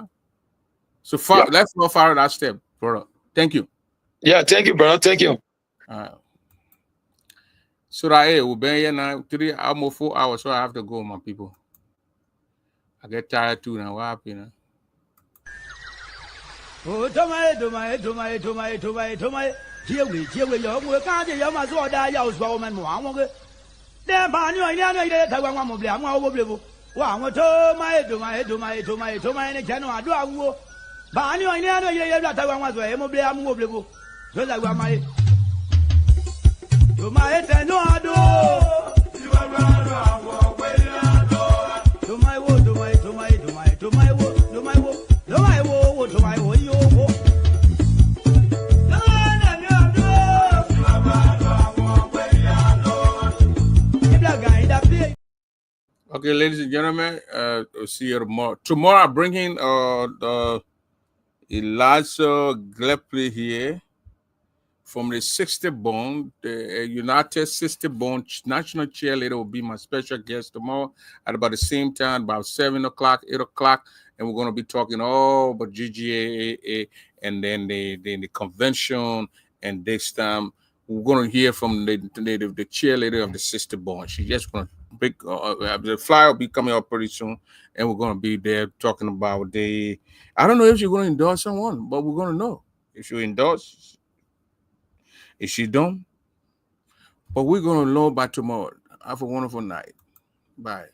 So far, let's go far that step, brother. Thank you. Yeah, thank you, brother. Thank you. So that we've been here now 3 4 hours, so I have to go, my people. I get tired too now. What happened? Oh, to my, here we, young, we can't get your mazor, die, yours, woman, one. Then, by you, I know that one will be a more blue. One, to my, and general, do I go. By you, I know that one was a more blue. So that one, my. To my head, no, I do. You are rather, to my wood, to my wood, to my wood, to my wood, to my wood, you. Okay, ladies and gentlemen, we'll see you tomorrow. Tomorrow, I'm bringing the Elijah Glepley here from the 60 Bone, the United 60 Bone National Cheerleader will be my special guest tomorrow at about the same time, about 7 o'clock, 8 o'clock, and we're going to be talking all about GGA and then the convention, and this time we're going to hear from the cheerleader of the 60 Bone. She's just going to the flyer will be coming up pretty soon, and we're going to be there talking about I don't know if she's going to endorse someone, but we're going to know if she endorse. If she don't, but we're going to know by tomorrow. Have a wonderful night. Bye.